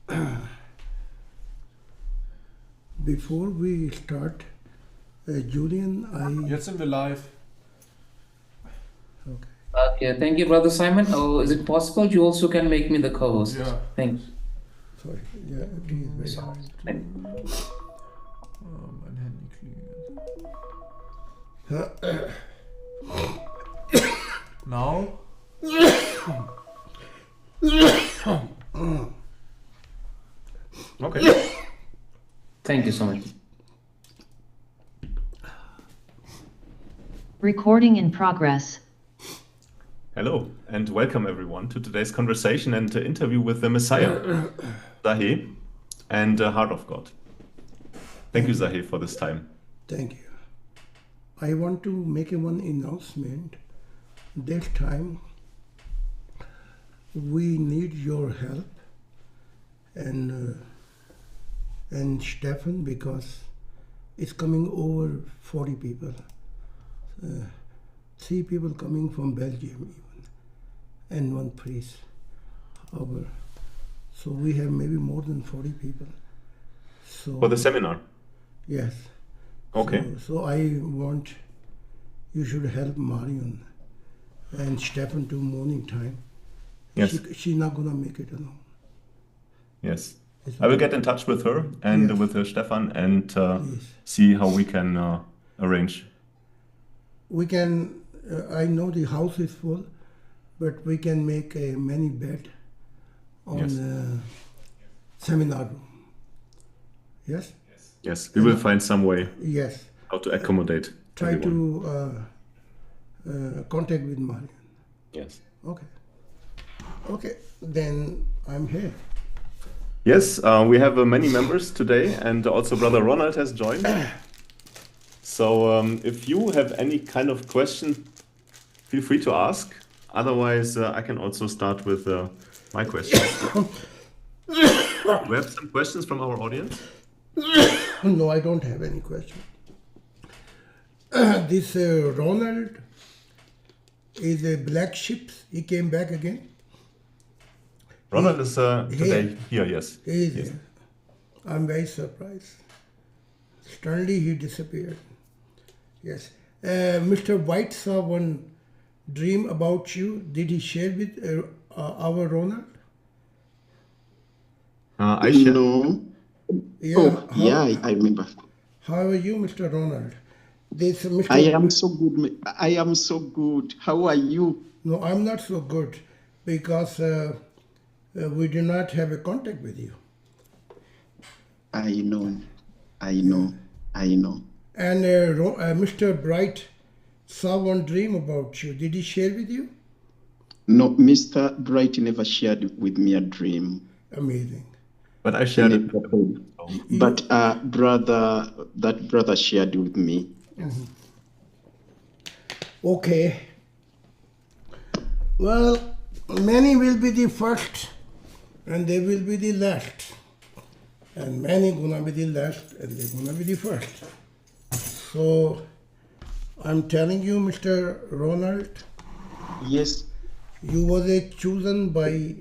Live. Before we start, Julian, Jetzt sind wir live. Okay. Okay, thank you, Brother Simon. Oh, is it possible you also can make me the co-host? Yeah. Thanks. Sorry. Yeah, please. Very hard. Mein Handy klingelt. Now? Okay. Thank you so much. Recording in progress. Hello and welcome everyone to today's conversation and interview with the Messiah, Zahe, and Heart of God. Thank you, Zahe, for this time. Thank you. I want to make one announcement. This time, we need your help and Stefan, because it's coming over 40 people. 3 people coming from Belgium even, and 1 priest. So we have maybe more than 40 people. So For the seminar? yes. Okay. So I want you should help Marion and Stefan to morning time. Yes. She's not gonna make it alone. Yes. I will get in touch with her and Yes. with Stefan and Please. see how we can arrange. We can. I know the house is full, but we can make a many bed on Yes. the seminar room. Yes. Yes, we will find some way Yes. how to accommodate Try everyone. to contact with Marion. Yes. Okay. Okay. Then I'm here. Yes, we have many members today, and also Brother Ronald has joined. So if you have any kind of question, feel free to ask. Otherwise, I can also start with my questions. We have some questions from our audience. No, I don't have any question. This Ronald is a black sheep. He came back again. Ronald is today here, yes. He is Yes. here. I'm very surprised. Suddenly he disappeared. Yes. Mr. White saw one dream about you. Did he share with our Ronald? I share. No. Yeah. Oh, yeah, I remember. How are you, Mr. Ronald? This Mr. I am so good. I am so good. How are you? No, I'm not so good because we do not have a contact with you. I know. I know. I know. And Mr. Bright saw one dream about you. Did he share with you? No, Mr. Bright never shared with me a dream. Amazing. But I shared it. But that brother shared with me. Okay. Well, many will be the first and they will be the last. And many gonna be the last and they're gonna be the first. So I'm telling you, Mr. Ronald, Yes. you was chosen by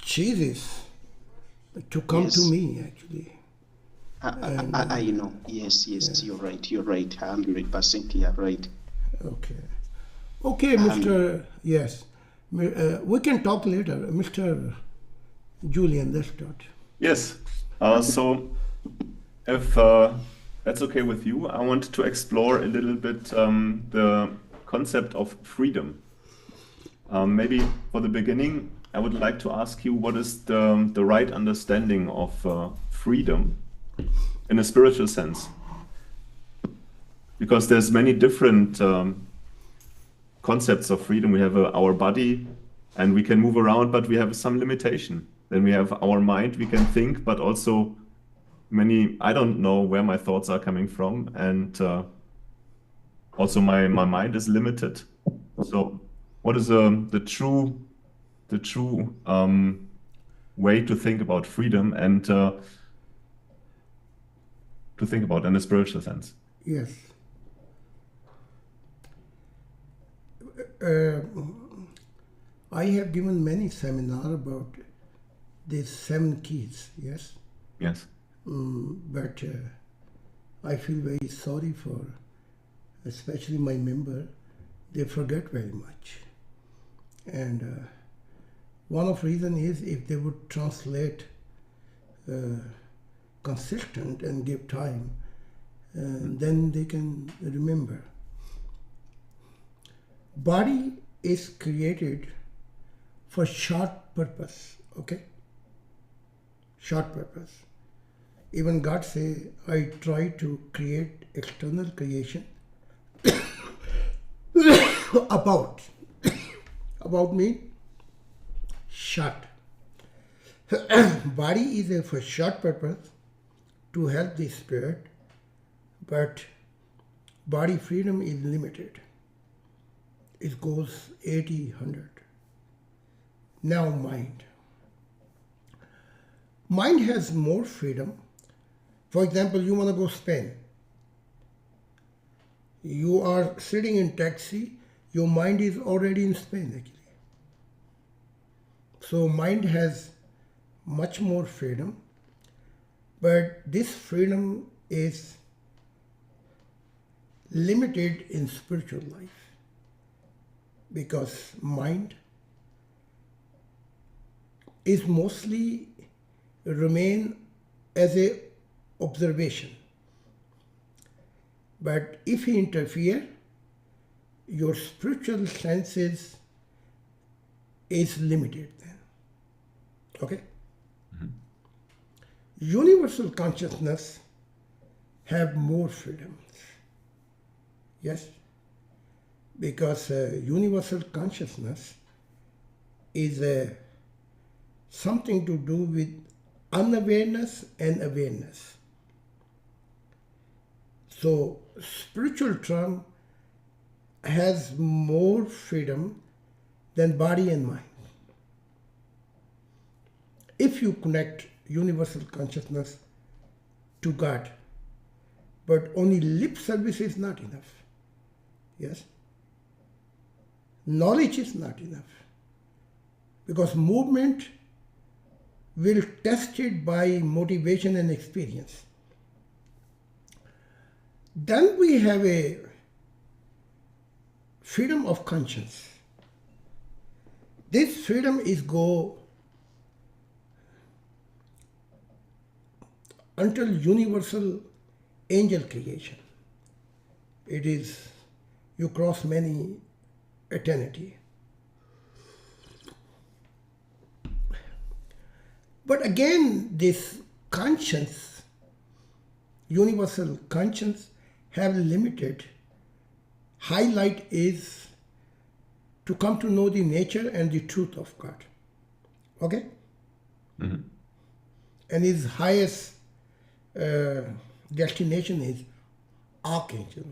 Jesus to come Yes. to me, actually. I know. Yes, you're right. You're right. 100%. You're right. Okay. Okay, Mr. Yes. We can talk later. Mr. Julian, let's start. Yes. So if that's okay with you, I want to explore a little bit the concept of freedom. Maybe for the beginning, I would like to ask you what is the right understanding of freedom in a spiritual sense? Because there's many different concepts of freedom. We have our body and we can move around, but we have some limitation. Then we have our mind, we can think, but also I don't know where my thoughts are coming from. And also my mind is limited. So what is the true way to think about freedom and to think about in a spiritual sense? Yes. I have given many seminars about these 7 keys, yes? Yes. But I feel very sorry for, especially my member, they forget very much. And one of reason is if they would translate consistent and give time, then they can remember. Body is created for short purpose, okay? Short purpose. Even God say, I try to create external creation about me, short. Body is a for short purpose to help the spirit, but body freedom is limited. It goes 80, 100. Now mind. Mind has more freedom. For example, you want to go Spain. You are sitting in taxi, your mind is already in Spain actually. So mind has much more freedom, but this freedom is limited in spiritual life because mind is mostly remain as a observation. But if you interfere, your spiritual senses is limited then. Okay? Universal consciousness have more freedoms. Yes? Because universal consciousness is something to do with unawareness and awareness. So spiritual term has more freedom than body and mind. If you connect universal consciousness to God, but only lip service is not enough. Yes? Knowledge is not enough. Because movement will test it by motivation and experience. Then we have a freedom of conscience. This freedom is go until universal angel creation. It is, you cross many eternity. But again, this conscience, universal conscience, have limited. Highlight is to come to know the nature and the truth of God. Okay? Mm-hmm. And his highest destination is archangel.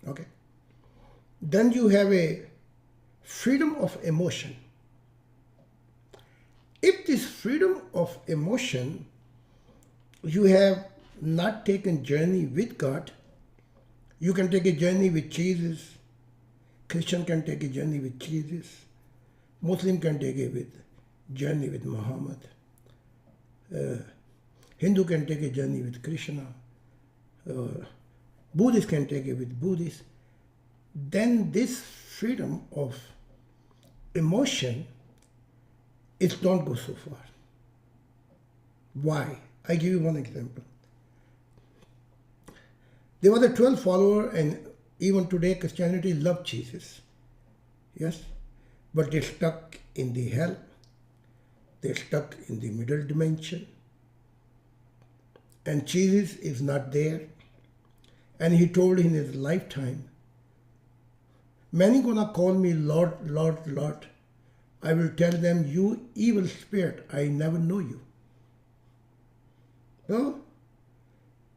Okay? Then you have a freedom of emotion. If this freedom of emotion, you have not taken journey with God, you can take a journey with Jesus. Christian can take a journey with Jesus. Muslim can take a journey with Muhammad. Hindu can take a journey with Krishna. Buddhist can take it with Buddhist. Then this freedom of emotion, it don't go so far. Why? I give you one example. There were the 12 followers, and even today Christianity loves Jesus. Yes? But they stuck in the hell. They stuck in the middle dimension. And Jesus is not there. And he told in his lifetime, many gonna call me Lord, Lord, Lord. I will tell them, you evil spirit, I never know you. So,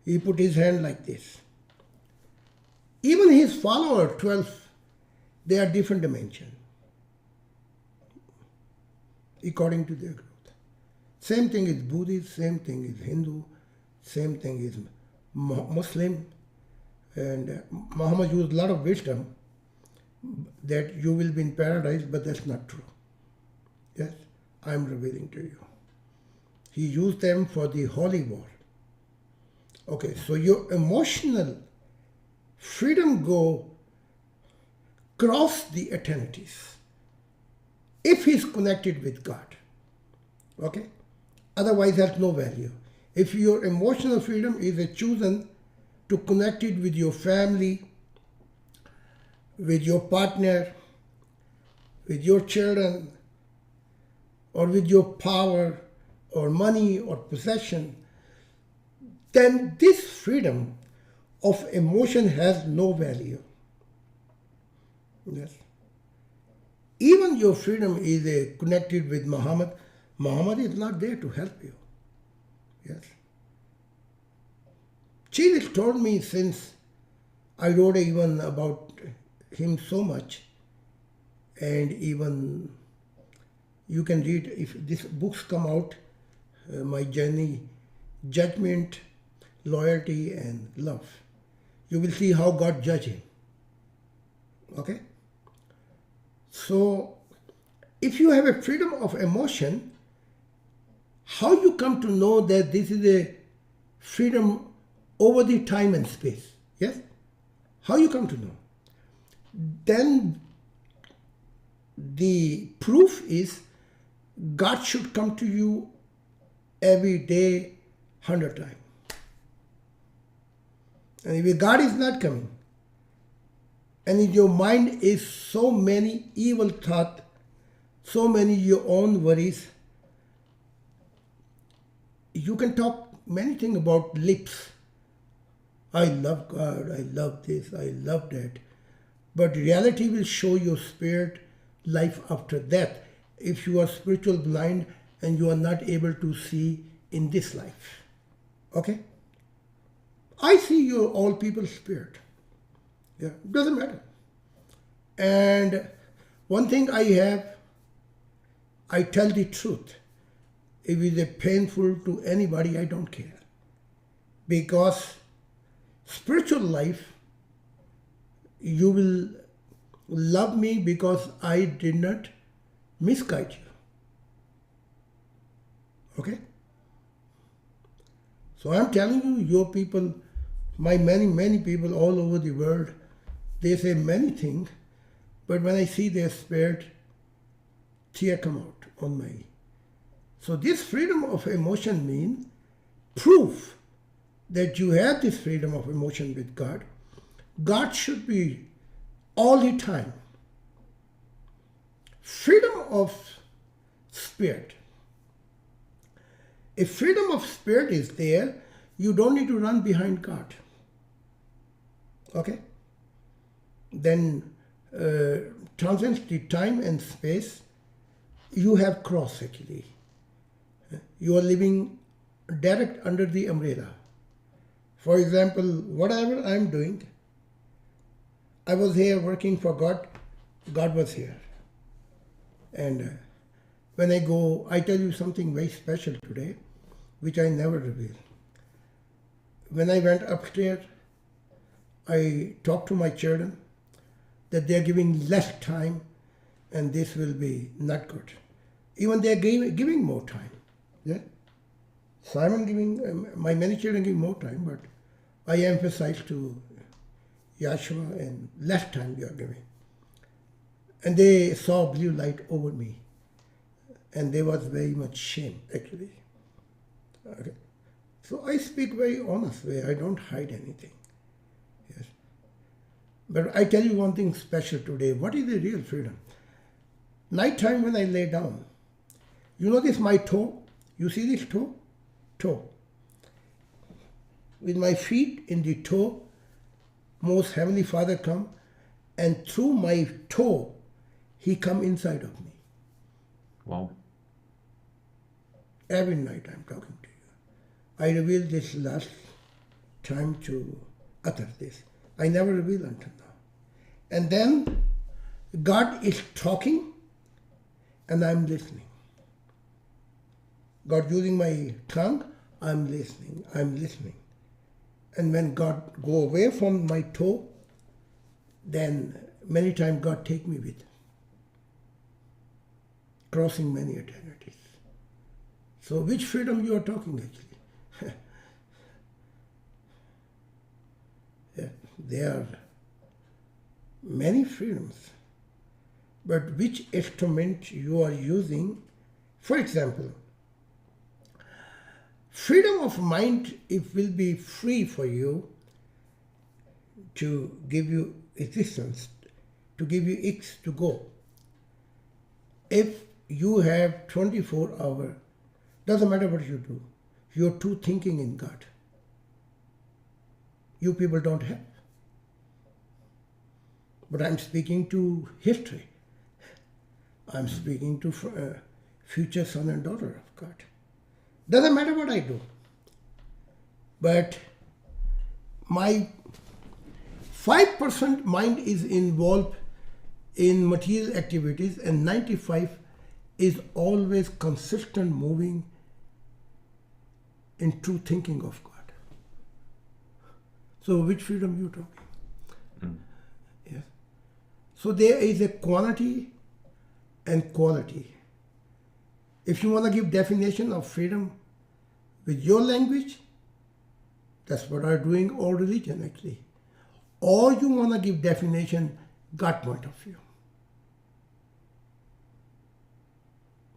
he put his hand like this. Even his followers, 12, they are different dimension, according to their growth. Same thing is Buddhist, same thing is Hindu, same thing is Muslim. And Muhammad used a lot of wisdom, that you will be in paradise, but that's not true. Yes, I'm revealing to you. He used them for the holy war. Okay, so your emotional freedom go cross the eternities if he's connected with God. Okay? Otherwise, has no value. If your emotional freedom is chosen to connect it with your family, with your partner, with your children, or with your power, or money, or possession, then this freedom of emotion has no value. Yes. Even your freedom is connected with Muhammad. Muhammad is not there to help you. Yes. Jesus told me, since I wrote even about him so much, and even you can read, if these books come out, my journey, judgment, loyalty, and love. You will see how God judged him. Okay? So, if you have a freedom of emotion, how you come to know that this is a freedom over the time and space? Yes? How you come to know? Then the proof is God should come to you every day 100 times. And if God is not coming, and in your mind is so many evil thoughts, so many your own worries, you can talk many things about lips. I love God, I love this, I love that. But reality will show your spirit life after death if you are spiritual blind and you are not able to see in this life. Okay? I see you all people's spirit. Yeah, doesn't matter. And one thing I have, I tell the truth. If it is painful to anybody, I don't care. Because spiritual life, you will love me because I did not misguide you. Okay? So I'm telling you, your people, my many people all over the world, they say many things, but when I see their spirit, tear come out on my. So this freedom of emotion means proof that you have this freedom of emotion with God. God should be all the time. Freedom of spirit. If freedom of spirit is there, you don't need to run behind God. Okay? Then transcends the time and space, you have crossed actually. You are living direct under the umbrella. For example, whatever I'm doing, I was here working for God, God was here. And when I go, I tell you something very special today, which I never reveal. When I went upstairs, I talked to my children that they are giving less time and this will be not good. Even they are giving more time. Yeah? Simon giving, my many children give more time, but I emphasize to Yashua and less time you are giving. And they saw blue light over me. And there was very much shame, actually. Okay. So I speak very honest way. I don't hide anything. Yes. But I tell you one thing special today. What is the real freedom? Nighttime when I lay down, you know this my toe? You see this toe? Toe. With my feet in the toe, most Heavenly Father come, and through my toe, He come inside of me. Wow. Every night I'm talking to you. I revealed this last time to utter this. I never revealed until now. And then God is talking and I'm listening. God using my tongue, I'm listening. And when God go away from my toe, then many times God take me with, crossing many eternities. So which freedom you are talking actually? Yeah, there are many freedoms, but which instrument you are using? For example, freedom of mind, it will be free for you to give you existence, to give you X to go. If you have 24 hours, doesn't matter what you do, you're too thinking in God. You people don't have. But I'm speaking to history. I'm speaking to future son and daughter of God. Doesn't matter what I do. But my 5% mind is involved in material activities and 95 is always consistent moving in true thinking of God. So which freedom you talking? Yes. So there is a quantity and quality. If you want to give definition of freedom with your language, that's what are doing all religion actually. Or you want to give definition God point of view.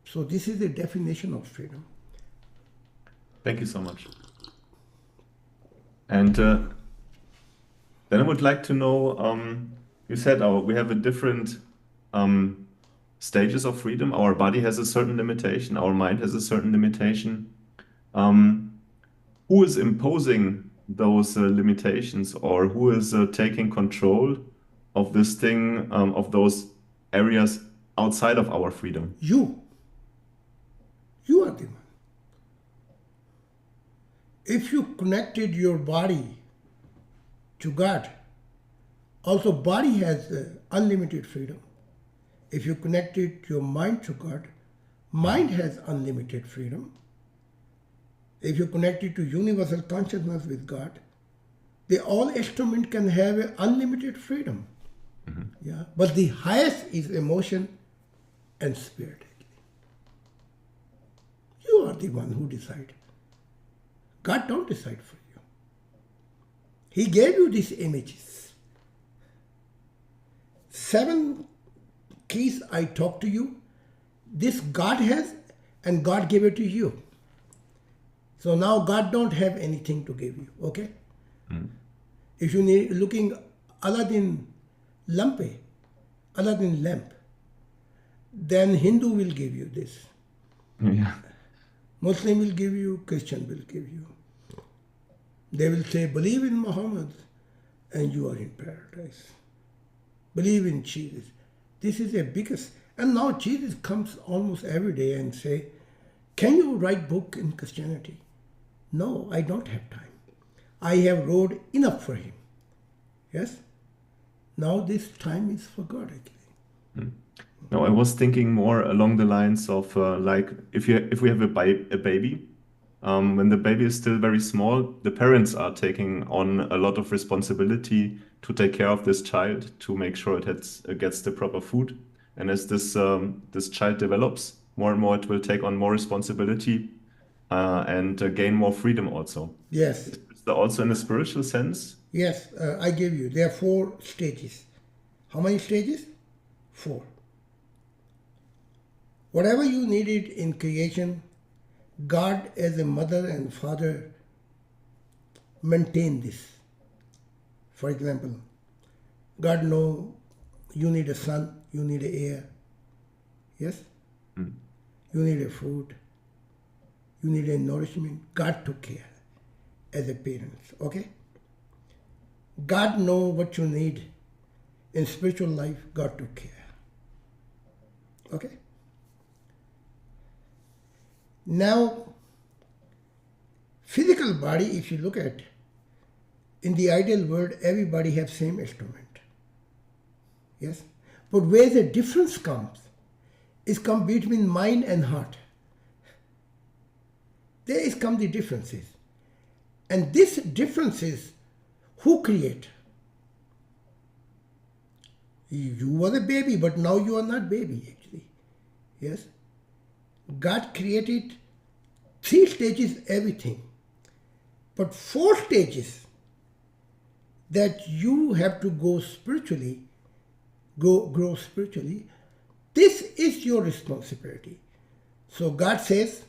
So this is the definition of freedom. Thank you so much. And then I would like to know, you said we have a different stages of freedom. Our body has a certain limitation, our mind has a certain limitation. Who is imposing those limitations, or who is taking control of this thing, of those areas outside of our freedom? You. You are the one. If you connected your body to God, also body has unlimited freedom. If you connected your mind to God, mind has unlimited freedom. If you connect it to universal consciousness with God, the all instrument can have a unlimited freedom. Yeah, but the highest is emotion and spirit. You are the one who decide. God don't decide for you. He gave you these images. 7 keys I talk to you. This God has, and God gave it to you. So now God don't have anything to give you, okay? If you need looking Aladdin lamp, then Hindu will give you this. Yeah. Muslim will give you, Christian will give you. They will say, believe in Muhammad and you are in paradise. Believe in Jesus. This is the biggest. And now Jesus comes almost every day and say, can you write book in Christianity? No, I don't have time. I have wrote enough for him. Yes? Now this time is for God actually. No, I was thinking more along the lines of like if we have a baby, when the baby is still very small, the parents are taking on a lot of responsibility to take care of this child, to make sure it gets the proper food. And as this child develops more and more, it will take on more responsibility and gain more freedom also. Yes. Is that also in a spiritual sense? Yes, I give you. There are 4 stages. How many stages? 4. Whatever you needed in creation, God as a mother and father maintain this. For example, God know you need a sun, you need a air. Yes? You need a food. You need a nourishment. God took care as a parent. Okay? God know what you need in spiritual life. God took care. Okay? Now, physical body, if you look at, in the ideal world, everybody has same instrument. Yes? But where the difference comes, is come between mind and heart. There is come the differences. And these differences, who create? You were a baby, but now you are not baby actually. Yes? God created 3 stages, everything. But 4 stages that you have to go spiritually, grow spiritually. This is your responsibility. So God says,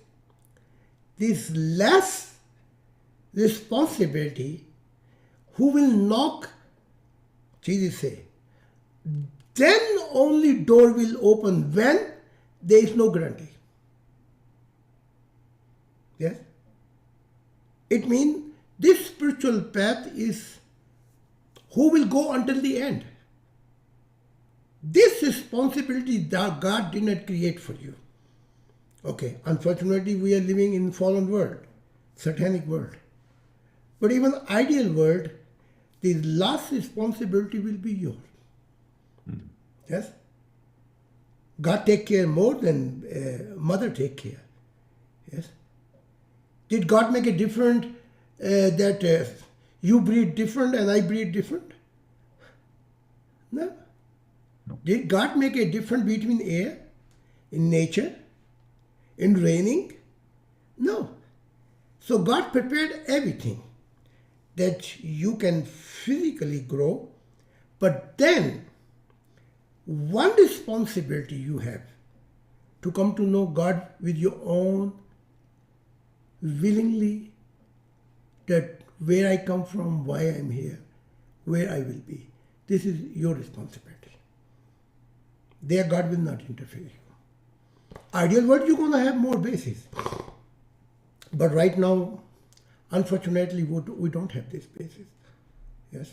this less responsibility, who will knock, Jesus say, then only door will open when there is no guarantee. Yes? It means this spiritual path is who will go until the end. This responsibility that God did not create for you. Okay, unfortunately we are living in fallen world, satanic world. But even ideal world, the last responsibility will be yours. Yes? God take care more than mother take care. Yes? Did God make a difference that you breathe different and I breathe different? No. Did God make a difference between air, in nature, in raining? No. So God prepared everything that you can physically grow, but then one responsibility you have to come to know God with your own willingly, that where I come from, why I'm here, where I will be. This is your responsibility. There God will not interfere. Ideal world, you're going to have more basis. But right now, unfortunately, we don't have this basis. Yes?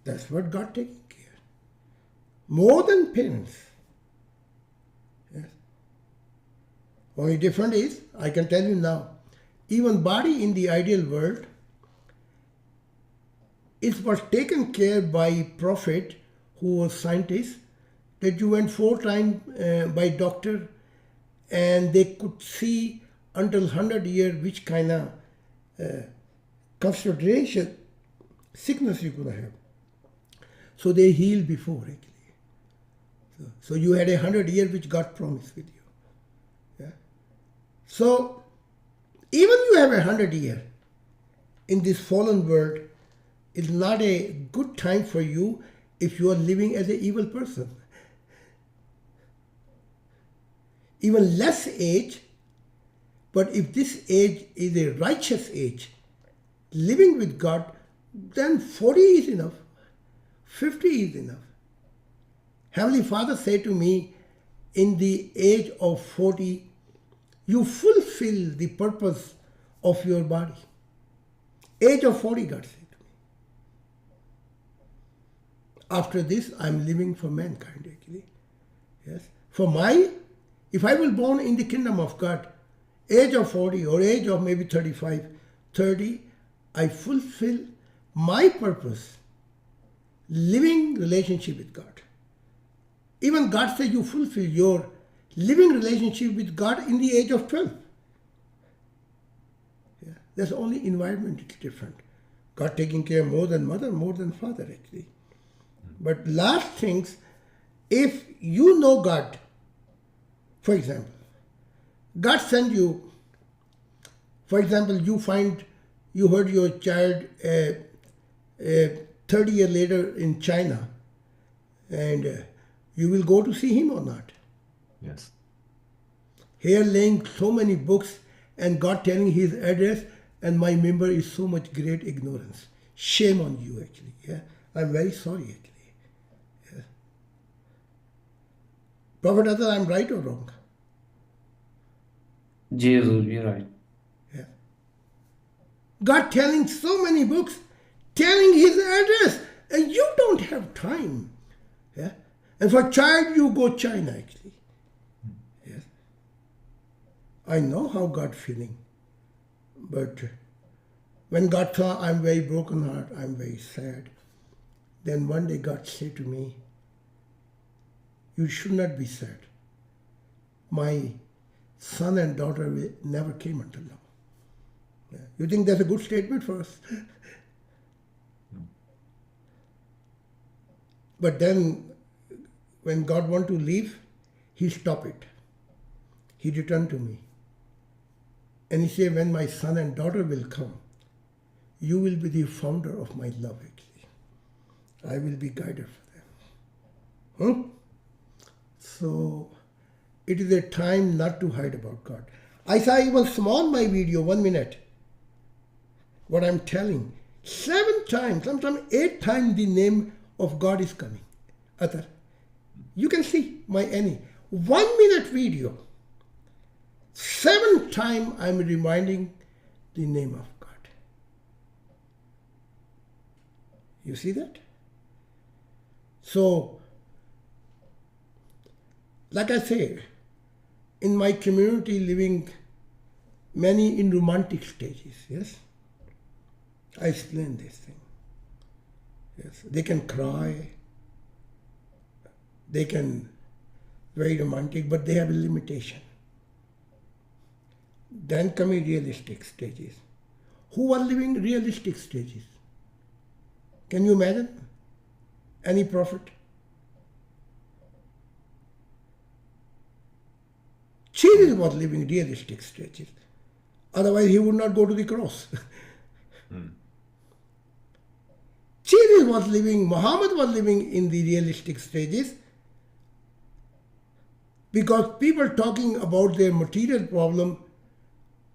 That's what God taking care. More than parents. Yes? Only different is, I can tell you now, even body in the ideal world, it was taken care by prophet who was scientist, that you went 4 times by doctor and they could see until 100 years which kind of concentration sickness you're going to have. So they healed before actually. So you had 100 years which God promised with you. Yeah? So even you have 100 years in this fallen world, it's not a good time for you if you are living as an evil person. Even less age, but if this age is a righteous age, living with God, then 40 is enough. 50 is enough. Heavenly Father said to me, in the age of 40, you fulfill the purpose of your body. Age of 40, God said to me. After this, I'm living for mankind actually. Yes. If I will born in the kingdom of God, age of 40 or age of maybe 35, 30, I fulfill my purpose, living relationship with God. Even God said you fulfill your living relationship with God in the age of 12. Yeah. That's only environment is different. God taking care more than mother, more than father actually. But last things, if you know God, for example, God sent you, for example, you heard your child 30 years later in China, and you will go to see him or not? Yes. Here laying so many books and God telling his address, and my member is so much great ignorance. Shame on you actually. Yeah, I'm very sorry actually. Yeah. Prophet Azhar, I'm right or wrong? Jesus, you're right. Yeah. God telling so many books, telling his address, and you don't have time. Yeah. And for child, you go China actually. Yes. I know how God feeling. But when God saw I'm very broken heart, I'm very sad, then one day God said to me, you should not be sad. My son and daughter never came until now. Yeah. You think that's a good statement for us? But then when God wanted to leave, he stopped it. He returned to me. And he said, when my son and daughter will come, you will be the founder of my love, actually. I will be guided for them. So it is a time not to hide about God. I saw even small my video, 1 minute. What I'm telling, 7 times, sometimes 8 times the name of God is coming. Other. You can see my any 1 minute video. 7 times I'm reminding the name of God. You see that? So, like I say, in my community living many in romantic stages, yes? I explain this thing. Yes, they can cry, they can very romantic, but they have a limitation. Then come in realistic stages. Who are living realistic stages? Can you imagine? Any prophet? Jesus was living realistic stages. Otherwise, he would not go to the cross. Jesus was living, Muhammad was living in the realistic stages because people talking about their material problem,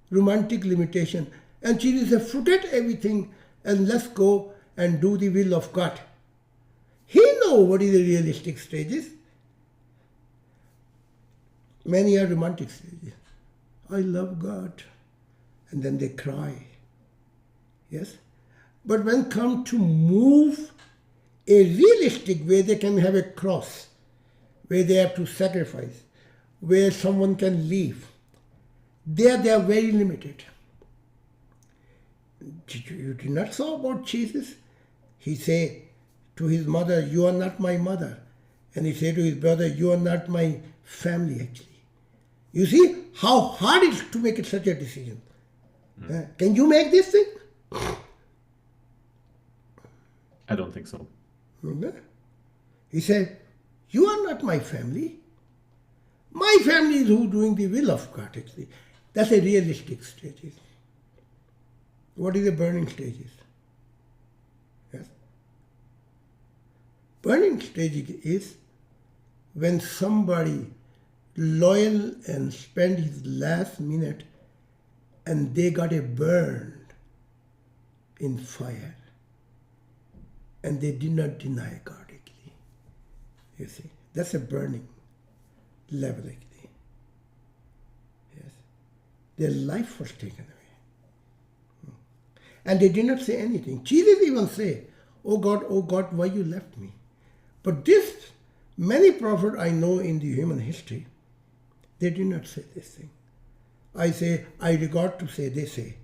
romantic limitation, and Jesus said, forget everything and let's go and do the will of God. He knows what is the realistic stages. Many are romantic stages. I love God. And then they cry. Yes? But when come to move a realistic way, they can have a cross, where they have to sacrifice, where someone can leave. There they are very limited. You did not saw about Jesus? He say to his mother, you are not my mother. And he say to his brother, you are not my family actually. You see how hard it is to make such a decision. Can you make this thing? I don't think so. He said, you are not my family. My family is who doing the will of God actually. That's a realistic stages. What is the burning stages? Yes. Burning stage is when somebody loyal and spend his last minute and they got a burned in fire and they did not deny God actually. You see, that's a burning level actually. Yes. Their life was taken away. And they did not say anything. Jesus even say, oh God, why you left me? But this, many prophets I know in the human history, they did not say this thing. I say, I regard to say, they say,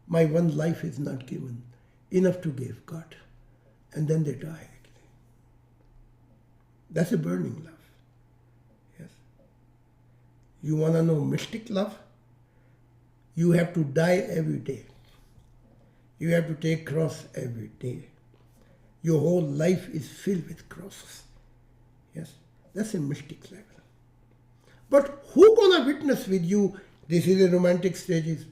my one life is not given, enough to give God. And then they die actually. That's a burning love. Yes. You want to know mystic love? You have to die every day. You have to take cross every day. Your whole life is filled with crosses. Yes, that's a mystic level. But who gonna witness with you? This is a romantic stages.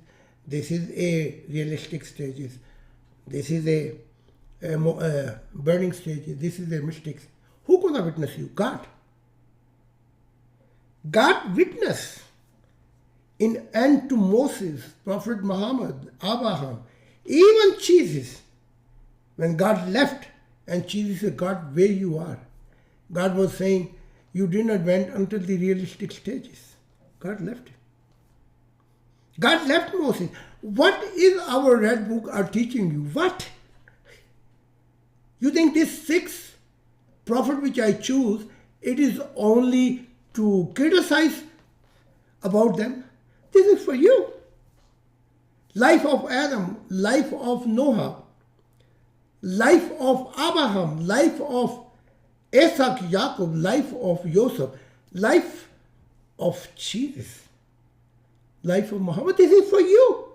This is a realistic stages. This is a burning stages. This is a mystic. Who gonna witness you? God. God witnessed in end to Moses, Prophet Muhammad, Abraham, even Jesus. When God left and Jesus said, God, where you are? God was saying, you did not went until the realistic stages. God left him. God left Moses. What is our red book are teaching you? What? You think this 6 prophet which I choose, it is only to criticize about them? This is for you. Life of Adam, life of Noah, life of Abraham, life of Isaac, Jacob, life of Joseph, life of Jesus, life of Muhammad. This is for you.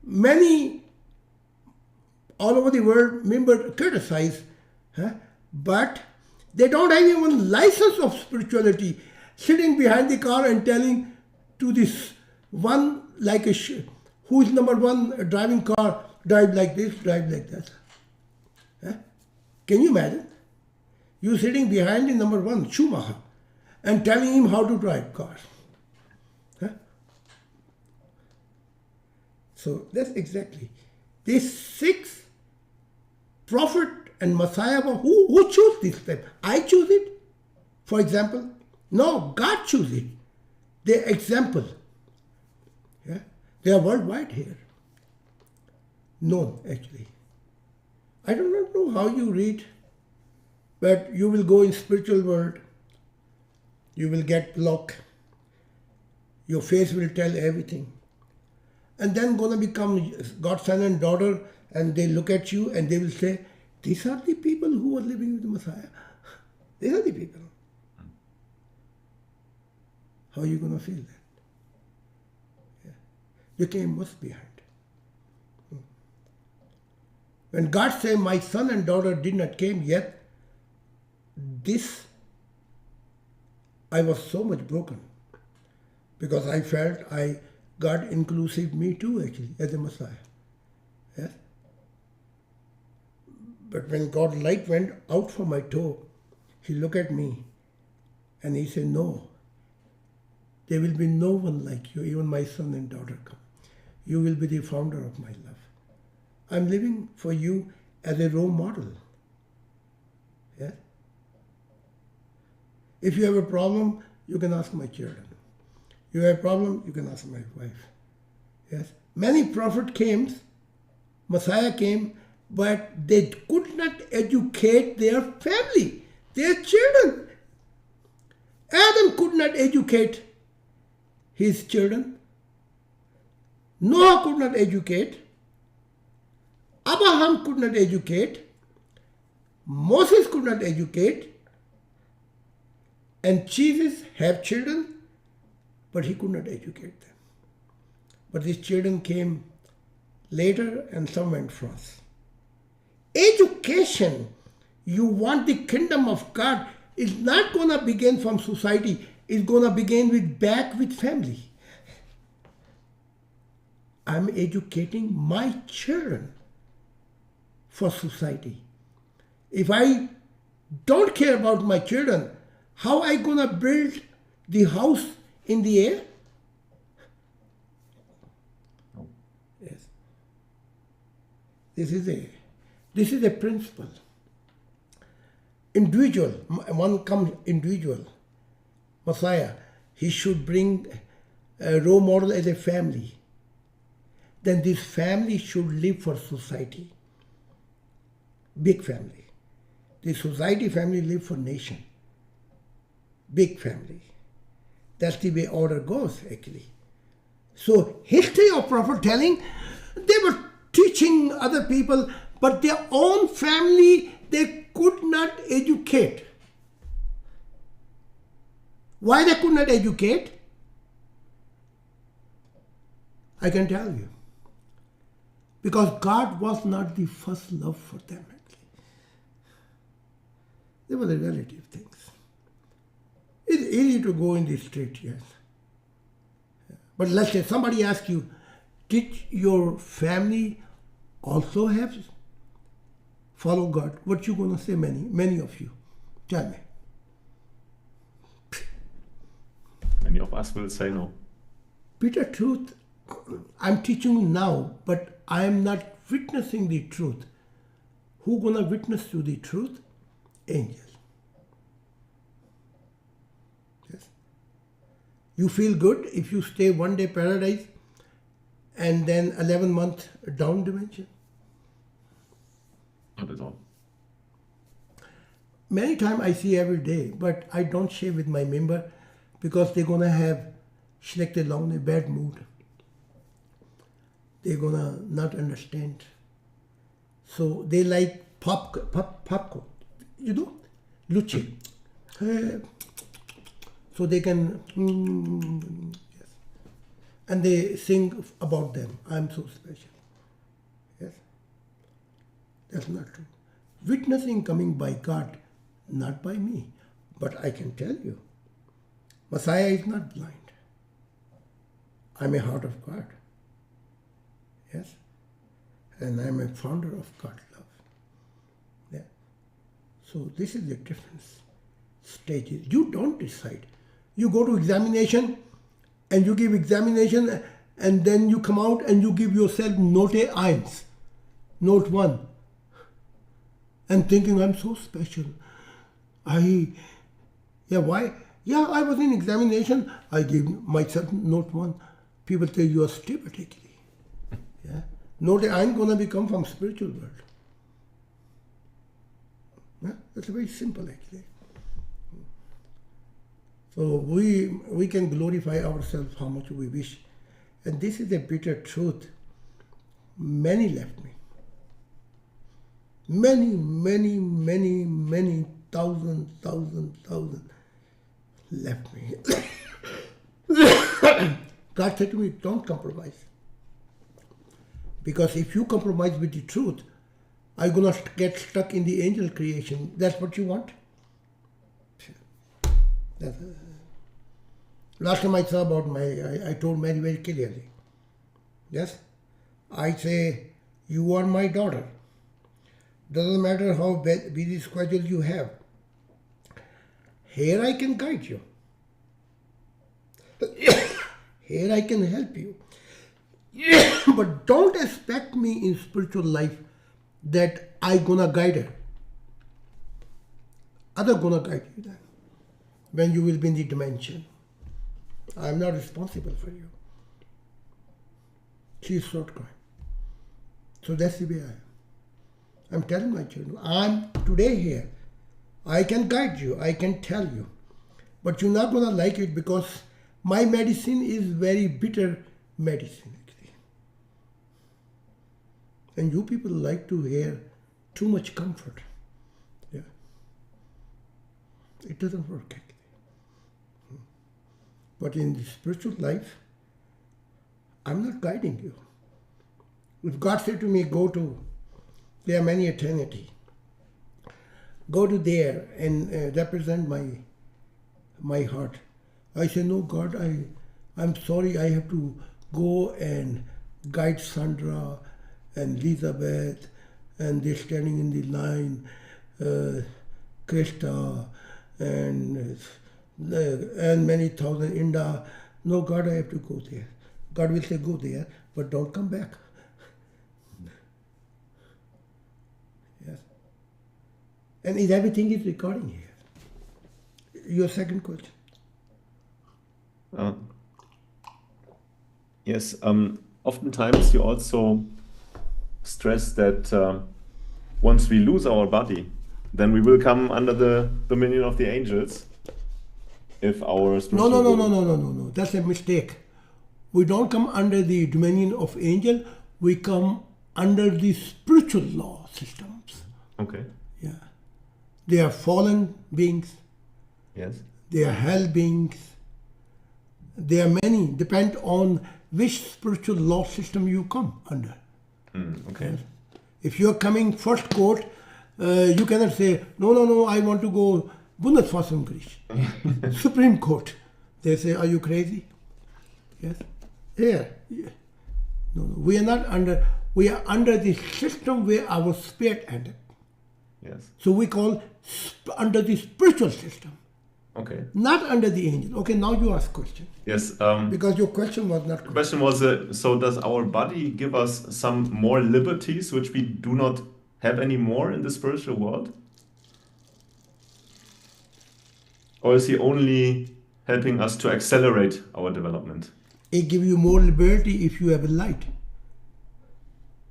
Many all over the world member criticize, but They don't have even license of spirituality. Sitting behind the car and telling to this one, like who is number one driving car, drive like this, drive like that. Huh? Can you imagine? You sitting behind the number one, Schumacher, and telling him how to drive cars. Huh? So that's exactly. These 6 prophet and Messiah, who chose this step? I choose it, for example. No, God chose it. The example. Yeah? They are worldwide here. No, actually. I do not know how you read, but you will go in spiritual world. You will get blocked. Your face will tell everything. And then gonna become God's son and daughter, and they look at you and they will say, these are the people who are living with the Messiah. These are the people. How are you going to feel that? Yeah. You came much behind. When God said, my son and daughter did not came yet, this, I was so much broken. Because I felt God inclusive me too, actually, as a Messiah. Yes? But when God light went out from my toe, he looked at me and he said, no, there will be no one like you, even my son and daughter come. You will be the founder of my love. I'm living for you as a role model. Yeah? If you have a problem, you can ask my children. You have a problem, you can ask my wife. Yes? Many prophets came, Messiah came, but they could not educate their family, their children. Adam could not educate his children. Noah could not educate. Abraham could not educate. Moses could not educate. And Jesus had children, but he could not educate them. But these children came later and some went first. Education, you want the kingdom of God, is not going to begin from society. It's going to begin with family. I'm educating my children for society. If I don't care about my children, how am I going to build the house in the air? Yes. This is a principle. Individual, one comes individual. Messiah, he should bring a role model as a family. Then this family should live for society. Big family. The society family live for nation. Big family. That's the way order goes, actually. So history of prophet telling, they were teaching other people, but their own family they could not educate. Why they could not educate? I can tell you. Because God was not the first love for them, actually. They were the relative things. It's easy to go in the street, yes. But let's say somebody asks you, did your family also have follow God? What you going to say, many of you? Tell me. Many of us will say no. Bitter truth, I'm teaching you now, but I am not witnessing the truth. Who going to witness to the truth? Angel. Yes. You feel good if you stay one day paradise and then 11 months down dimension. Not at all. Many times I see every day, but I don't share with my member because they're going to have selected along a bad mood. They're going to not understand. So they like popcorn, you know, luce. So they can, yes. And they sing about them. I'm so special. Yes. That's not true. Witnessing coming by God, Not by me. But I can tell you, Messiah is not blind. I'm a heart of God. Yes? And I'm a founder of God's love. Yeah. So this is the difference. Stages. You don't decide. You go to examination and you give examination and then you come out and you give yourself note 1, note 1. And thinking I'm so special. Why? Yeah, I was in examination. I gave myself note 1. People say you are stupid actually. Yeah. Note I'm going to become from spiritual world. Yeah? That's very simple actually. So we can glorify ourselves how much we wish. And this is a bitter truth. Many left me. Many, thousand left me. God said to me, don't compromise. Because if you compromise with the truth, I'm going to get stuck in the angel creation. That's what you want? Last time I saw about I told Mary very clearly. Yes? I say, you are my daughter. Doesn't matter how busy schedule you have. Here I can guide you. Here I can help you. But don't expect me in spiritual life that I gonna guide her. Other gonna guide you then. When you will be in the dimension. I'm not responsible for you. She is short going. So that's the way I am. I'm telling my children, I'm today here. I can guide you, I can tell you. But you're not gonna like it because my medicine is very bitter medicine actually. And you people like to hear too much comfort. Yeah. It doesn't work actually. But in the spiritual life, I'm not guiding you. If God said to me, go to, there are many eternity, go to there and represent my heart. I say, no, God, I'm sorry, I have to go and guide Sandra and Elizabeth, and they're standing in the line, Krista, and many thousand Inda. No, God, I have to go there. God will say, go there, but don't come back. Yes. And everything is recording here. Your second question. Yes, oftentimes you also stress that once we lose our body, then we will come under the dominion of the angels. If our spiritual No. That's a mistake. We don't come under the dominion of angel. We come under the spiritual law systems. Okay. Yeah. They are fallen beings. Yes. They are hell beings. There are many. Depend on which spiritual law system you come under. Okay. Yes. If you are coming first court, you cannot say, no, I want to go Bundesversammlungsgericht, Supreme Court. They say, are you crazy? Yes. Here. Yeah. No, we are not under, we are under the system where our spirit ended. Yes. So we call under the spiritual system. Okay. Not under the angel. Okay, now you ask question. Yes. Because your question was not The question was, so does our body give us some more liberties which we do not have anymore in the spiritual world? Or is he only helping us to accelerate our development? It gives you more liberty if you have a light.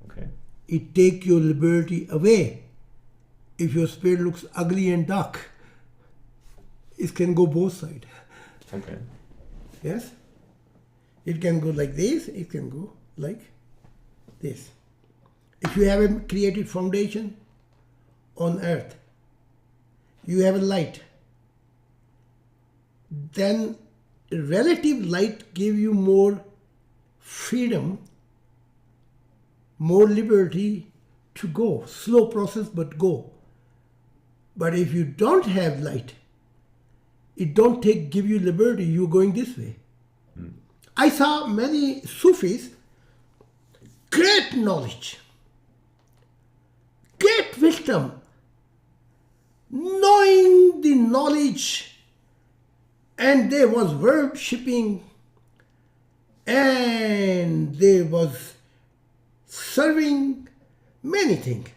Okay. It takes your liberty away if your spirit looks ugly and dark. It can go both sides. Okay. Yes? It can go like this, it can go like this. If you have a created foundation on earth, you have a light, then relative light gives you more freedom, more liberty to go. Slow process, but go. But if you don't have light, it don't give you liberty, you're going this way. I saw many Sufis, great knowledge, great wisdom, knowing the knowledge, and they was worshipping, and they was serving many things.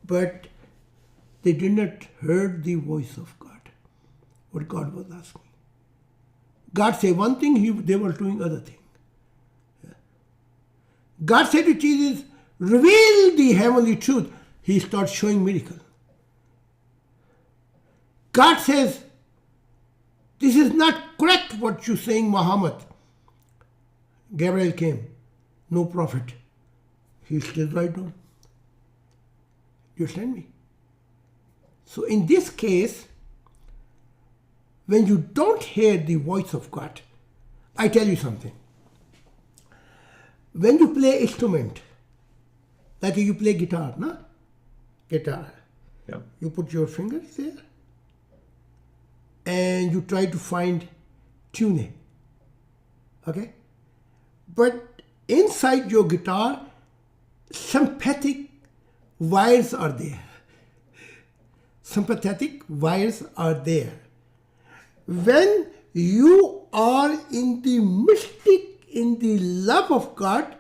But they did not hear the voice of God, what God was asking. God said one thing, they were doing other thing. God said to Jesus, reveal the heavenly truth. He starts showing miracle. God says, this is not correct what you're saying, Muhammad. Gabriel came, no prophet. He still right down. You understand me? So in this case, when you don't hear the voice of God, I tell you something. When you play instrument, like you play guitar, no? Guitar. Yeah. You put your fingers there and you try to find tune. Okay? But inside your guitar, sympathetic wires are there. Sympathetic wires are there. When you are in the mystic, in the love of God,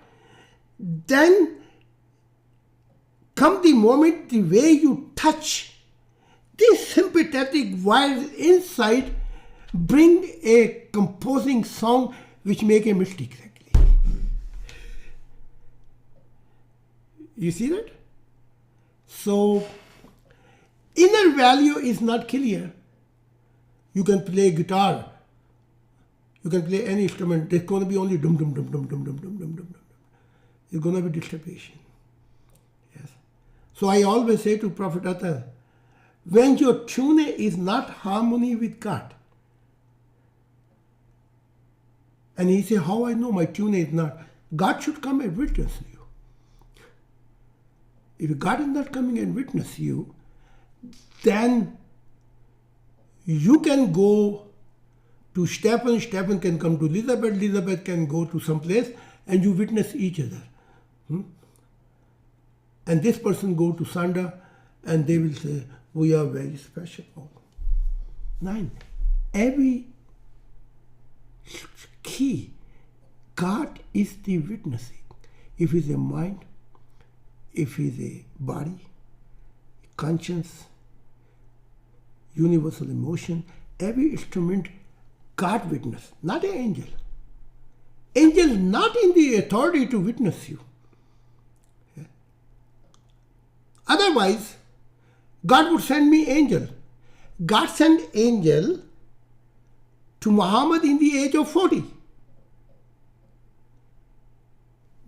then come the moment the way you touch, these sympathetic wires inside bring a composing song which make a mystic exactly. You see that? So, inner value is not clear. You can play guitar. You can play any instrument. There's going to be only dum dum dum dum dum dum dum dum dum. It's going to be disturbation. Yes. So I always say to Prophet Atta, when your tune is not harmony with God, and he said, how I know my tune is not? God should come and witness you. If God is not coming and witness you, then you can go to Stephen, Stephen can come to Elizabeth, Elizabeth can go to some place, and you witness each other. And this person go to Sanda, and they will say, we are very special. 9. Every key, God is the witnessing. If it's a mind, if it's a body, conscience, universal emotion, every instrument, God witness, not an angel. Angel not in the authority to witness you. Otherwise, God would send me angel. God sent angel to Muhammad in the age of 40.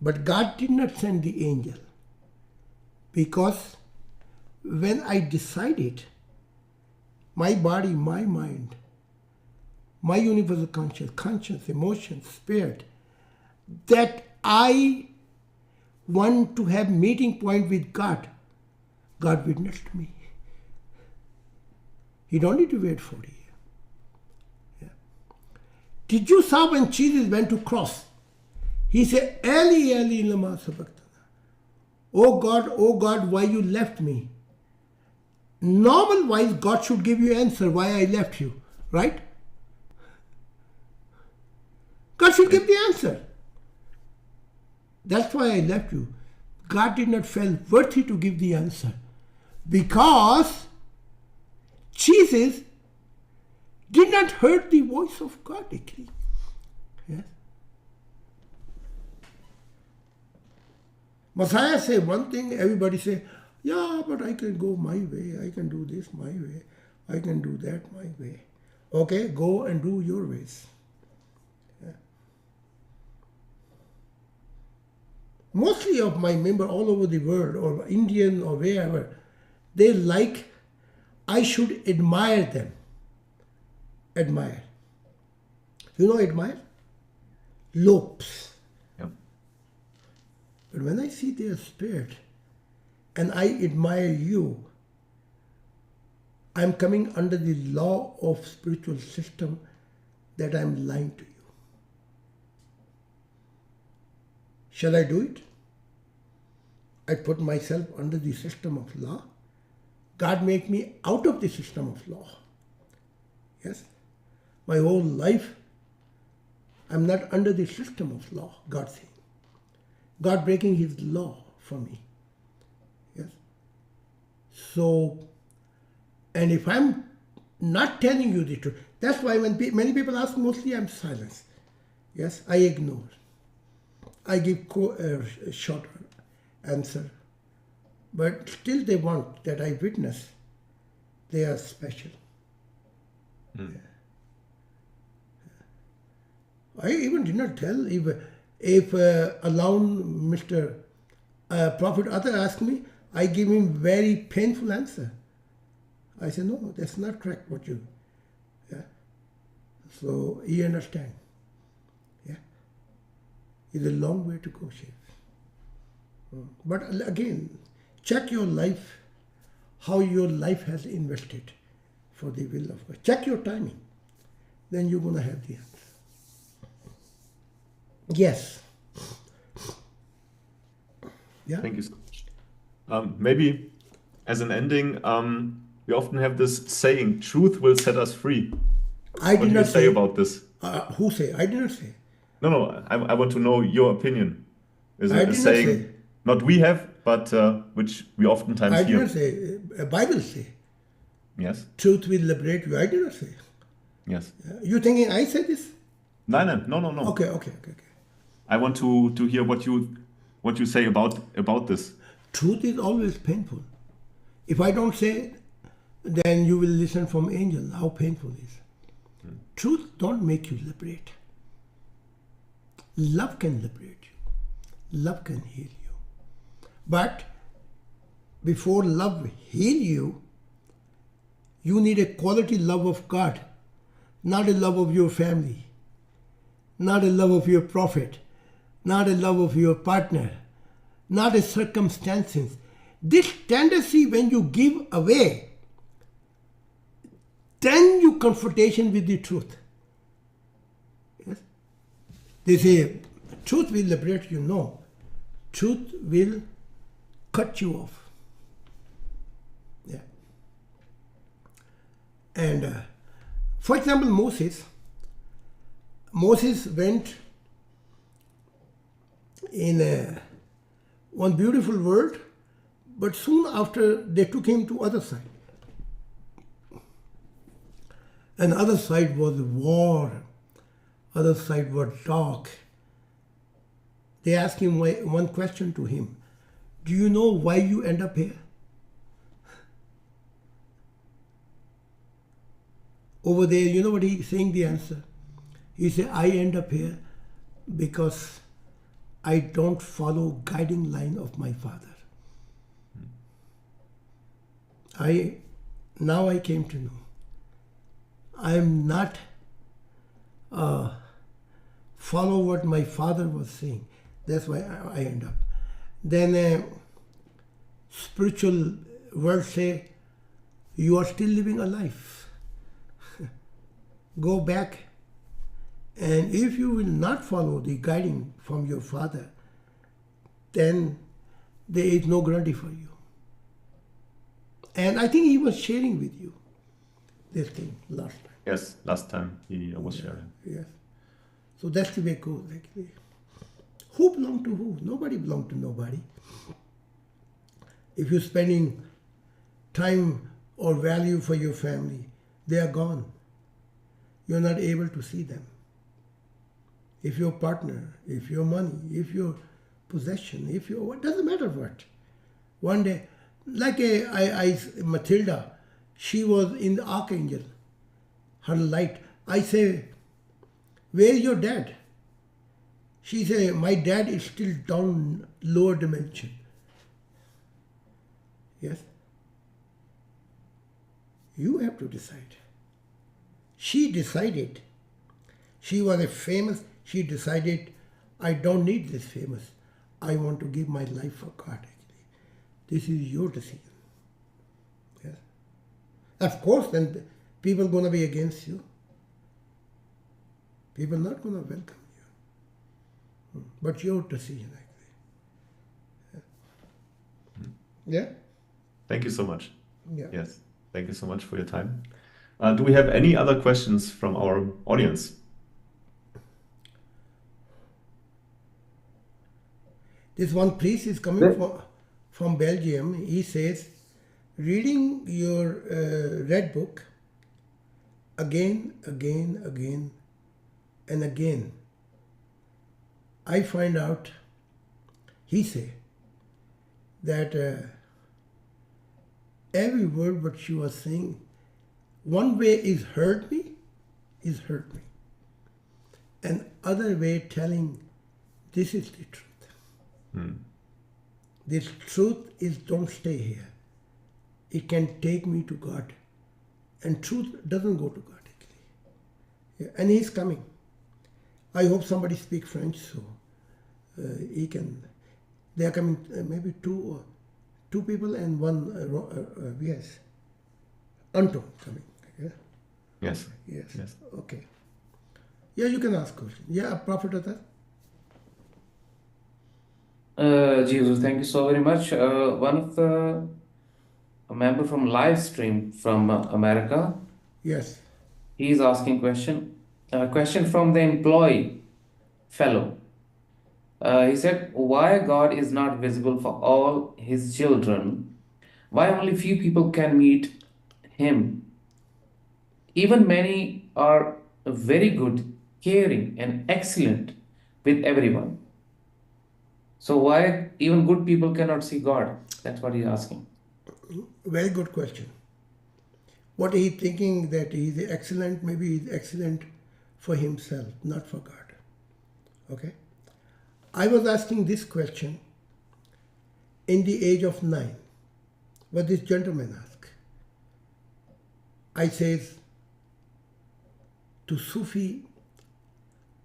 But God did not send the angel because when I decided my body, my mind, my universal conscience, emotion, spirit, that I want to have meeting point with God, God witnessed me. You don't need to wait 40 years. Yeah. Did you saw when Jesus went to cross? He said, Eli, Eli, lama sabachthani. Oh God, why you left me? Normal wise, God should give you answer why I left you, right? God should give the answer. That's why I left you. God did not feel worthy to give the answer because Jesus did not hear the voice of God actually. Yes. Messiah say one thing, everybody say, yeah, but I can go my way, I can do this my way, I can do that my way. Okay, go and do your ways. Yeah. Mostly of my members all over the world, or Indian or wherever, they like I should admire them. Admire. You know admire? Lopes. Yep. But when I see their spirit and I admire you, I'm coming under the law of spiritual system that I'm lying to you. Shall I do it? I put myself under the system of law. God make me out of the system of law. Yes? My whole life, I'm not under the system of law, God saying. God breaking his law for me. Yes? So, and if I'm not telling you the truth, that's why when many people ask, mostly I'm silent. Yes, I ignore. I give short answer. But still they want that I witness. They are special. I even did not tell if alone Mr. Prophet Other asked me, I give him very painful answer. I said, no, that's not correct what you, yeah. So you understand, yeah. It's a long way to go, Chief. But again, check your life, how your life has invested for the will of God. Check your timing. Then you're going to have the answer. Yes. Yeah. Thank you so much. Maybe as an ending, we often have this saying, truth will set us free. I What did do you not say about this? Who say? I did not say. No, I want to know your opinion. Is I it a did not saying, say. not we have, but which we oftentimes I did hear? not say. Bible say. Yes, Truth will liberate you. I did not say. yes. You thinking I said this? No. Okay. I want to hear what you say about this. Truth is always painful. If I don't say it, then you will listen from angel how painful it is. Truth don't make you liberate. Love can liberate you. Love can heal you. But before love heal you, you need a quality love of God, not a love of your family, not a love of your prophet, not a love of your partner, not a circumstances. This tendency when you give away, then you confrontation with the truth. Yes? They say, truth will liberate you. No. Truth will cut you off. Yeah. And for example, Moses went in one beautiful world, but soon after they took him to other side. And other side was war, other side was dark. They asked him one question to him. Do you know why you end up here? Over there, you know what he's saying the answer? He said, I end up here because I don't follow guiding line of my father. Now I came to know. I am not follow what my father was saying. That's why I end up. Then spiritual world say, you are still living a life. Go back. And if you will not follow the guiding from your father, then there is no guarantee for you. And I think he was sharing with you this thing last time. Yes, last time he was sharing. Yes. So that's the way it goes, actually. Who belong to who? Nobody belong to nobody. If you're spending time or value for your family, they are gone. You're not able to see them. If your partner, if your money, if your possession, if your, what doesn't matter what. One day, like Matilda, she was in the archangel, her light. I say, where's your dad? She say, my dad is still down lower dimension. Yes? You have to decide. She decided. She was a famous, she decided, I don't need this famous. I want to give my life for God, actually. This is your decision. Yes? Of course, then people going to be against you. People not going to welcome you. But your decision, actually. Yeah? Thank you so much. Yeah. Yes, thank you so much for your time. Do we have any other questions from our audience? This one priest is coming from Belgium. He says, reading your red book again, and again, I find out, he say, that every word what she was saying, one way is hurt me, and other way telling, this is the truth. This truth is don't stay here. It can take me to God. And truth doesn't go to God, actually. Yeah, and he's coming. I hope somebody speaks French, so he can. They are coming, maybe two people and one, yes. Anton coming. Yeah? Yes. Yes. Okay. Yeah, you can ask question. Yeah, Prophet Atar. Jesus, thank you so very much. One of a member from live stream from America, Yes. he is asking question. Question from the employee fellow. He said, why God is not visible for all his children? Why only few people can meet him? Even many are very good, caring, and excellent with everyone. So why even good people cannot see God? That's what he's asking. Very good question. What he thinking that he is excellent, maybe he is excellent for himself, not for God. Okay? I was asking this question in the age of 9. What this gentleman asked. I says to Sufi,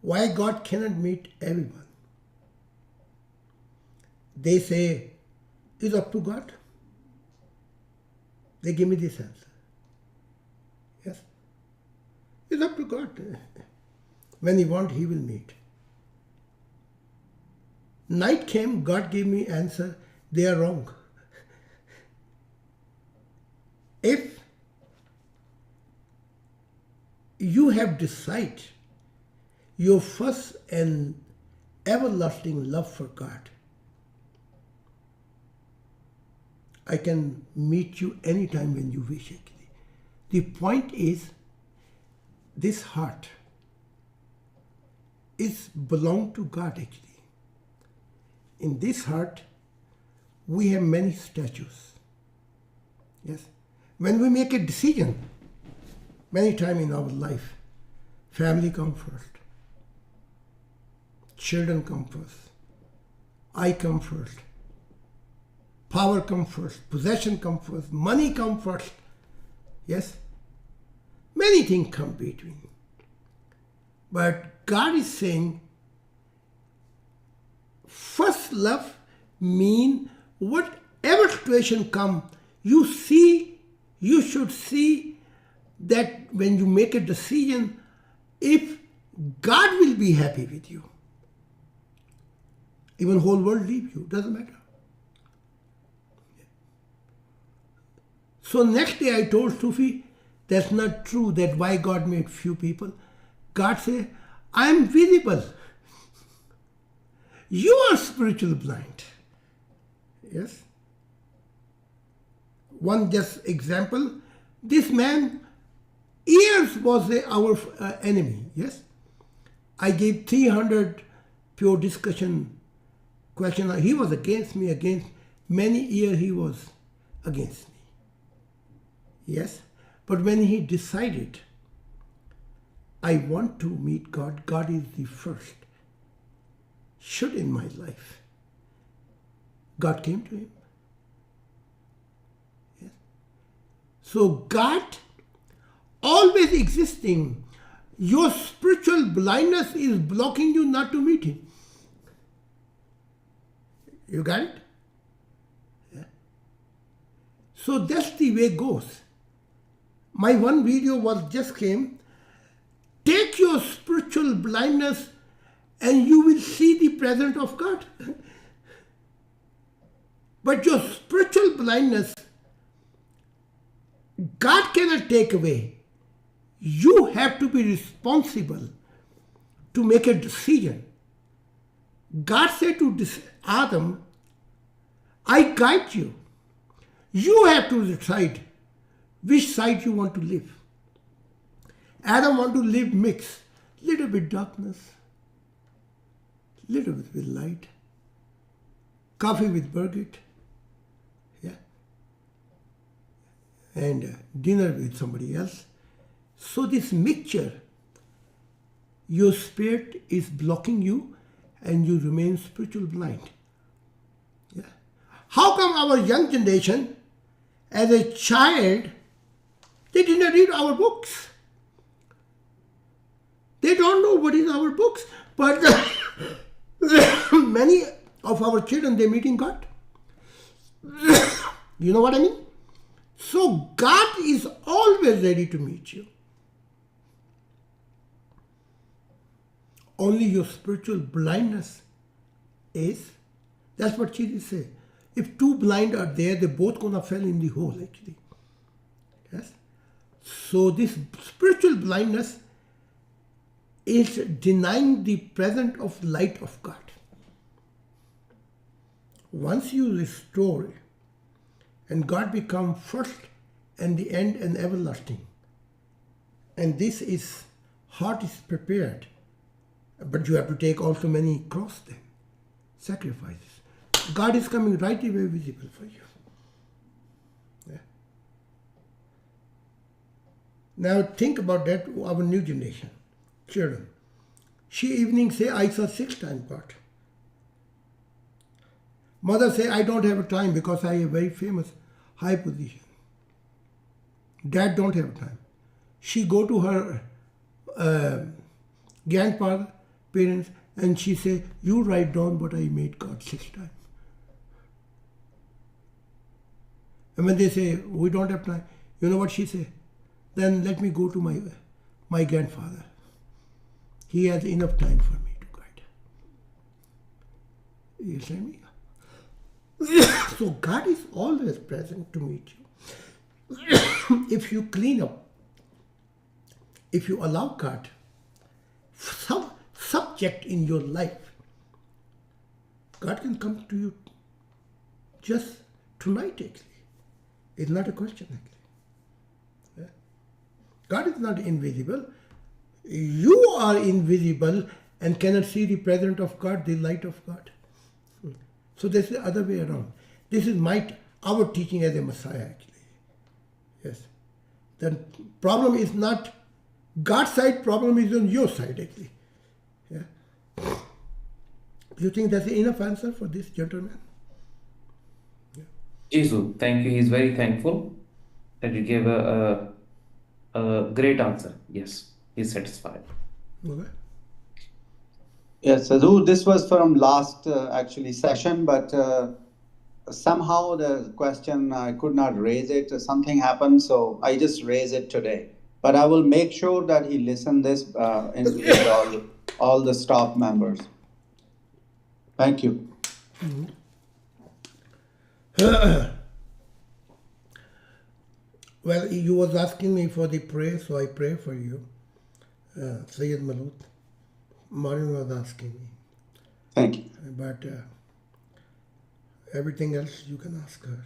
why God cannot meet everyone? They say, it's up to God. They give me this answer. Yes? It's up to God. When he wants, he will meet. Night came, God gave me answer, they are wrong. If you have decided your first and everlasting love for God, I can meet you anytime when you wish, actually. The point is, this heart is belong to God, actually. In this heart, we have many statues. Yes. When we make a decision, many times in our life, family comes first. Children come first. I come first. Power comes first. Possession comes first. Money comes first. Yes. Many things come between. But God is saying, first love mean whatever situation come, you should see that when you make a decision, if God will be happy with you, even whole world leave you, doesn't matter. So next day I told Sufi, that's not true, that why God made few people. God said, I am visible. You are spiritually blind. Yes. One just example, this man years was our enemy. Yes. I gave 300 pure discussion question. He was against me, many years he was against me. Yes. But when he decided, I want to meet God, God is the first. Should in my life. God came to him. Yes. So God always existing. Your spiritual blindness is blocking you not to meet him. You got it? Yeah. So that's the way it goes. My one video was just came. Take your spiritual blindness and you will see the presence of God. But your spiritual blindness, God cannot take away. You have to be responsible to make a decision. God said to Adam, I guide you. You have to decide which side you want to live. Adam want to live mixed, little bit darkness, little bit with light, coffee with Birgit, yeah, and dinner with somebody else. So this mixture, your spirit is blocking you and you remain spiritual blind. Yeah. How come our young generation, as a child, they did not read our books? They don't know what is our books, but many of our children, they're meeting God. You know what I mean? So God is always ready to meet you. Only your spiritual blindness is, that's what Jesus said. If two blind are there, they both gonna fall in the hole actually. Yes? So this spiritual blindness is denying the presence of light of God. Once you restore and God become first and the end and everlasting, and this is, heart is prepared, but you have to take also many cross then, sacrifices. God is coming right away visible for you. Yeah. Now think about that, our new generation, children. She evening say, I saw 6 times God. Mother say, I don't have a time because I have very famous high position. Dad don't have time. She go to her grandfather, parents, and she say, you write down what I made God 6 times. And when they say, we don't have time, you know what she say? Then let me go to my grandfather. He has enough time for me to guide. You see me? So God is always present to meet you. If you clean up, if you allow God some subject in your life, God can come to you just tonight actually. It's not a question actually. Yeah. God is not invisible. You are invisible and cannot see the presence of God, the light of God. So this is the other way around. This is our teaching as a Messiah actually. Yes. The problem is not God's side, problem is on your side actually. Yeah. Do you think that's enough answer for this gentleman? Yeah. Jesus, thank you. He's very thankful that you gave a great answer. Yes, he's satisfied. Okay. Yes, Sadhu, this was from last actually session, but somehow the question I could not raise it. Something happened, so I just raise it today. But I will make sure that he listen this with all the staff members. Thank you. Well, you was asking me for the prayer, so I pray for you. Sayyid Malut. Maureen was asking me. Thank you. But everything else you can ask her.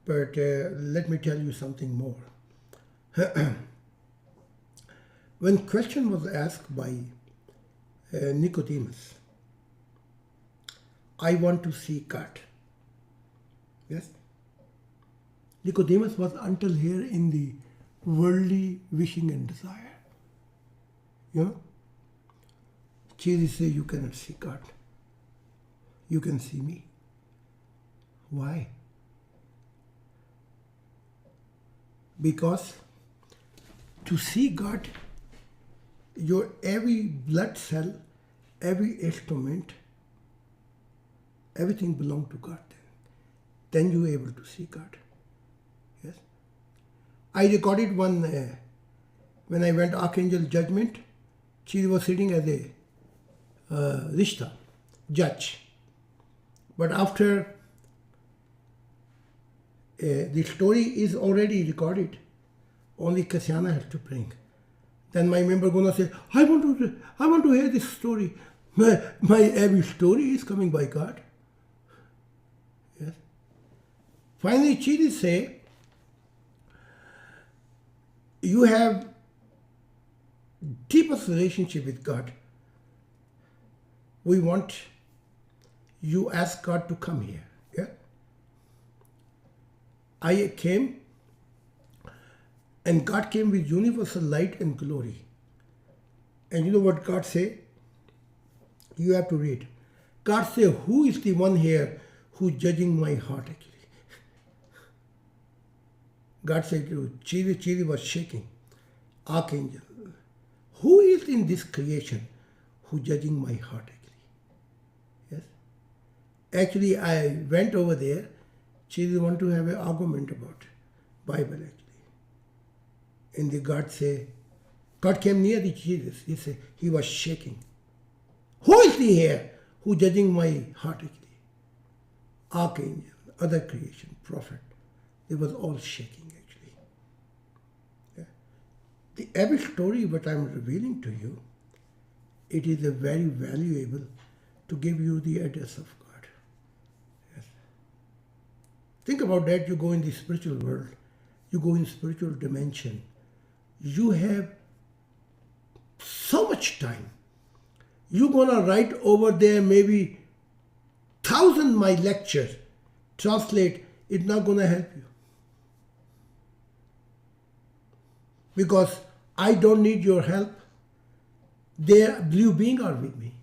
But let me tell you something more. When question was asked by Nicodemus, I want to see God. Yes? Nicodemus was until here in the worldly wishing and desire. You know? Jesus says you cannot see God. You can see me. Why? Because to see God, your every blood cell, every instrument, everything belongs to God then. Then you are able to see God. Yes? I recorded one when I went Archangel Judgment. She was sitting as a Rishta, judge. But after the story is already recorded, only Kasyana has to bring. Then my member gonna say, I want to hear this story. My every story is coming by God. Yes. Finally, Chidi say, you have deepest relationship with God. We want you ask God to come here. Yeah. I came, and God came with universal light and glory. And you know what God say? You have to read. God say, who is the one here who judging my heart actually? God said to Chidi was shaking. Archangel, who is in this creation who judging my heart actually? Yes. Actually, I went over there. Chidi want to have an argument about Bible actually. And the God came near the Jesus. He said, he was shaking. Who is he here who judging my heart actually? Archangel, other creation, prophet. They was all shaking actually. Yeah. The every story what I'm revealing to you, it is a very valuable to give you the address of God. Yes. Think about that. You go in the spiritual world. You go in spiritual dimension. You have so much time. You're gonna write over there maybe 1,000 my lectures, translate, it's not gonna help you. Because I don't need your help. Their blue beings are with me.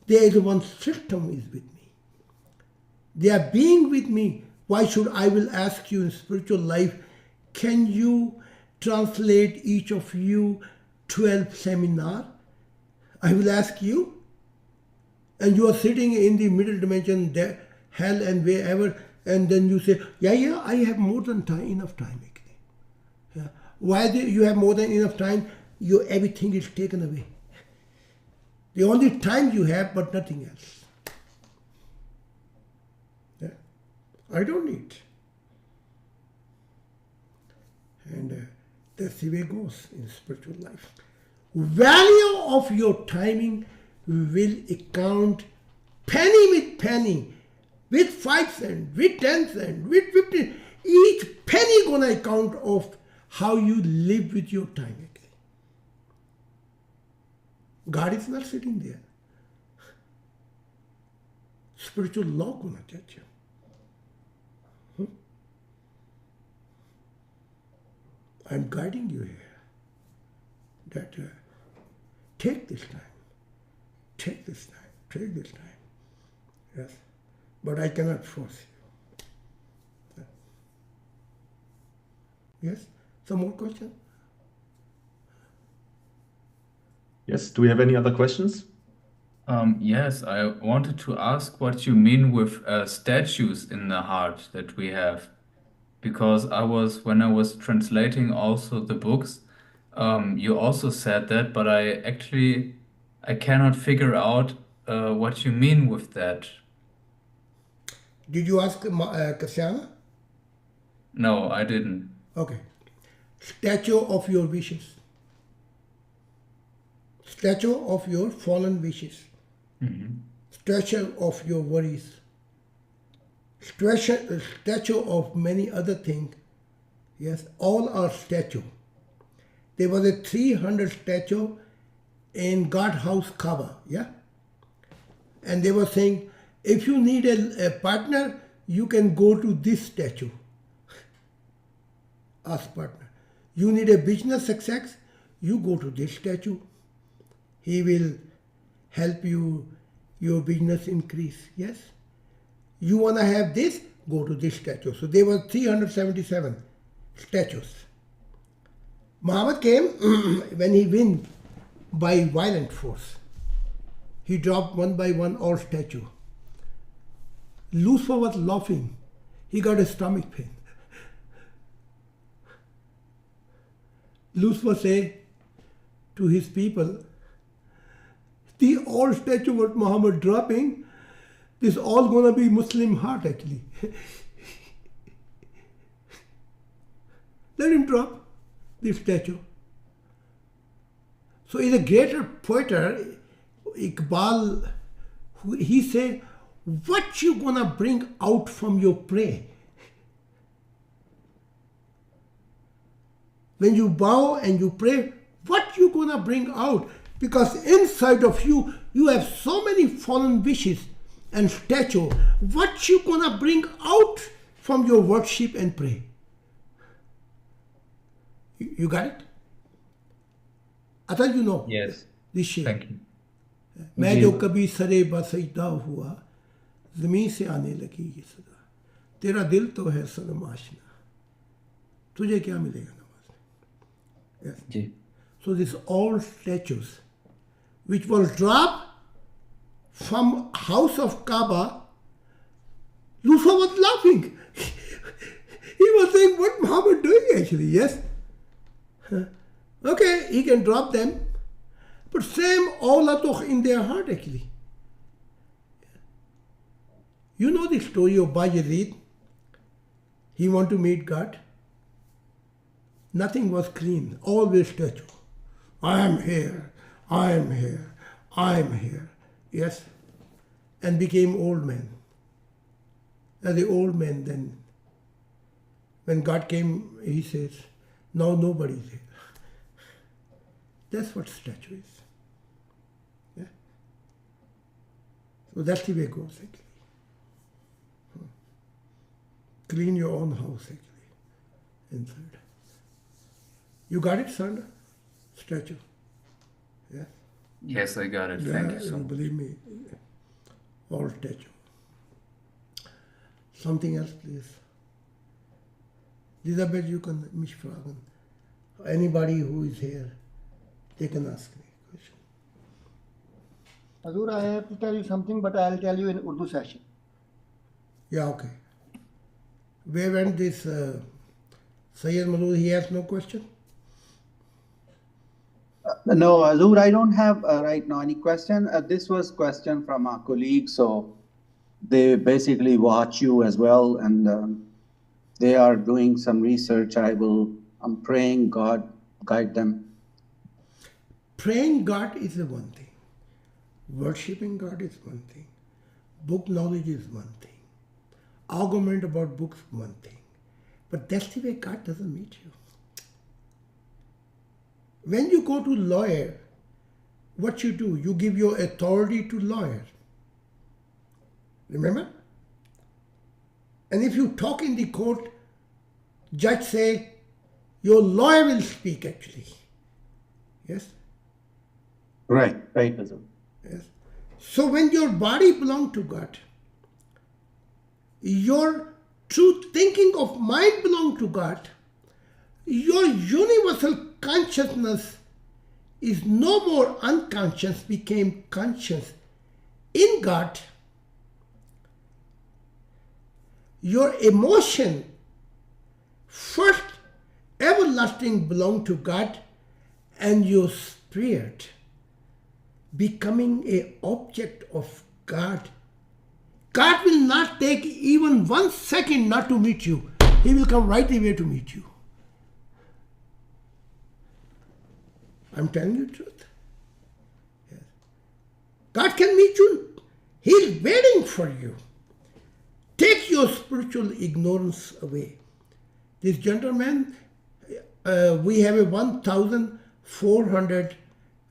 There is one system is with me. They are being with me. Why should I will ask you in spiritual life, can you translate each of you 12 seminar? I will ask you. And you are sitting in the middle dimension, there, hell and wherever, and then you say, yeah, I have more than enough time. Yeah. Why do you have more than enough time? Everything is taken away. The only time you have, but nothing else. Yeah. I don't need. And that's the way it goes in spiritual life. Value of your timing will account penny with penny, with 5 cents, with 10 cents, with 15. Each penny gonna account of how you live with your time. God is not sitting there. Spiritual law gonna judge you. I'm guiding you here. That take this time. Take this time. Take this time. Yes. But I cannot force you. Yes? Some more questions? Yes, do we have any other questions? Yes, I wanted to ask what you mean with statues in the heart that we have. Because when I was translating also the books, you also said that, but I cannot figure out what you mean with that. Did you ask Kasyana? No, I didn't. Okay. Statue of your wishes. Statue of your fallen wishes. Mm-hmm. Statue of your worries. Statue of many other things. Yes, all are statue. There was a 300 statue in God House Kaaba, yeah? And they were saying, if you need a partner, you can go to this statue. Ask partner. You need a business success, you go to this statue. He will help you, your business increase, yes? You want to have this, go to this statue. So there were 377 statues. Muhammad came when he win by violent force. He dropped one by one all statue. Lucifer was laughing. he got a stomach pain. Lucifer say to his people, the old statue what Muhammad dropping, this all gonna be Muslim heart actually. Let him drop this statue. So in a greater poeter, Iqbal, he say, what you gonna bring out from your prey? When you bow and you pray, what you gonna bring out? Because inside of you, you have so many fallen wishes and statue. What you gonna bring out from your worship and pray? You got it? I thought you know. Yes. This shape. Thank you. मैं जो कभी सरे बसजदा हुआ ज़मीन से आने लगी ये सदा तेरा दिल तो है सनम आशना तुझे क्या मिलेगा नमाज में? Yes. Ji. So these all statues which was dropped from house of Kaaba, Lucifer was laughing. He was saying, what Muhammad doing actually? Yes. Okay, he can drop them. But same Allah toch in their heart actually. You know the story of Bayezid. He want to meet God. Nothing was clean, always statue. I am here, I am here, I am here. Yes. And became old man. As the old man then, when God came, he says, now nobody is here. That's what statue is. Yeah? So that's the way it goes actually. Clean your own house actually, inside. You got it, Sandra? Statue. Yeah? Yes, I got it. Yeah, Thank you so much. believe me, all statue. Something else, please. Elizabeth, you can mich fragen. Anybody who is here, they can ask me a question. Hazur, I have to tell you something, but I'll tell you in Urdu session. Yeah, okay. Where went this Sayyid Malud? He has no question? No, Azur, I don't have right now any question. This was question from our colleague, so they basically watch you as well, and they are doing some research. I'm praying God guide them. Praying God is the one thing. Worshipping God is one thing. Book knowledge is one thing. Argument about books, one thing. But that's the way God doesn't meet you. When you go to lawyer, what you do? You give your authority to lawyer. Remember? And if you talk in the court, judge say, your lawyer will speak actually. Yes? Right, Azur. Yes. So when your body belongs to God, your true thinking of mind belongs to God, your universal consciousness is no more unconscious, became conscious in God. Your emotion, first everlasting, belong to God, and your spirit becoming a object of God. God will not take even 1 second not to meet you. He will come right away to meet you. I'm telling you the truth. Yes. God can meet you. He's waiting for you. Take your spiritual ignorance away. This gentleman, we have a 1,400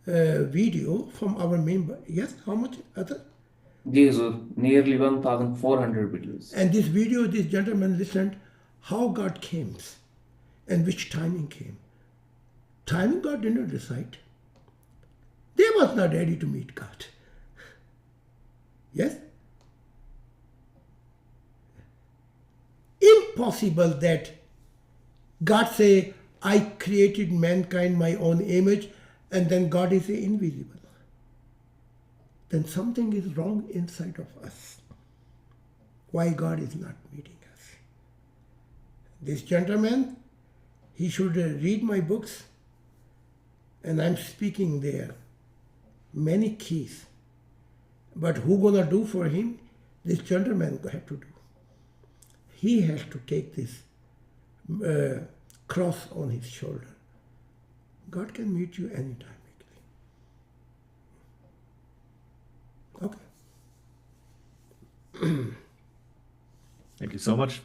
video from our member. Yes, how much? Other? These are nearly 1,400 videos. And this video, this gentleman listened how God came and which timing came. Timing God did not decide. They was not ready to meet God. Yes? Impossible that God say, I created mankind my own image, and then God is invisible. Then something is wrong inside of us. Why God is not meeting us? This gentleman, he should read my books, and I'm speaking there. Many keys. But who gonna do for him? This gentleman have to do. He has to take this cross on his shoulder. God can meet you anytime, actually. Okay. Thank you so much.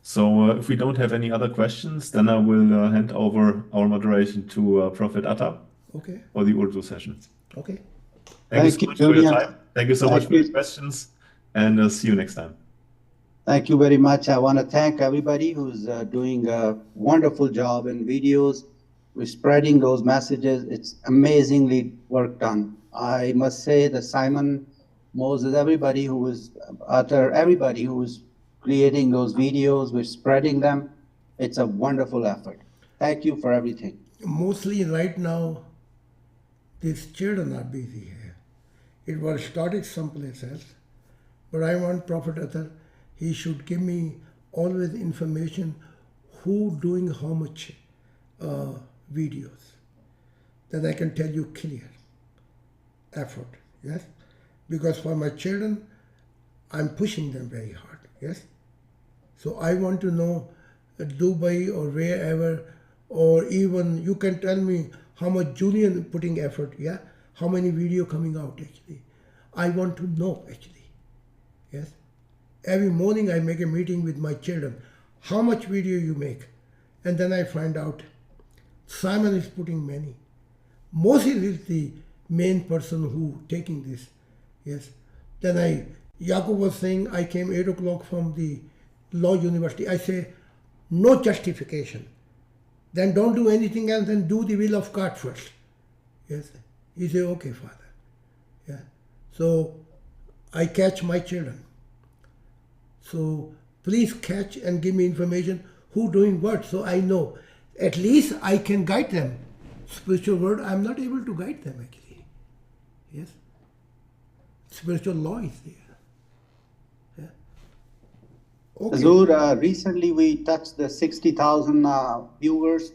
So if we don't have any other questions, then I will hand over our moderation to Prophet Atta Okay. for the Urdu session. Okay. Thank you so much for your Julian. time. Thank you so much for your questions, and see you next time. Thank you very much. I want to thank everybody who's doing a wonderful job in videos. We're spreading those messages. It's amazingly work done. I must say that Simon, Moses, everybody who was everybody who was creating those videos, we're spreading them. It's a wonderful effort. Thank you for everything. Mostly right now, these children are busy here. It was started someplace else. But I want Prophet Athar, he should give me always information who doing how much videos. Then I can tell you clear effort, yes? Because for my children, I'm pushing them very hard, yes? So I want to know Dubai or wherever, or even you can tell me how much Julian putting effort, yeah? How many video coming out actually. I want to know actually, yes? Every morning I make a meeting with my children. How much video you make? And then I find out Simon is putting many. Moses is the main person who taking this, yes? Then Yaqub was saying, I came 8 o'clock from the law university. I say, no justification. Then don't do anything else, then do the will of God first. Yes? He said, okay, Father. Yeah. So I catch my children. So please catch and give me information who doing what, so I know. At least I can guide them. Spiritual world, I'm not able to guide them actually. Yes? Spiritual law is there. Yeah. Okay. Azur, recently we touched the 60,000 viewers.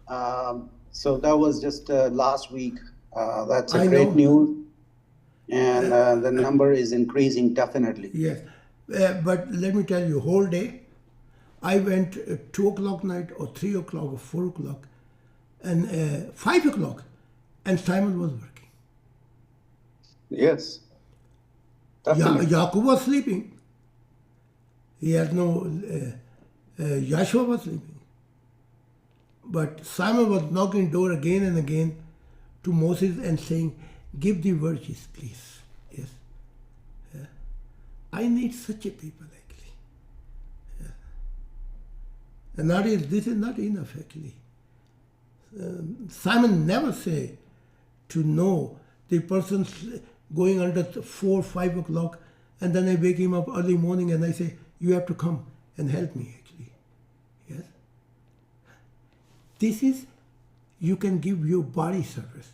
So that was just last week. That's a great news. And the number is increasing definitely. Yes. But let me tell you, whole day, I went 2 o'clock night or 3 o'clock or 4 o'clock and 5 o'clock, and Simon was working. Yes. Yaqub was sleeping. He had no, Joshua was sleeping. But Simon was knocking door again and again to Moses and saying, give the virtues, please. Yes. Yeah. I need such a people actually. Yeah. And this is not enough actually. Simon never say to know the person's going under 4, 5 o'clock, and then I wake him up early morning and I say, you have to come and help me actually. Yes. This is, you can give your body service.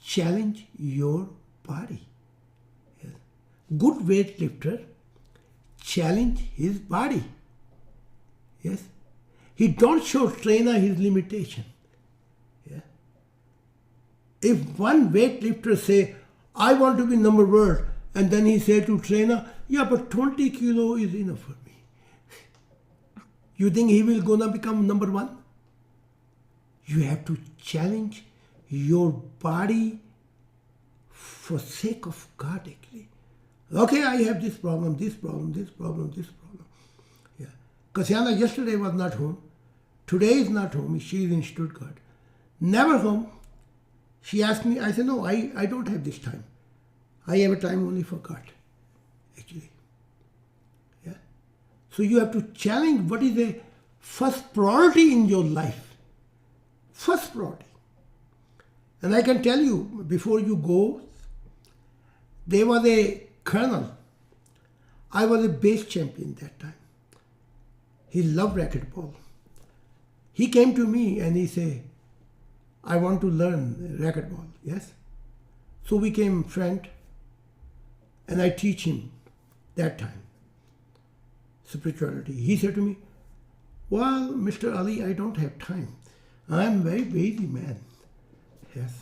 Challenge your body. Yes. Good weightlifter challenge his body. Yes. He don't show trainer his limitation. Yeah. If one weightlifter say, I want to be number world, and then he say to trainer, yeah, but 20 kilo is enough for me. You think he will gonna become number one? You have to challenge your body for sake of God actually. Okay, I have this problem, this problem, this problem, this problem. Yeah. Kasyana yesterday was not home. Today is not home. She is in Stuttgart. Never home. She asked me, I said, no, I don't have this time. I have a time only for God, actually. Yeah. So you have to challenge what is the first priority in your life. First priority. And I can tell you, before you go, there was a colonel. I was a base champion that time. He loved racquetball. He came to me and he said, I want to learn racquetball. Yes. So we became friends and I teach him that time. spirituality. He said to me, well, Mr. Ali, I don't have time. I'm very busy man. Yes,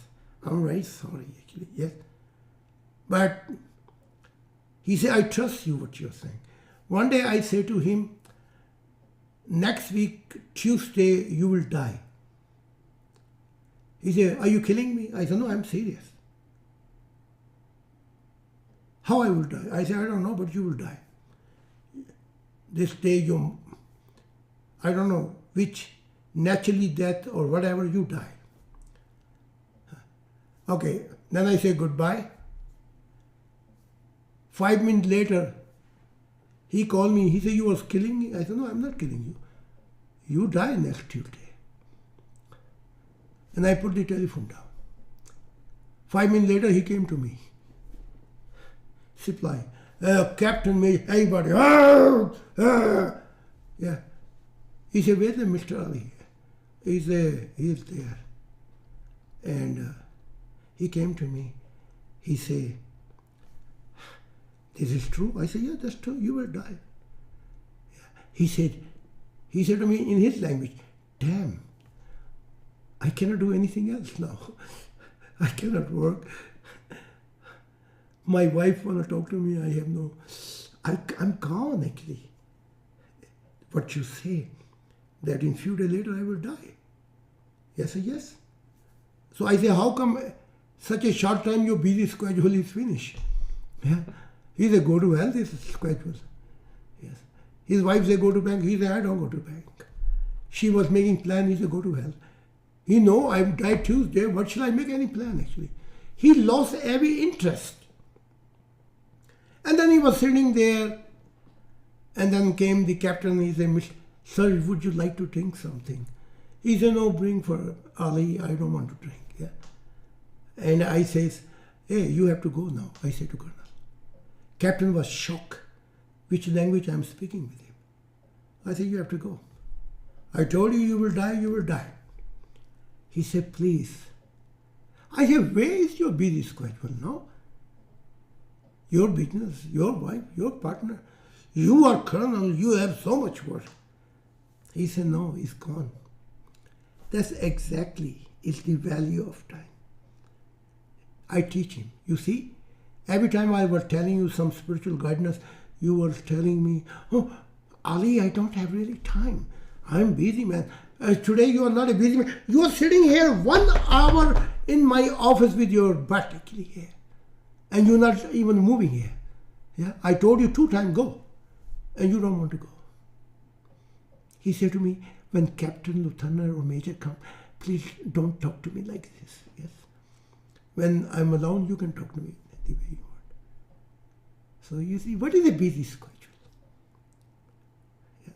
I'm very sorry actually, yes. But he said, I trust you what you're saying. One day I say to him, next week, Tuesday, you will die. He said, are you killing me? I said, no, I'm serious. How I will die? I said, I don't know, but you will die. This day you, I don't know which, naturally death or whatever, you die. Okay, then I say goodbye. 5 minutes later, he called me. He said, you was killing me? I said, no, I'm not killing you. You die next Tuesday. And I put the telephone down. 5 minutes later, he came to me. Supply. Captain, everybody. Yeah. He said, where's the Mr. Ali? He's there. And he came to me. He said, this is true? I said, yeah, that's true. You will die. Yeah. He said to me in his language, damn, I cannot do anything else now. I cannot work. My wife want to talk to me. I have no, I'm gone actually. What you say, that in few days later I will die. Yes, I said, yes. So I say, how come such a short time your busy schedule is finished? Yeah. He said, go to hell, this schedule. Yes. His wife said, go to bank. He said, I don't go to bank. She was making plan. He said, go to hell. He know I died Tuesday. What shall I make any plan actually? He lost every interest. And then he was sitting there. And then came the captain. He said, sir, would you like to drink something? He said, no, bring for Ali. I don't want to drink. Yeah. And I says, hey, you have to go now. I said to Colonel. Captain was shocked. Which language I'm speaking with him. I said, you have to go. I told you, you will die, you will die. He said, please. I said, where is your busy schedule now? Your business, your wife, your partner. You are colonel, you have so much work. He said, no, it's gone. That's exactly is the value of time. I teach him. You see, every time I was telling you some spiritual guidance, you were telling me, oh, Ali, I don't have really time. I'm busy, man. Today you are not a busy man. You are sitting here 1 hour in my office with your butt actually here. And you're not even moving here. Yeah, I told you 2 times go. And you don't want to go. He said to me, when Captain, Lieutenant or Major come, please don't talk to me like this. Yes. When I'm alone, you can talk to me the way you want. So you see, what is a busy schedule? Yeah.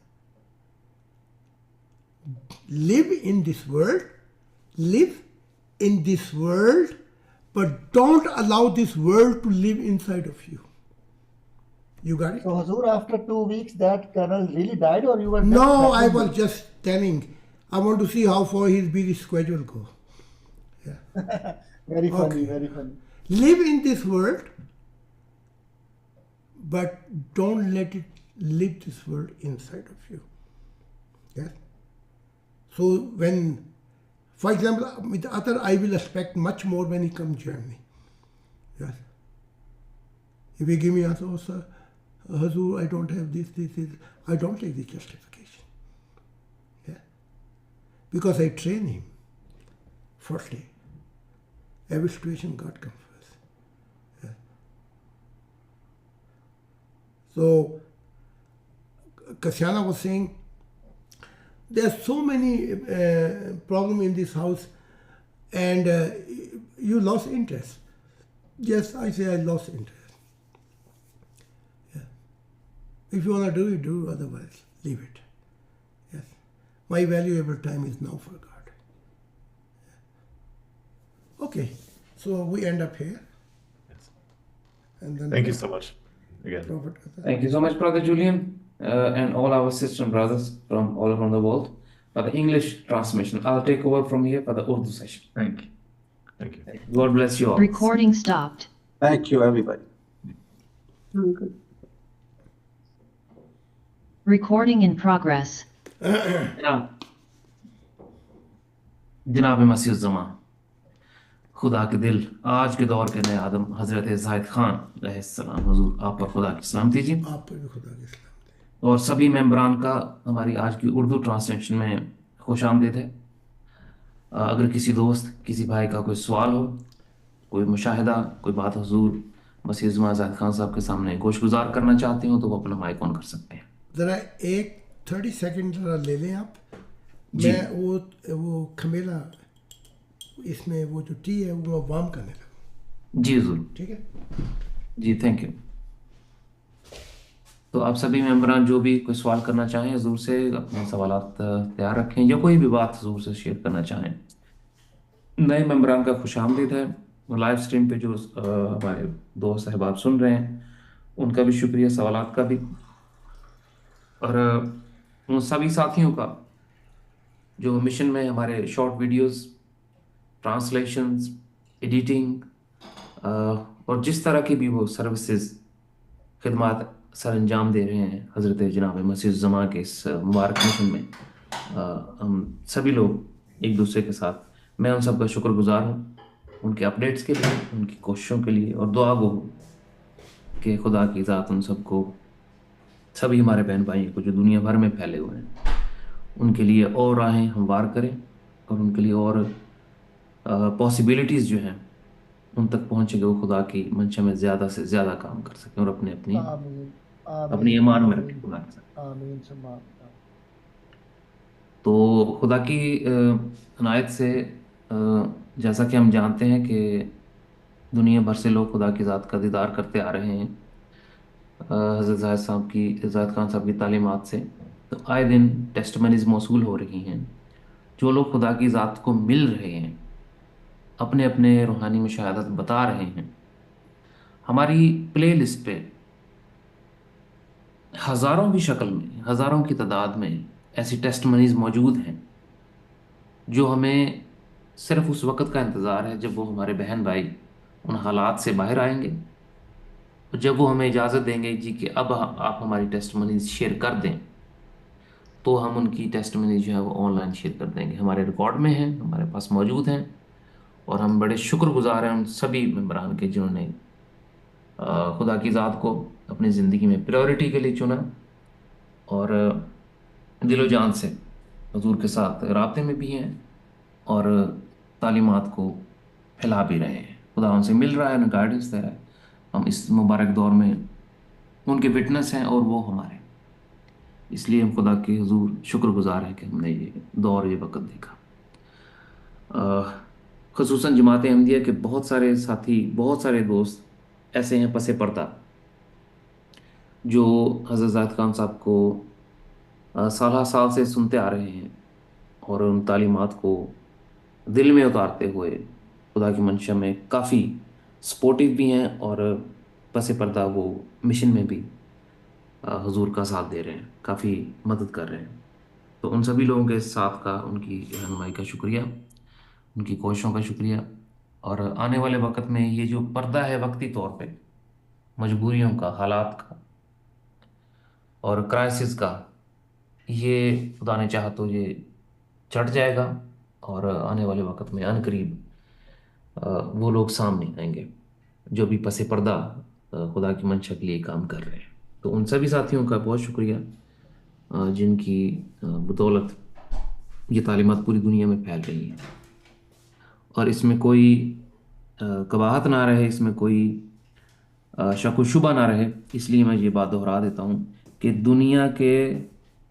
Live in this world, but don't allow this world to live inside of you. You got it? So Hazur, after 2 weeks, that colonel really died, or you were? No, I was just telling. I want to see how far his busy schedule go. Yeah. Very funny, very funny. Live in this world, but don't let it live this world inside of you. Yes. So when, for example, with other, I will expect much more when he comes join me. Yes. If he give me answer, oh sir, Hazur, I don't have this, I don't take this justification. Yeah. Because I train him. First day. Every situation God comes first. Yeah. So Kasyana was saying, there are so many problems in this house, and you lost interest. Yes, I say I lost interest. Yeah. If you want to do it, do. Otherwise, leave it. Yes. My valuable time is now for God. Yeah. Okay, so we end up here. Yes. And then Thank you so much again. Thank you so much, Brother Julian, and all our sister and brothers from all around the world for the English transmission. I'll take over from here for the Urdu session. Thank you. Thank you. God bless you all. Recording stopped. Thank you, everybody. Very good. Recording in progress. जनाब मसीह ज़मा खुदा के दिल आज के दौर के नए आदम हज़रत ज़ाहिद खान अलैहिस्सलाम, हुजूर आप पर खुदा की सलामती जी आप पर भी खुदा की सलाम। और सभी मेंबरान का हमारी आज की उर्दू ट्रांसलेशन में खुश आमदीद है। अगर किसी दोस्त किसी भाई का कोई सवाल हो, कोई मुशाहिदा, कोई बात हुजूर मसीह ज़मा ज़ाहिद खान साहब के सामने गोशगुजार करना चाहते हो तो वो अपना माइक ऑन कर सकते हैं। ज़रा एक 30 सेकंड ज़रा ले लें आप। जी। मैं वो खमेला इसमें वो जो टी है वो वार्म करने लगा। जी हुजूर। ठीक है जी, थैंक यू। तो आप सभी मेंबरान जो भी कोई सवाल करना चाहें हजूर से अपने सवालात तैयार रखें, या कोई भी बात हजूर से शेयर करना चाहें। नए मेंबरान का खुश आमदीद है। लाइव स्ट्रीम पे जो हमारे दोस्त अहबाब सुन रहे हैं उनका भी शुक्रिया, सवालात का भी, और उन सभी साथियों का जो मिशन में हमारे शॉर्ट वीडियोस, ट्रांसलेशंस, एडिटिंग और जिस तरह की भी वो सर्विसेज खिदमात सर अंजाम दे रहे हैं हज़रत जनाब मसीह ज़मा के इस मुबारक मिशन में। हम सभी लोग एक दूसरे के साथ, मैं उन सब का शुक्रगुजार हूँ उनके अपडेट्स के लिए, उनकी कोशिशों के लिए, और दुआ गो हूँ कि खुदा की ज़ात उन सबको, सभी हमारे बहन भाइयों को जो दुनिया भर में फैले हुए हैं, उनके लिए और राहें हमवार करें और उनके लिए और पॉसिबिलिटीज़ जो हैं उन तक पहुँचे, वो खुदा की मंशा में ज़्यादा से ज़्यादा काम कर सकें और अपनी आमीन अपनी आमीन ईमान में आमीन रखें खुदा के साथ। आमीन सुम्मा आमीन। तो खुदा की इनायत से जैसा कि हम जानते हैं कि दुनिया भर से लोग खुदा की ज़ात का दीदार करते आ रहे हैं हज़रत ज़ाहिद खान साहब की तालीमात से। तो आए दिन टेस्टमनीज मौसूल हो रही हैं, जो लोग खुदा की ज़ात को मिल रहे हैं, अपने अपने रूहानी मुशाहदत बता रहे हैं। हमारी प्ले लिस्ट पे हज़ारों की शक्ल में, हज़ारों की तादाद में ऐसी टेस्टमनीज मौजूद हैं जो हमें सिर्फ उस वक़्त का इंतज़ार है जब वो हमारे बहन भाई उन हालात से बाहर आएंगे, और जब वो हमें इजाज़त देंगे जी कि अब आप हमारी टेस्टमनीज शेयर कर दें, तो हम उनकी टेस्टमनीज जो है वो ऑनलाइन शेयर कर देंगे। हमारे रिकॉर्ड में हैं, हमारे पास मौजूद हैं, और हम बड़े शुक्रगुजार हैं उन सभी मेंबरान के जिन्होंने खुदा की ज़ात को अपनी ज़िंदगी में प्रायोरिटी के लिए चुना और दिलो जान से हुजूर के साथ राब्ते में भी हैं और तालीमात को फैला भी रहे हैं। खुदा उनसे मिल रहा है, उन्हें गाइडेंस दे रहा है। हम इस मुबारक दौर में उनके विटनेस हैं और वो हमारे, इसलिए हम खुदा के हुजूर शुक्रगुजार हैं कि हमने ये दौर, ये वक़्त देखा। ख़ुसूसन जमात अहमदिया के बहुत सारे साथी, बहुत सारे दोस्त ऐसे हैं पसे पर्दा, जो हज़रत ज़ाहिद खान साहब को साल साल से सुनते आ रहे हैं और उन तालीमात को दिल में उतारते हुए खुदा की मंशा में काफ़ी सपोर्टिव भी हैं, और पसे पर्दा वो मिशन में भी हुजूर का साथ दे रहे हैं, काफ़ी मदद कर रहे हैं। तो उन सभी लोगों के साथ का, उनकी रहनुमाई का शुक्रिया, उनकी कोशिशों का शुक्रिया। और आने वाले वक्त में ये जो पर्दा है वक्ती तौर पे मजबूरियों का, हालात का और क्राइसिस का, ये खुदा ने चाहा तो ये चढ़ जाएगा, और आने वाले वक्त में अनकरीब वो लोग सामने आएंगे जो भी पसे पर्दा खुदा की मंशा के लिए काम कर रहे हैं। तो उन सभी साथियों का बहुत शुक्रिया जिनकी बदौलत ये तालीमात पूरी दुनिया में फैल रही हैं, और इसमें कोई कबाहत ना रहे, इसमें कोई शक व शुबा ना रहे। इसलिए मैं ये बात दोहरा देता हूँ कि दुनिया के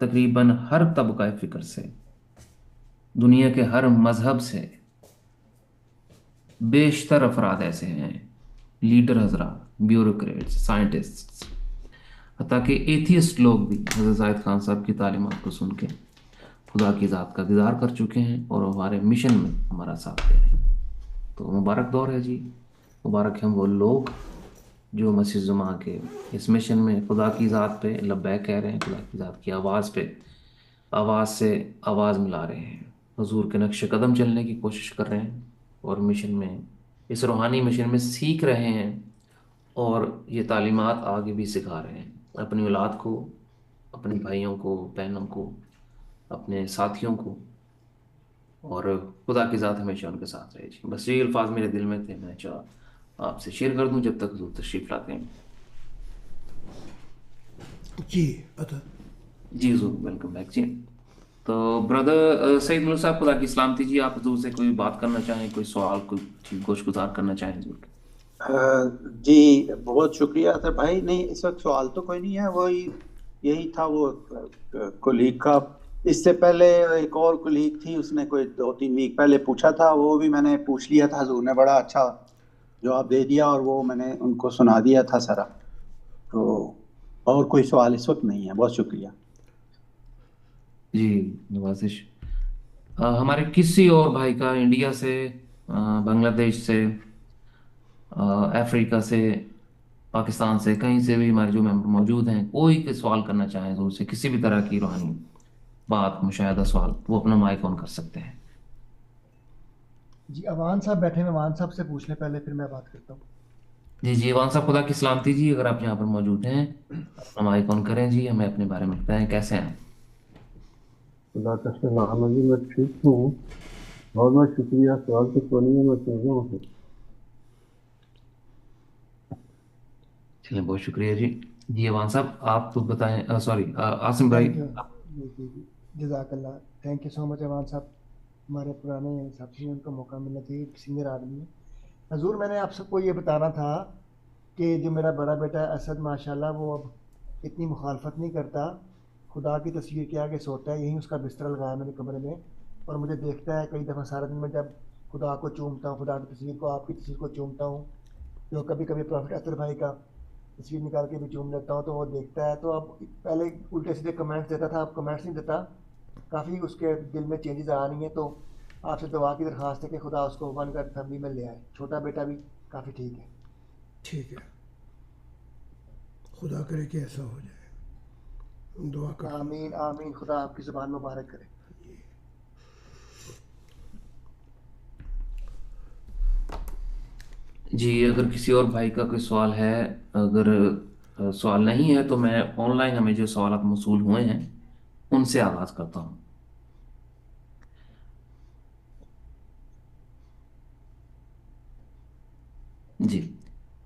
तकरीबन हर तबका फ़िक्र से, दुनिया के हर मज़हब से बेशतर अफराद ऐसे हैं, लीडर हजरात, ब्यूरोक्रेट्स, साइंटिस्ट्स, हत्ता कि एथियस्ट लोग भी हज़रत ज़ाहिद खान साहब की तालीमात को सुन के खुदा की ज़ात का दीदार कर चुके हैं और हमारे मिशन में हमारा साथ दे रहे हैं। तो मुबारक दौर है जी, मुबारक हैं वो लोग जो मसीह ज़ुमा के इस मिशन में खुदा की ज़ात पे लब्बैक कह रहे हैं, खुदा की ज़ात की आवाज़ पे आवाज़ से आवाज़ मिला रहे हैं, हुजूर के नक्श कदम चलने की कोशिश कर रहे हैं, और मिशन में, इस रूहानी मिशन में सीख रहे हैं, और ये तालीमात आगे भी सिखा रहे हैं अपनी औलाद को, اپنے بھائیوں کو، بہنوں کو، اپنے ساتھیوں کو، اور خدا کی ذات ہمیشہ ان کے ساتھ رہے جی. بس یہ الفاظ میرے دل میں تھے، میں نے چاہا آپ سے شیئر کر دوں جب تک حضور تشریف لاتے ہیں. جی عطا. جی حضور ویلکم بیک جی. تو بردر سعید ملک صاحب، خدا کی سلامتی جی. آپ حضور سے کوئی بات کرنا چاہیں، کوئی سوال، کوئی چیز گوش گزار کرنا چاہیں حضور کے؟ جی بہت شکریہ اطہر بھائی. نہیں اس وقت سوال تو کوئی نہیں ہے، وہی یہی تھا وہ کولیگ کا. اس سے پہلے ایک اور کولیگ تھی، اس نے کوئی 2-3 ویک پہلے پوچھا تھا، وہ بھی میں نے پوچھ لیا تھا، حضور نے بڑا اچھا جواب دے دیا اور وہ میں نے ان کو سنا دیا تھا سارا. تو اور کوئی سوال اس وقت نہیں ہے. بہت شکریہ. جی نوازش. ہمارے کسی اور بھائی کا انڈیا سے، بنگلہ دیش سے، افریقہ سے، پاکستان سے، کہیں سے بھی ہمارے جو ممبر موجود ہیں، کوئی کے سوال کرنا چاہیں حضور سے کسی بھی طرح کی روحانی بات، مشاہدہ، سوال، وہ اپنا مائک آن کر سکتے ہیں. جی اوان صاحب بیٹھے ہیں، اوان صاحب سے پوچھ لیں پہلے، پھر میں بات کرتا ہوں. جی جی ایوان صاحب، خدا کی سلامتی جی. اگر آپ یہاں پر موجود ہیں اپنا مائک آن کریں جی، ہمیں اپنے بارے میں بتائیں کیسے ہیں. خدا کا سلام جی. میں ٹھیک ہوں، بہت بہت شکریہ. سوال تو نہیں ہے، میں سمجھا ہوں. چلیں بہت شکریہ جی. جی ایوان صاحب آپ خود بتائیں. سوری عاصم بھائی. Thank you. جی جی جی جزاک اللہ. تھینک یو سو مچ اوان صاحب. ہمارے پرانے ساتھی ہیں، ان کو موقع ملنا چاہیے، سینئر آدمی ہیں. حضور میں نے آپ سب کو یہ بتانا تھا کہ جو میرا بڑا بیٹا اسد ماشاءاللہ، وہ اب اتنی مخالفت نہیں کرتا. خدا کی تصویر کے آگے سوتا ہے، یہیں اس کا بستر لگایا میں نے کمرے میں، اور مجھے دیکھتا ہے کئی دفعہ سارے دن میں. جب خدا کو چومتا ہوں، خدا کی تصویر کو، آپ کی تصویر کو چومتا ہوں، جو کبھی کبھی پروفیٹ اطہر بھائی کا تصویر نکال کے بھی چوم لیتا ہوں، تو وہ دیکھتا ہے. تو اب پہلے الٹے سیدھے کمنٹس دیتا تھا، اب کمنٹس نہیں دیتا. کافی اس کے دل میں چینجز آ رہی ہیں. تو آپ سے دعا کی درخواست ہے کہ خدا اس کو ون گڈ فیملی میں لے آئے. چھوٹا بیٹا بھی کافی ٹھیک ہے. ٹھیک ہے، خدا کرے کہ ایسا ہو جائے. دعا کرو. آمین آمین. خدا آپ کی زبان مبارک کرے. جی اگر کسی اور بھائی کا کوئی سوال ہے، اگر سوال نہیں ہے تو میں آن لائن ہمیں جو سوالات موصول ہوئے ہیں ان سے آغاز کرتا ہوں. جی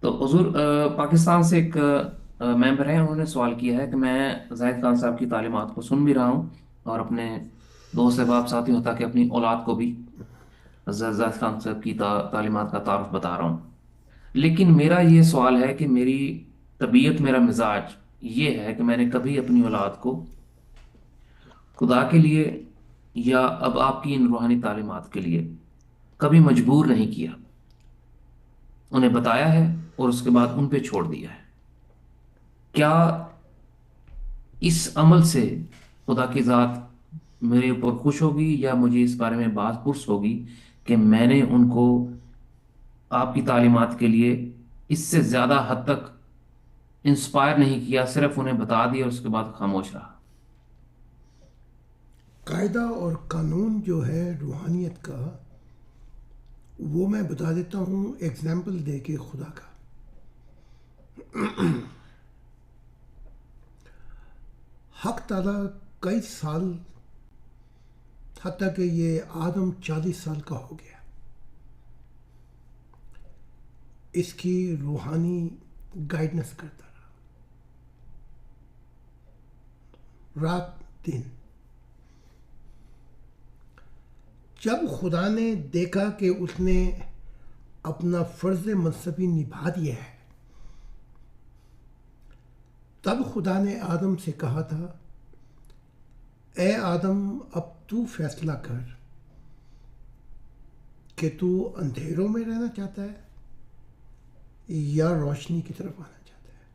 تو حضور پاکستان سے ایک ممبر ہیں، انہوں نے سوال کیا ہے کہ میں زاہد خان صاحب کی تعلیمات کو سن بھی رہا ہوں اور اپنے دوست احباب ساتھیوں تک اپنی اولاد کو بھی زاہد خان صاحب کی تعلیمات کا تعارف بتا رہا ہوں. لیکن میرا یہ سوال ہے کہ میری طبیعت، میرا مزاج یہ ہے کہ میں نے کبھی اپنی اولاد کو خدا کے لیے یا اب آپ کی ان روحانی تعلیمات کے لیے کبھی مجبور نہیں کیا. انہیں بتایا ہے اور اس کے بعد ان پہ چھوڑ دیا ہے. کیا اس عمل سے خدا کی ذات میرے اوپر خوش ہوگی یا مجھے اس بارے میں باز پرس ہوگی کہ میں نے ان کو آپ کی تعلیمات کے لیے اس سے زیادہ حد تک انسپائر نہیں کیا، صرف انہیں بتا دیا اور اس کے بعد خاموش رہا. قاعدہ اور قانون جو ہے روحانیت کا، وہ میں بتا دیتا ہوں ایگزامپل دے کے خدا کا. حق تعالیٰ کئی سال، حتیٰ کہ یہ آدم 40 سال کا ہو گیا، اس کی روحانی گائیڈنس کرتا رہا رات دن. جب خدا نے دیکھا کہ اس نے اپنا فرض منصبی نبھا دیا ہے، تب خدا نے آدم سے کہا تھا، اے آدم اب تو فیصلہ کر کہ تو اندھیروں میں رہنا چاہتا ہے یا روشنی کی طرف آنا چاہتا ہے.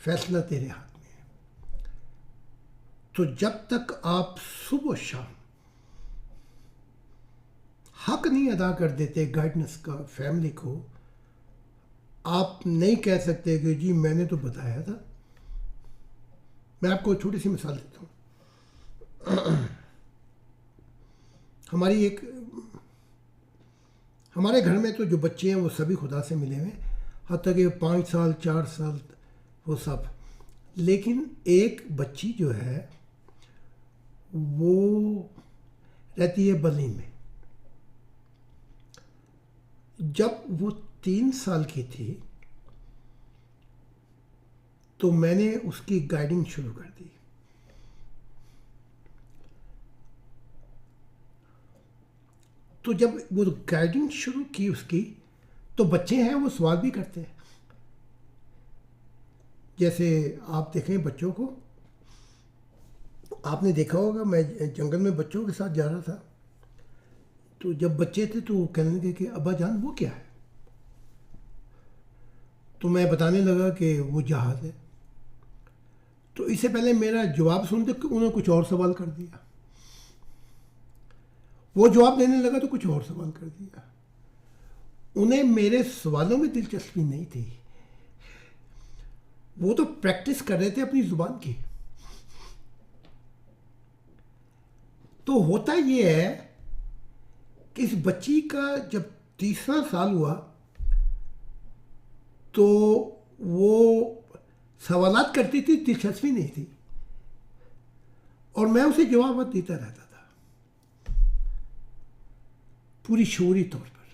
فیصلہ تیرے ہاتھ میں ہے. تو جب تک آپ صبح و شام حق نہیں ادا کر دیتے گائیڈنس کا فیملی کو، آپ نہیں کہہ سکتے کہ جی میں نے تو بتایا تھا. میں آپ کو چھوٹی سی مثال دیتا ہوں. ہمارے گھر میں تو جو بچے ہیں وہ سبھی خدا سے ملے ہوئے، حتیٰ کہ 5 سال 4 سال وہ سب. لیکن ایک بچی جو ہے وہ رہتی ہے برلن میں. جب وہ 3 سال کی تھی تو میں نے اس کی گائیڈنگ شروع کر دی. تو جب وہ گائیڈنگ شروع کی اس کی, تو بچے ہیں وہ سوال بھی کرتے ہیں. جیسے آپ دیکھیں بچوں کو, آپ نے دیکھا ہوگا میں جنگل میں بچوں کے ساتھ جا رہا تھا, تو جب بچے تھے تو وہ کہنے لگے کہ ابا جان وہ کیا ہے؟ تو میں بتانے لگا کہ وہ جہاز ہے. تو اس سے پہلے میرا جواب سن کے انہوں نے کچھ اور سوال کر دیا. وہ جواب دینے لگا تو کچھ اور سوال کر دیا. انہیں میرے سوالوں میں دلچسپی نہیں تھی, وہ تو پریکٹس کر رہے تھے اپنی زبان کی. تو ہوتا یہ ہے کہ اس بچی کا جب 3واں سال ہوا تو وہ سوالات کرتی تھی, دلچسپی نہیں تھی, اور میں اسے جوابات دیتا رہتا تھا پوری شعوری طور پر.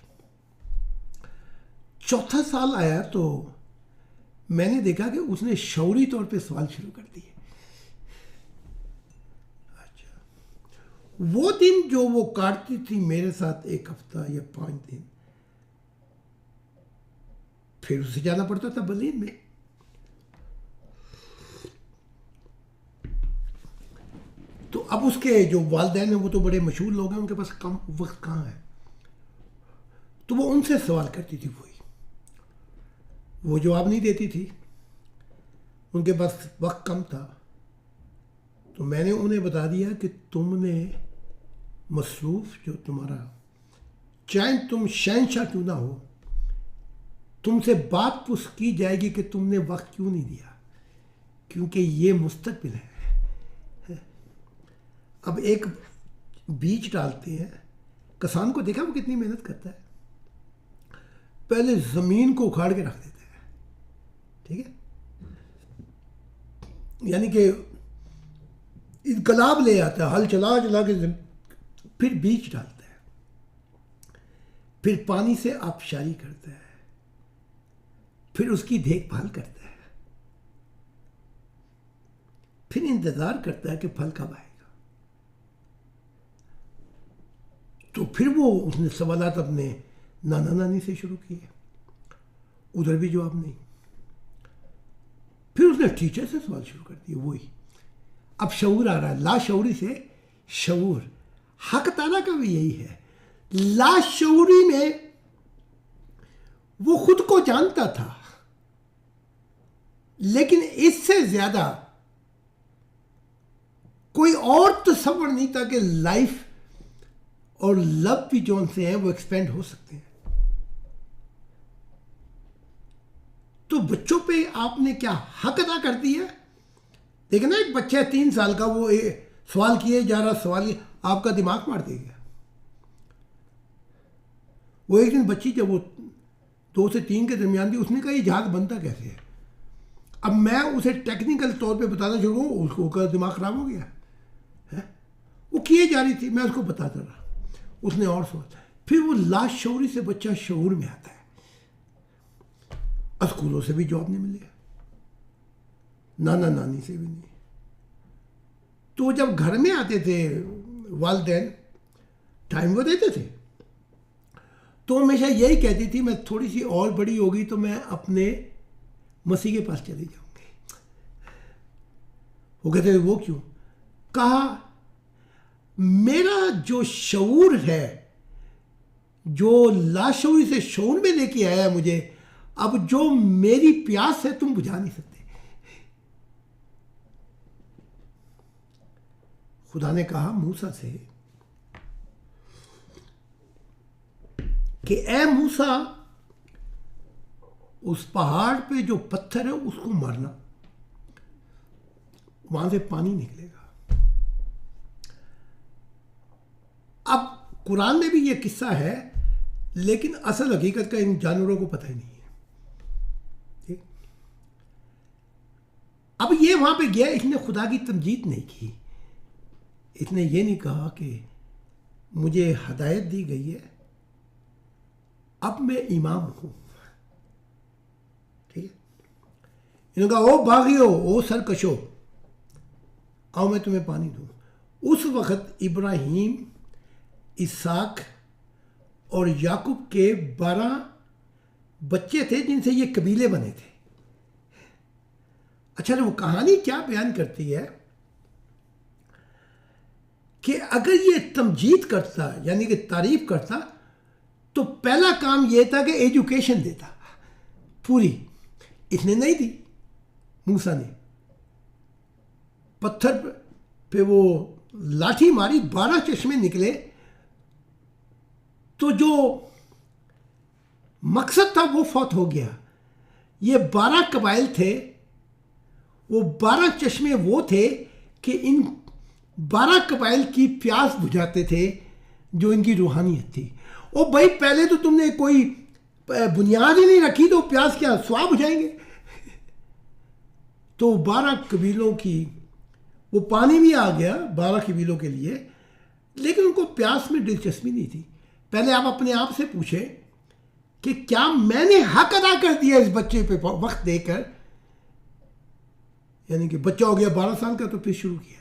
4تھا سال آیا تو میں نے دیکھا کہ اس نے شعوری طور پہ سوال شروع کر دیے. وہ دن جو وہ کاٹتی تھی میرے ساتھ 1 ہفتہ یا 5 دن, پھر اسے جانا پڑتا تھا برلن میں. تو اب اس کے جو والدین ہیں وہ تو بڑے مشہور لوگ ہیں, ان کے پاس کم وقت کہاں ہے, تو وہ ان سے سوال کرتی تھی. وہ جواب نہیں دیتی تھی, ان کے پاس وقت کم تھا. تو میں نے انہیں بتا دیا کہ تم نے مصروف جو تمہارا, چاہے تم شہنشاہ کیوں نہ ہو, تم سے بات پوچھ کی جائے گی کہ تم نے وقت کیوں نہیں دیا, کیونکہ یہ مستقبل ہے. اب ایک بیج ڈالتے ہیں, کسان کو دیکھا وہ کتنی محنت کرتا ہے, پہلے زمین کو اکھاڑ کے رکھ دیتا ہے, ٹھیک ہے, یعنی کہ انقلاب لے آتا ہے, ہل چلا چلا کے پھر بیج ڈالتا ہے, پھر پانی سے آبشاری کرتا ہے, پھر اس کی دیکھ بھال کرتا ہے, پھر انتظار کرتا ہے کہ پھل کب آئے گا. تو پھر وہ اس نے سوالات اپنے نانا نانی سے شروع کیے, ادھر بھی جواب نہیں. پھر اس نے ٹیچر سے سوال شروع کر دیے, وہی. اب شعور آ رہا ہے, لاشعوری سے شعور. حق تعالیٰ کا بھی یہی ہے, لاشعوری میں وہ خود کو جانتا تھا, لیکن اس سے زیادہ کوئی اور تصور نہیں تھا کہ لائف اور لو بھی جو ان سے ہیں وہ ایکسپینڈ ہو سکتے ہیں. تو بچوں پہ آپ نے کیا حق ادا کر دی ہے. دیکھیں نا, ایک بچہ 3 سال کا, وہ سوال کیے جا رہا, سوال آپ کا دماغ مار دے گا. وہ ایک دن بچی جب وہ 2 سے 3 کے درمیان تھی, اس نے کہا یہ جہاز بنتا کیسے ہے. اب میں اسے ٹیکنیکل طور پہ بتانا شروع ہوں, اس کو کا دماغ خراب ہو گیا. وہ کیے جا رہی تھی, میں اس کو بتاتا رہا, اس نے اور سوال. پھر وہ لاشعوری سے بچہ شعور میں آتا ہے. اسکولوں سے بھی جواب نہیں ملے, نانا نانی سے بھی نہیں. تو جب گھر میں آتے تھے والدین, ٹائم وہ دیتے تھے, تو ہمیشہ یہی کہتی تھی میں تھوڑی سی اور بڑی ہوگی تو میں اپنے مسیح کے پاس چلی جاؤں گی. وہ کہتے تھے وہ کیوں؟ کہا میرا جو شعور ہے, جو لاشعوری سے شعور میں لے کے آیا مجھے, اب جو میری پیاس ہے تم بجھا نہیں سکتے. خدا نے کہا موسیٰ سے کہ اے موسیٰ, اس پہاڑ پہ جو پتھر ہے اس کو مارنا, وہاں سے پانی نکلے گا. اب قرآن میں بھی یہ قصہ ہے, لیکن اصل حقیقت کا ان جانوروں کو پتہ ہی نہیں ہے. اب یہ وہاں پہ گیا, اس نے خدا کی تمجید نہیں کی, اس نے یہ نہیں کہا کہ مجھے ہدایت دی گئی ہے, اب میں امام ہوں. ٹھیک ہے, انہوں نے کہا او باغیو, او سرکشو, آؤ میں تمہیں پانی دوں. اس وقت ابراہیم, اسحاق اور یعقوب کے 12 بچے تھے جن سے یہ قبیلے بنے تھے. اچھا, وہ کہانی کیا بیان کرتی ہے کہ اگر یہ تمجید کرتا, یعنی کہ تعریف کرتا, تو پہلا کام یہ تھا کہ ایجوکیشن دیتا پوری. اس نے نہیں دی. موسیٰ نے پتھر پہ وہ لاٹھی ماری, 12 چشمے نکلے. تو جو مقصد تھا وہ فوت ہو گیا. یہ 12 قبائل تھے, وہ 12 چشمے وہ تھے کہ ان 12 قبائل کی پیاس بجھاتے تھے جو ان کی روحانیت تھی. او بھائی, پہلے تو تم نے کوئی بنیاد ہی نہیں رکھی, تو پیاس کیا سوا بجھائیں گے؟ تو 12 قبیلوں کی وہ پانی بھی آ گیا 12 قبیلوں کے لیے, لیکن ان کو پیاس میں دلچسپی نہیں تھی. پہلے آپ اپنے آپ سے پوچھیں کہ کیا میں نے حق ادا کر دیا اس بچے پہ وقت دے کر؟ یعنی کہ بچہ ہو گیا 12 سال کا تو پھر شروع کیا.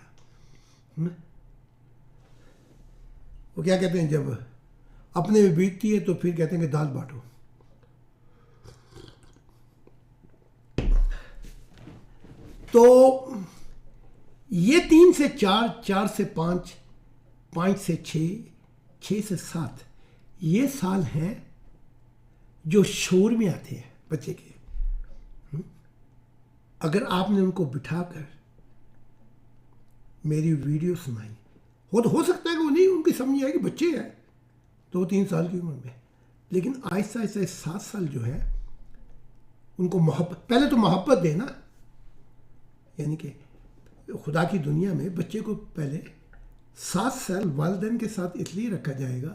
وہ کیا کہتے ہیں, جب اپنے میں بیتتی ہے تو پھر کہتے ہیں کہ دال بانٹو. تو یہ 3 سے 4, 4 سے 5, 5 سے 6, 6 سے 7 یہ سال ہیں جو شعور میں آتے ہیں بچے کے. اگر آپ نے ان کو بٹھا کر میری ویڈیو سنائی, ہو سکتا ہے کہ وہ نہیں ان کی سمجھ آئے کہ بچے ہیں 2-3 سال کی عمر میں, لیکن آہستہ آہستہ 7 سال جو ہے ان کو محبت, پہلے تو محبت دینا. یعنی کہ خدا کی دنیا میں بچے کو پہلے 7 سال والدین کے ساتھ اس لیے رکھا جائے گا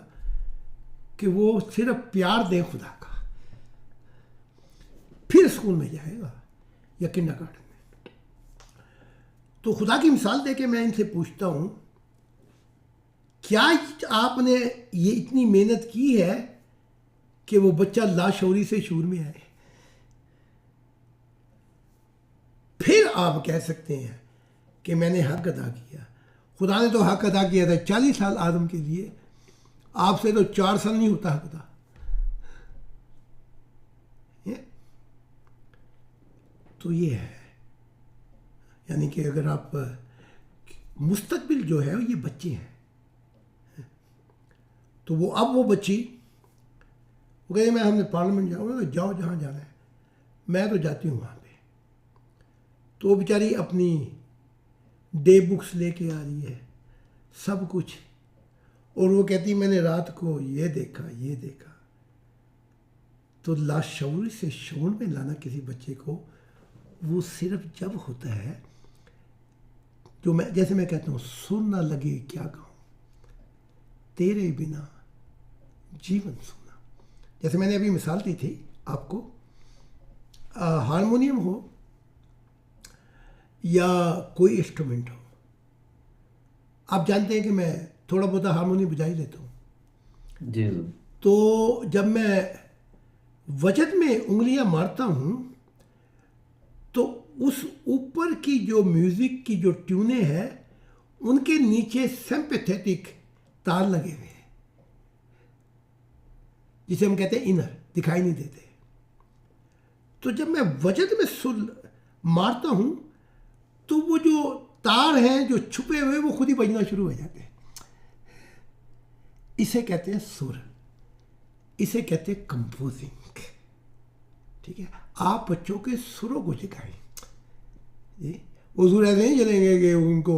کہ وہ صرف پیار دیں خدا کا, پھر اسکول میں جائے گا یا کنڈرگارٹن میں. تو خدا کی مثال دے کے میں ان سے پوچھتا ہوں, کیا آپ نے یہ اتنی محنت کی ہے کہ وہ بچہ لاشعوری سے شعور میں آئے؟ پھر آپ کہہ سکتے ہیں کہ میں نے حق ادا کیا. خدا نے تو حق ادا کیا تھا 40 سال آدم کے لیے, آپ سے تو 4 سال نہیں ہوتا حق ادا. تو یہ ہے, یعنی کہ اگر آپ مستقبل جو ہے یہ بچے ہیں, تو وہ اب وہ بچی وہ کہے میں ہم نے پارلیمنٹ جاؤں گا, جاؤ جہاں جانا ہے, میں تو جاتی ہوں وہاں پہ. تو وہ بیچاری اپنی ڈے بکس لے کے آ رہی ہے, سب کچھ, اور وہ کہتی میں نے رات کو یہ دیکھا یہ دیکھا. تو لاشعور سے شعور میں لانا کسی بچے کو وہ صرف جب ہوتا ہے جو میں, جیسے میں کہتا ہوں, سن نہ لگے کیا کہوں تیرے بنا جیون سونا. جیسے میں نے ابھی مثال دی تھی آپ کو, ہارمونیم ہو یا کوئی انسٹرومنٹ ہو, آپ جانتے ہیں کہ میں تھوڑا بہت ہارمونیم بجا ہی لیتا ہوں. جی. تو جب میں وجد میں انگلیاں مارتا ہوں تو اس اوپر کی جو میوزک کی جو ٹیونیں ہیں ان کے نیچے سمپیتھیٹک تار لگے ہوئے ہیں, جسے ہم کہتے ہیں انر, دکھائی نہیں دیتے. تو جب میں وجد میں سر مارتا ہوں تو وہ جو تار ہیں جو چھپے ہوئے وہ خود ہی بجنا شروع ہو جاتے ہیں. اسے کہتے ہیں سر, اسے کہتے ہیں کمپوزنگ. ٹھیک ہے, آپ بچوں کے سروں کو جگائیں. جی, وہ سر ایسے نہیں چلیں گے کہ ان کو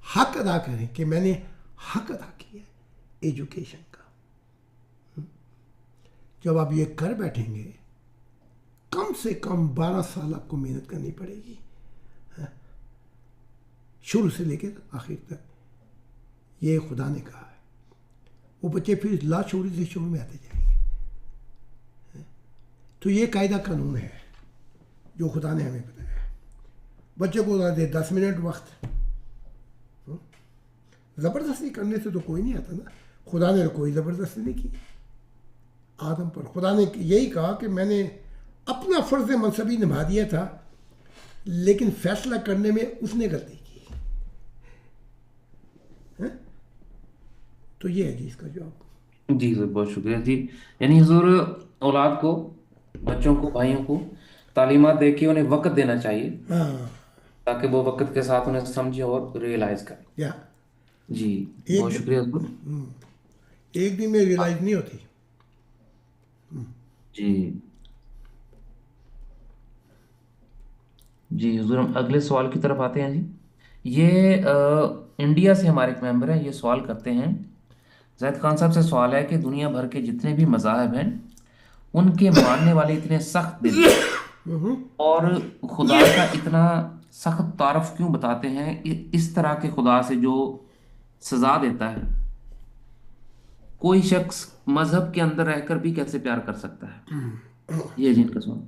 حق ادا کریں کہ میں نے حق ادا کیا ایجوکیشن کا. جب آپ یہ کر بیٹھیں گے کم سے کم 12 سال آپ کو محنت کرنی پڑے گی, شروع سے لے کے آخر تک. یہ خدا نے کہا ہے. وہ بچے پھر لاشعوری سے شعور میں آتے جائیں گے. تو یہ قاعدہ قانون ہے جو خدا نے ہمیں بتایا ہے. بچے کو نہ دے 10 منٹ وقت. زبردستی کرنے سے تو کوئی نہیں آتا نا. خدا نے کوئی زبردستی نہیں کی آدم پر. خدا نے یہی کہا کہ میں نے اپنا فرض منصبی نبھا دیا تھا, لیکن فیصلہ کرنے میں اس نے غلطی کی. تو یہ ہے جی اس کا جواب. جی سر بہت شکریہ جی. یعنی حضور اولاد کو, بچوں کو, بھائیوں کو تعلیمات دے کے انہیں وقت دینا چاہیے ہاں تاکہ وہ وقت کے ساتھ انہیں سمجھے اور ریئلائز کریں. یا جی بہت شکریہ حضور. ایک دن میں ریئلائز نہیں ہوتی. جی جی حضور ہم اگلے سوال کی طرف آتے ہیں جی. یہ انڈیا سے ہمارے ایک ممبر ہیں, یہ سوال کرتے ہیں. زاہد خان صاحب سے سوال ہے کہ دنیا بھر کے جتنے بھی مذاہب ہیں ان کے ماننے والے اتنے سخت دل اور خدا کا اتنا سخت تعارف کیوں بتاتے ہیں, اس طرح کے خدا سے جو سزا دیتا ہے کوئی شخص مذہب کے اندر رہ کر بھی کیسے پیار کر سکتا ہے؟ یہ جن کا سوال.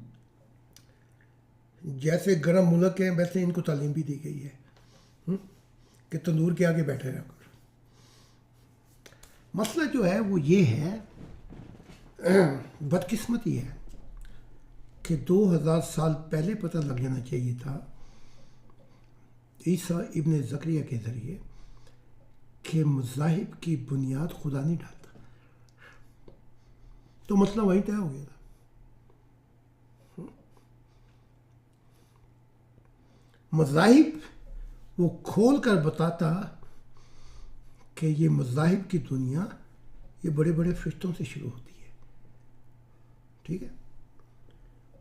جیسے گرم ملک ہیں ویسے ان کو تعلیم بھی دی گئی ہے کہ تندور کے آگے بیٹھے رہ کر. مسئلہ جو ہے وہ یہ ہے, بدقسمتی ہے کہ 2000 سال پہلے پتہ لگ جانا چاہیے تھا عیسیٰ ابن زکریا کے ذریعے کہ مذاہب کی بنیاد خدا نہیں ڈالتا, تو مسئلہ وہیں طے ہو گیا تھا. مذاہب وہ کھول کر بتاتا کہ یہ مذاہب کی دنیا یہ بڑے بڑے فرشتوں سے شروع ہوتی ہے, ٹھیک ہے,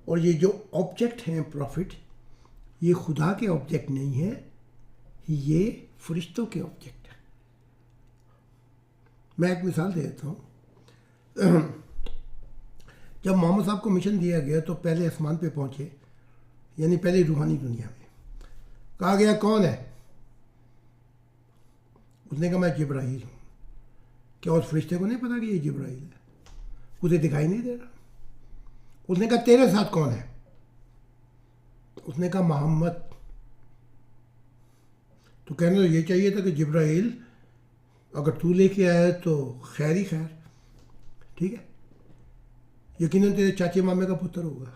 اور یہ جو آبجیکٹ ہیں پروفٹ یہ خدا کے آبجیکٹ نہیں ہیں, یہ فرشتوں کے آبجیکٹ ہیں. میں ایک مثال دے دیتا ہوں. جب محمد صاحب کو مشن دیا گیا تو پہلے آسمان پہ پہنچے, یعنی پہلے روحانی دنیا میں. کہا گیا کون ہے؟ اس نے کہا میں جبرائیل ہوں. کیا اس فرشتے کو نہیں پتا کہ یہ جبرائیل ہے؟ اسے دکھائی نہیں دے رہا. اس نے کہا تیرے ساتھ کون ہے؟ اس نے کہا محمد. تو کہنے تو یہ چاہیے تھا کہ جبرائیل اگر تو لے کے آیا تو خیر ہی خیر, ٹھیک ہے, یقیناً تیرے چاچے مامے کا پتر ہوگا.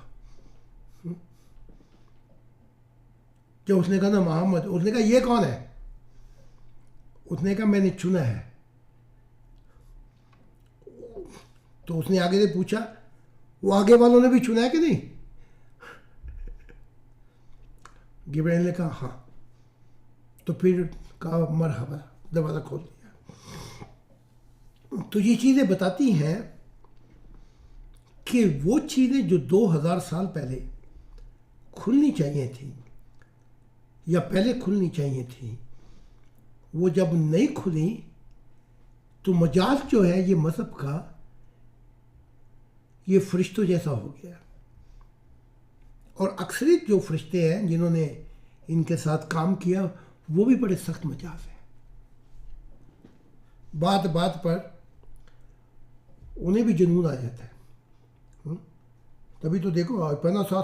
کہ اس نے کہا نا محمد. اس نے کہا یہ کون ہے؟ اس نے کہا میں نے چنا ہے. تو اس نے آگے سے پوچھا وہ آگے والوں نے بھی چنا ہے کہ نہیں؟ جبرائیل نے کہا ہاں. تو پھر کہا مرحبا, دروازہ کھول دیا. تو یہ چیزیں بتاتی ہیں کہ وہ چیزیں جو 2000 سال پہلے کھلنی چاہیے تھیں یا پہلے کھلنی چاہیے تھیں, وہ جب نہیں کھلیں تو مجاز جو ہے یہ مذہب کا یہ فرشتوں جیسا ہو گیا. اور اکثریت جو فرشتے ہیں جنہوں نے ان کے ساتھ کام کیا وہ بھی بڑے سخت مجاز ہیں. بات بات پر انہیں بھی جنون آ جاتا ہے. تبھی تو دیکھو 1500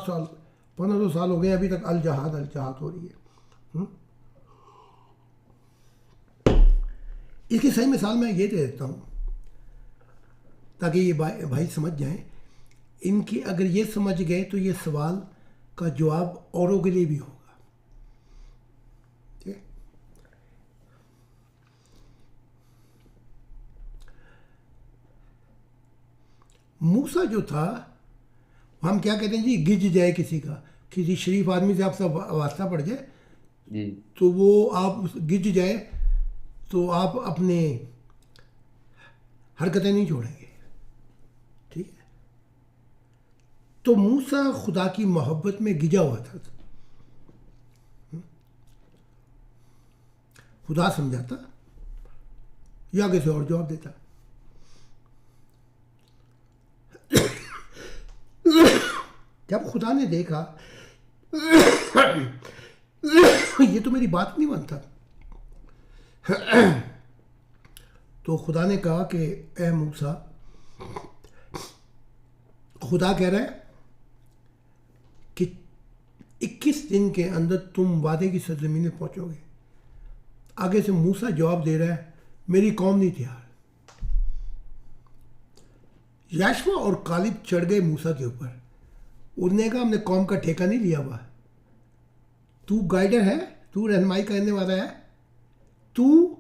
سال ہو گئے ابھی تک الجہاد الجہاد ہو رہی ہے. اس کی صحیح مثال میں یہ دے دیتا ہوں تاکہ یہ بھائی سمجھ جائیں. ان کی اگر یہ سمجھ گئے تو یہ سوال کا جواب اوروں کے لیے بھی ہوگا. ٹھیک ہے؟ موسیٰ جو تھا ہم کیا کہتے ہیں جی, گج جائے کسی کا, کسی شریف آدمی سے آپ سے واسطہ پڑ جائے تو وہ آپ گج جائے تو آپ اپنے حرکتیں نہیں چھوڑیں گے, ٹھیک ہے. تو موسیٰ خدا کی محبت میں گجا ہوا تھا. خدا سمجھاتا یا کسی اور جواب دیتا. جب خدا نے دیکھا یہ تو میری بات نہیں مانتا, تو خدا نے کہا کہ اے موسیٰ, خدا کہہ رہا ہے کہ 21 दिन के अंदर तुम वादे की सरजमीन में पहुंचोगे। आगे से मूसा जवाब दे रहा है, मेरी कौम नहीं तैयार। याशवा और कालिब चढ़ गए मूसा के ऊपर। उन्होंने कहा, हमने कौम का ठेका नहीं लिया हुआ, तू गाइडर है, तू रहनुमाई करने वाला है, तू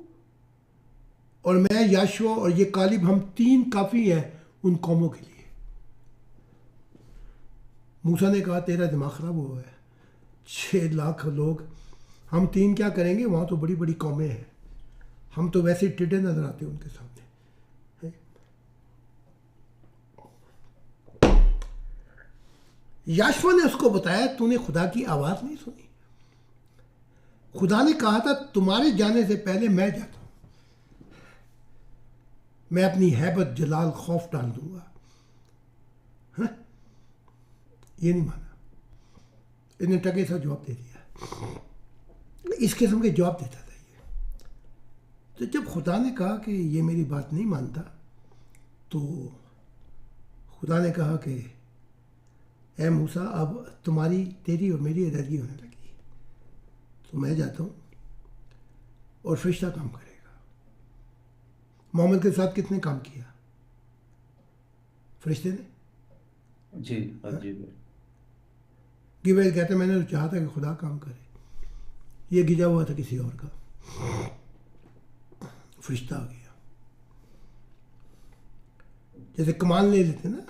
और मैं, याशवा और ये कालिब, हम 3 काफ़ी हैं उन कौमों के लिए। मूसा ने कहा, तेरा दिमाग ख़राब हुआ है, 6 लाख लोग, हम 3 क्या करेंगे, वहाँ तो बड़ी बड़ी कौमें हैं, हम तो वैसे टेढ़े नजर आते हैं उनके सामने। याशवा ने उसको बताया, तूने खुदा की आवाज़ नहीं सुनी। खुदा ने कहा था, तुम्हारे जाने से पहले मैं जाता हूँ, मैं अपनी हैबत, जलाल, खौफ डाल दूंगा। हाँ? ये नहीं माना, इन्हें टके सा जवाब दे दिया। इस किस्म के जवाब देता था ये। तो जब खुदा ने कहा कि ये मेरी बात नहीं मानता, तो खुदा ने कहा कि ए मूसा, अब तुम्हारी, तेरी और मेरी अदायगी होने लगी, तो मैं जाता हूँ और फरिश्ता काम करेगा। मोहम्मद के साथ कितने काम किया? फरिश्ते ने। जी जी। गिबेल कहते, मैंने तो चाहा था कि खुदा काम करे, ये गिजा हुआ था किसी और का, फरिश्ता आ गया। जैसे कमान ले लेते ना,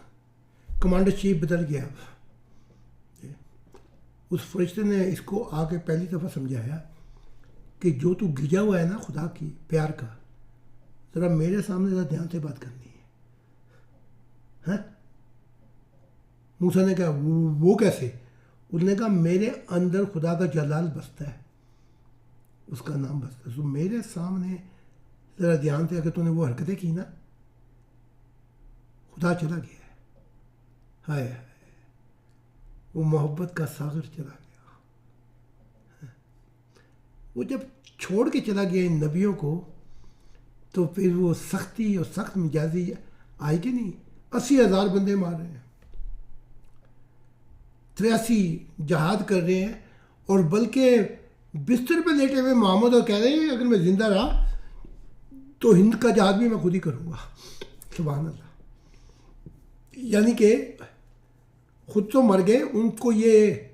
कमांडर चीफ बदल गया। उस फरिश्ते ने इसको आके पहली दफ़ा समझाया कि जो तू गिजा हुआ है ना खुदा की प्यार का, ज़रा मेरे सामने ज़रा ध्यान से बात करनी है। हैं? मूसा ने कहा, वो कैसे? उसने कहा, मेरे अंदर खुदा का जलाल बसता है, उसका नाम बसता है, तो मेरे सामने ज़रा ध्यान से, अगर तूने वो हरकतें की ना, खुदा चला गया है। हाय हाय, वो मोहब्बत का सागर चला गया। वो जब छोड़ के चला गया इन नबियों को, तो फिर वो सख्ती और सख्त मिजाजी आई कि नहीं? 80,000 बंदे मार रहे हैं, 83 जहाद कर रहे हैं, और बल्कि बिस्तर पे लेटे हुए मोहम्मद और कह रहे हैं, अगर मैं जिंदा रहा तो हिंद का जहाद भी मैं खुद ही करूँगा। सुभान अल्लाह। यानी कि खुद तो मर गए, उनको ये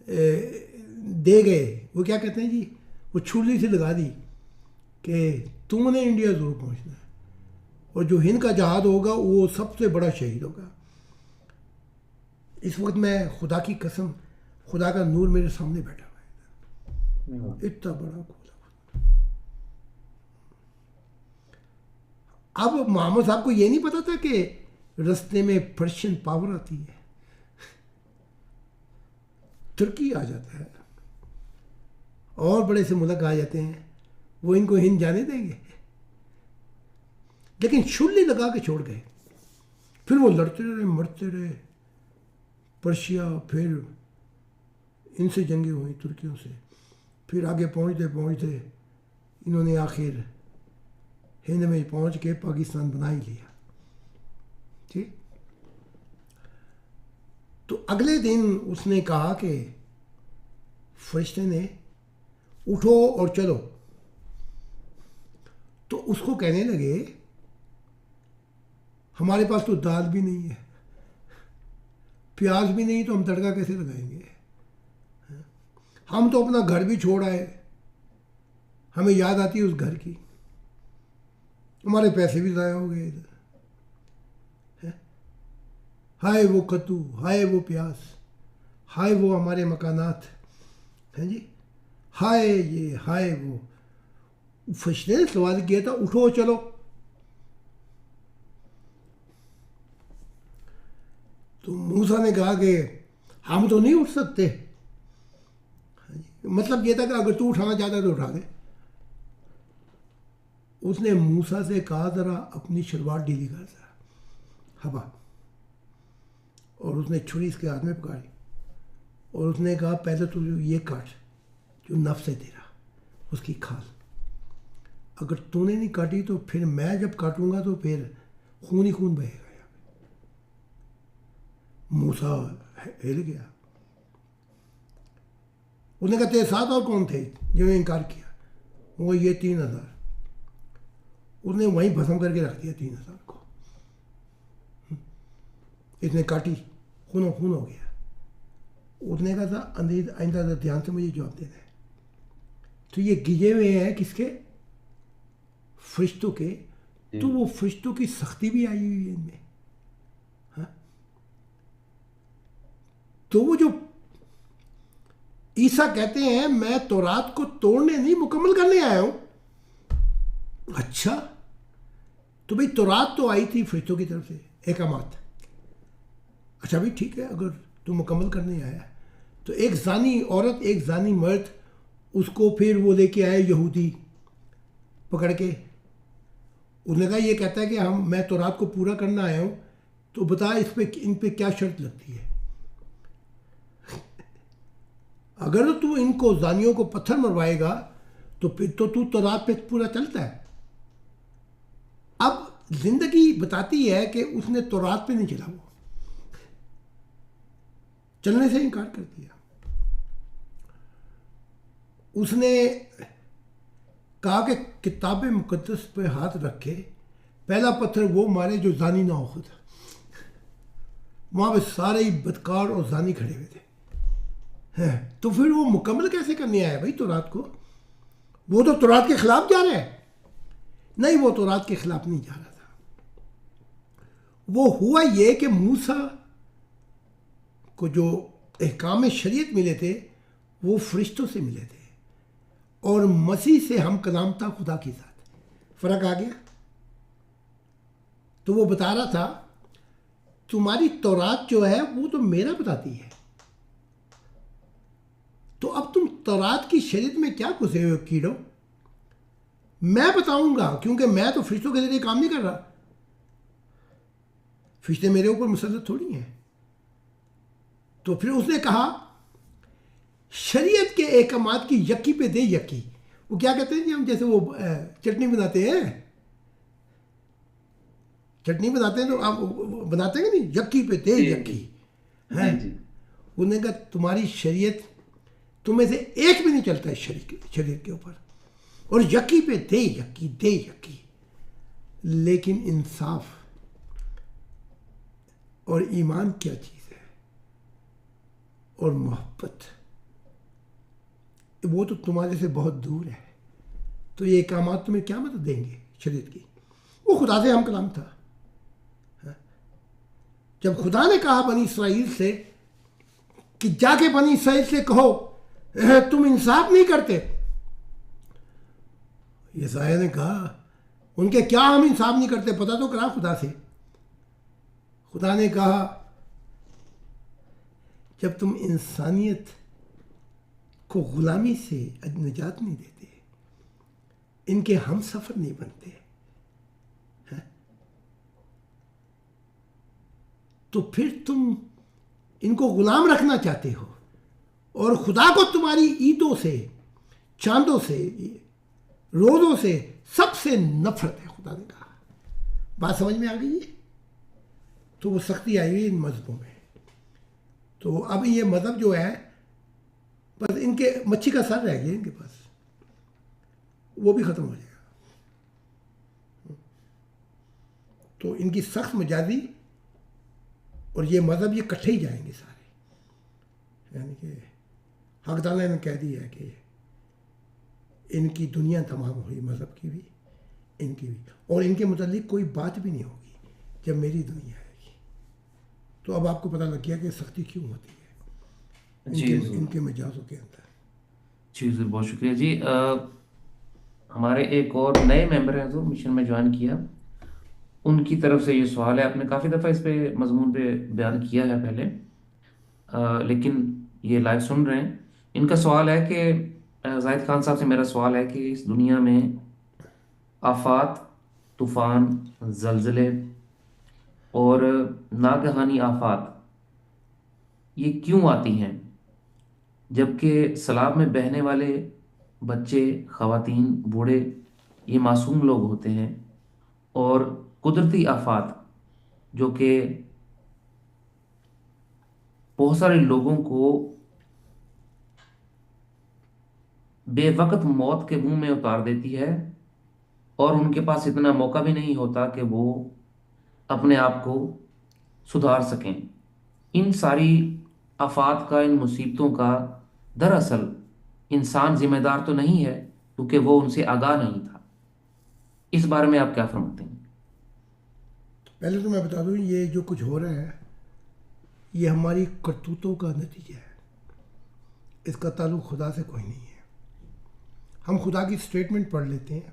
दे गए, वो क्या कहते हैं जी, वो छुरी से लगा दी कि तुमने इंडिया ज़रूर पहुंचना है, और जो हिंद का जहाद होगा वो सबसे बड़ा शहीद होगा। इस वक्त मैं खुदा की कसम, खुदा का नूर मेरे सामने बैठा हुआ है, इतना बड़ा खुदा। अब मोहम्मद साहब को ये नहीं पता था कि रास्ते में पर्शियन पावर आती है, तुर्की आ जाता है, और बड़े से मुल्क आ जाते हैं, वो इनको हिंद जाने देंगे? लेकिन शुल्ली लगा के छोड़ गए। फिर वो लड़ते रहे, मरते रहे, पर्शिया, फिर इनसे जंगें हुई तुर्कियों से, फिर आगे पहुँचते पहुँचते इन्होंने आखिर हिंद में पहुँच के पाकिस्तान बना ही लिया। ठीक। तो अगले दिन उसने कहा कि फरिश्ते ने, उठो और चलो। तो उसको कहने लगे, हमारे पास तो दाल भी नहीं है, प्याज भी नहीं, तो हम तड़का कैसे लगाएंगे? हम तो अपना घर भी छोड़ आए, हमें याद आती है उस घर की, हमारे पैसे भी ज़ाया हो गए इधर। हाय वो कद्दू, हाय वो प्याज, हाय वो हमारे मकानात, हैं जी, हाय ये, हाय वो। फरिश्ते ने सवाल किया था, उठो चलो। तो मूसा ने कहा कि हम तो नहीं उठ सकते। मतलब ये था कि अगर तू उठाना चाहता है तो उठा दे। उसने मूसा से कहा, ज़रा अपनी शलवार ढीली कर ज़रा, हवा। और उसने छुरी इसके हाथ में पकड़ी, और उसने कहा, पहले तो ये काट जो नफ्स है तेरा, उसकी खाल, अगर तूने नहीं काटी तो फिर मैं जब काटूंगा तो फिर खून ही खून बहेगा। मूसा हिल गया। उसने कहा तेरे साथ और कौन थे जिन्होंने इनकार किया? वो ये 3,000। उसने वहीं भस्म करके रख दिया 3,000 को। इसने काटी, खून हो गया। उसने कहा था आइंदा ध्यान से मुझे जवाब देना है। तो ये गिजे हुए हैं किसके? फरिश्तों के। तो वो फरिश्तों की सख्ती भी आई हुई है इनमें। हाँ? तो वो जो ईसा कहते हैं मैं तौरात को तोड़ने नहीं मुकम्मल करने आया हूं। अच्छा, तो भाई तौरात तो आई थी फरिश्तों की तरफ से, एहकामात। अच्छा भाई ठीक है, अगर तू मुकम्मल करने आया तो एक जानी औरत एक जानी मर्द, उसको फिर वो लेके आए यहूदी पकड़ के। उसने कहा ये कहता है कि मैं तौरात को पूरा करना आया हूँ, तो बता इन पे क्या शर्त लगती है? अगर तू इनको जानियों को पत्थर मरवाएगा तो फिर तो तू तौरात पे पूरा चलता है। अब जिंदगी बताती है कि उसने तौरात पे नहीं चला, वो चलने से इनकार कर दिया। उसने कहा कि किताब मुकद्दस पे हाथ रखे, पहला पत्थर वो मारे जो जानी ना हो खुद। वहां पे सारे ही बदकार और जानी खड़े हुए थे। हैं, तो फिर वो मुकम्मल कैसे करने आया भाई तौरात को? वो तो तौरात के खिलाफ जा रहा है। नहीं, वो तौरात के खिलाफ नहीं जा रहा था। वो हुआ ये कि मूसा को जो अहकाम शरीयत मिले थे वो फरिश्तों से मिले थे, और मसीह से हम कलाम था खुदा के साथ। फर्क आ गया। तो वो बता रहा था तुम्हारी तौरात जो है वो तो मेरा बताती है, तो अब तुम तौरात की शरीयत में क्या घुसे हुए हो कीड़ो? मैं बताऊंगा, क्योंकि मैं तो फरिश्तों के जरिए काम नहीं कर रहा। फरिश्ते मेरे ऊपर मुसल्लत थोड़ी हैं। तो फिर उसने कहा शरीयत के अहकामात की यक्की पे दे यक्की। वो क्या कहते हैं जी, हम जैसे वो चटनी बनाते हैं, चटनी बनाते हैं तो आप बनाते हैं कि नहीं, यक्की पे दे यक्की है। उन्होंने कहा तुम्हारी शरीयत तुम्हें से एक भी नहीं चलता है शरीर के ऊपर, और यक्की पे दे यक्की। लेकिन इंसाफ और ईमान क्या चीज़ है, और मोहब्बत, वो तो तुम्हारे से बहुत दूर है। तो ये कामात तुम्हें क्या मदद देंगे शरीयत की? वो खुदा से हम कलाम था। जब खुदा ने कहा बनी इसराइल से कि जाके बनी इसराइल से कहो तुम इंसाफ नहीं करते, यशायाह ने कहा उनके क्या हम इंसाफ नहीं करते, पता तो करा खुदा से। खुदा ने कहा जब तुम इंसानियत को गुलामी से निजात नहीं देते, इनके हम सफर नहीं बनते, है? तो फिर तुम इनको गुलाम रखना चाहते हो, और खुदा को तुम्हारी ईदों से, चांदों से, रोज़ों से सबसे नफरत है। खुदा ने कहा, बात समझ में आ गई है? तो वो सख्ती आई हुई इन मजहबों में। तो अब ये मजहब जो है बस इनके मच्छी का सर रह गया इनके पास, वो भी ख़त्म हो जाएगा। तो इनकी सख्त मजाजी और ये मज़हब ये इकट्ठे ही जाएंगे सारे। यानी कि हक ताला ने कह दिया है कि इनकी दुनिया तमाम हुई, मज़हब की भी इनकी भी, और इनके मुतालिक कोई बात भी नहीं होगी जब मेरी दुनिया आएगी। तो अब आपको पता लग गया कि सख्ती क्यों होती है इनके मिजाजों के अंदर। जी सर, बहुत शुक्रिया जी। हमारे एक और नए मेंबर हैं जो मिशन में ज्वाइन किया, उनकी तरफ से ये सवाल है। आपने काफ़ी दफ़ा इस पे मजमून पे बयान किया है पहले, लेकिन ये लाइव सुन रहे हैं। इनका सवाल है कि जाहिद खान साहब से मेरा सवाल है कि इस दुनिया में आफात, तूफ़ान, जलजले और नागहानी आफात ये क्यों आती हैं, जबकि सैलाब में बहने वाले बच्चे, ख़वातीन, बूढ़े ये मासूम लोग होते हैं, और कुदरती आफात जो कि बहुत सारे लोगों को بے وقت موت کے منہ میں اتار دیتی ہے، اور ان کے پاس اتنا موقع بھی نہیں ہوتا کہ وہ اپنے آپ کو سدھار سکیں۔ ان ساری آفات کا، ان مصیبتوں کا دراصل انسان ذمہ دار تو نہیں ہے، کیونکہ وہ ان سے آگاہ نہیں تھا۔ اس بارے میں آپ کیا فرماتے ہیں؟ پہلے تو میں بتا دوں، یہ جو کچھ ہو رہا ہے یہ ہماری کرتوتوں کا نتیجہ ہے، اس کا تعلق خدا سے کوئی نہیں ہے۔ ہم خدا کی سٹیٹمنٹ پڑھ لیتے ہیں،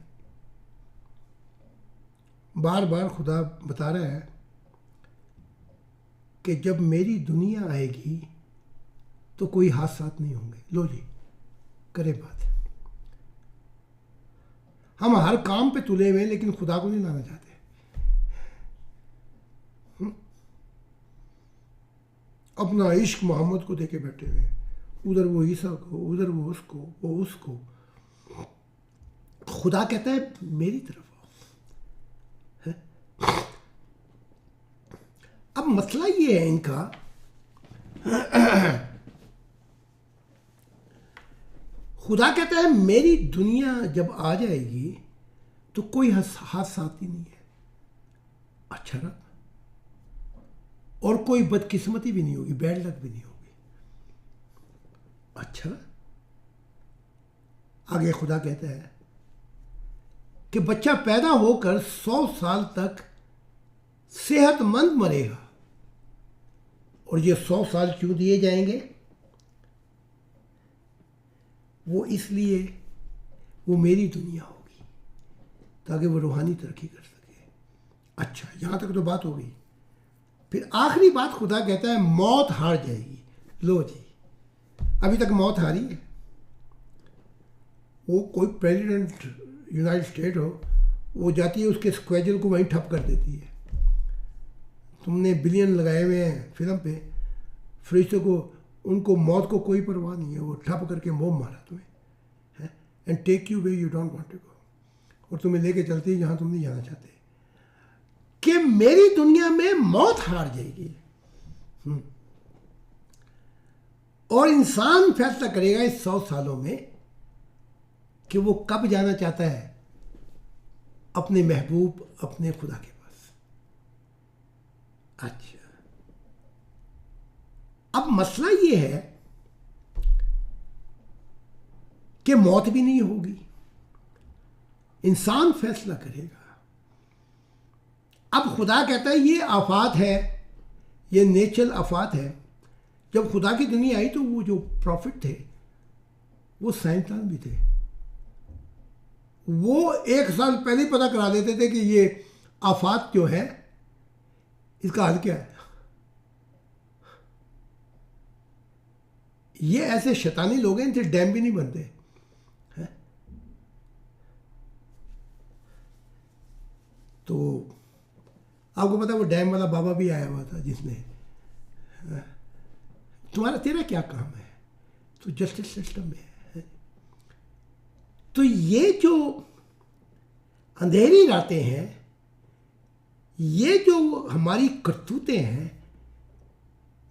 بار بار خدا بتا رہا ہے کہ جب میری دنیا آئے گی تو کوئی حادثات نہیں ہوں گے۔ لو جی، کرے بات۔ ہم ہر کام پہ تلے ہوئے ہیں لیکن خدا کو نہیں لانا چاہتے۔ اپنا عشق محمد کو دے کے بیٹھے ہوئے ہیں، ادھر وہ عیسیٰ کو، ادھر وہ اس کو، وہ اس کو۔ خدا کہتا ہے میری طرف آؤ۔ اب مسئلہ یہ ہے ان کا، خدا کہتا ہے میری دنیا جب آ جائے گی تو کوئی حادثات ہی نہیں ہے۔ اچھا نا، اور کوئی بدقسمتی بھی نہیں ہوگی، بیڈ لک بھی نہیں ہوگی۔ اچھا، آگے خدا کہتا ہے کہ بچہ پیدا ہو کر 100 سال تک صحت مند مرے گا، اور یہ 100 سال کیوں دیے جائیں گے؟ وہ اس لیے وہ میری دنیا ہوگی تاکہ وہ روحانی ترقی کر سکے۔ اچھا، یہاں تک تو بات ہو گئی۔ پھر آخری بات خدا کہتا ہے موت ہار جائے گی۔ لو جی، ابھی تک موت ہاری ہے۔ وہ کوئی پریزیڈنٹ یونائٹڈ اسٹیٹ ہو، وہ جاتی ہے اس کے اسکویجر کو وہیں ٹھپ کر دیتی ہے۔ تم نے بلین لگائے ہوئے ہیں فلم پہ، فرشتوں کو، ان کو موت کو کوئی پرواہ نہیں ہے، وہ ٹھپ کر کے موم مارا تمہیں، and take you way you don't want to go, اور تمہیں لے کے چلتی ہے جہاں تم نہیں جانا چاہتے، کہ میری دنیا میں موت ہار جائے گی۔ اور انسان فیصلہ کرے گا اس 100 سالوں میں کہ وہ کب جانا چاہتا ہے اپنے محبوب، اپنے خدا کے پاس۔ اچھا، اب مسئلہ یہ ہے کہ موت بھی نہیں ہوگی، انسان فیصلہ کرے گا۔ اب خدا کہتا ہے یہ آفات ہے، یہ نیچرل آفات ہے۔ جب خدا کی دنیا آئی تو وہ جو پروفٹ تھے وہ سائنسدان بھی تھے، وہ 1 سال پہلے ہی پتہ کرا دیتے تھے کہ یہ آفات جو ہے اس کا حل کیا ہے۔ یہ ایسے شیطانی لوگ ہیں، ان سے ڈیم بھی نہیں بنتے۔ تو آپ کو پتا وہ ڈیم والا بابا بھی آیا ہوا تھا جس نے، تیرا کیا کام ہے، تو جسٹس سسٹم میں ہے۔ تو یہ جو اندھیری راتیں ہیں، یہ جو ہماری کرتوتیں ہیں،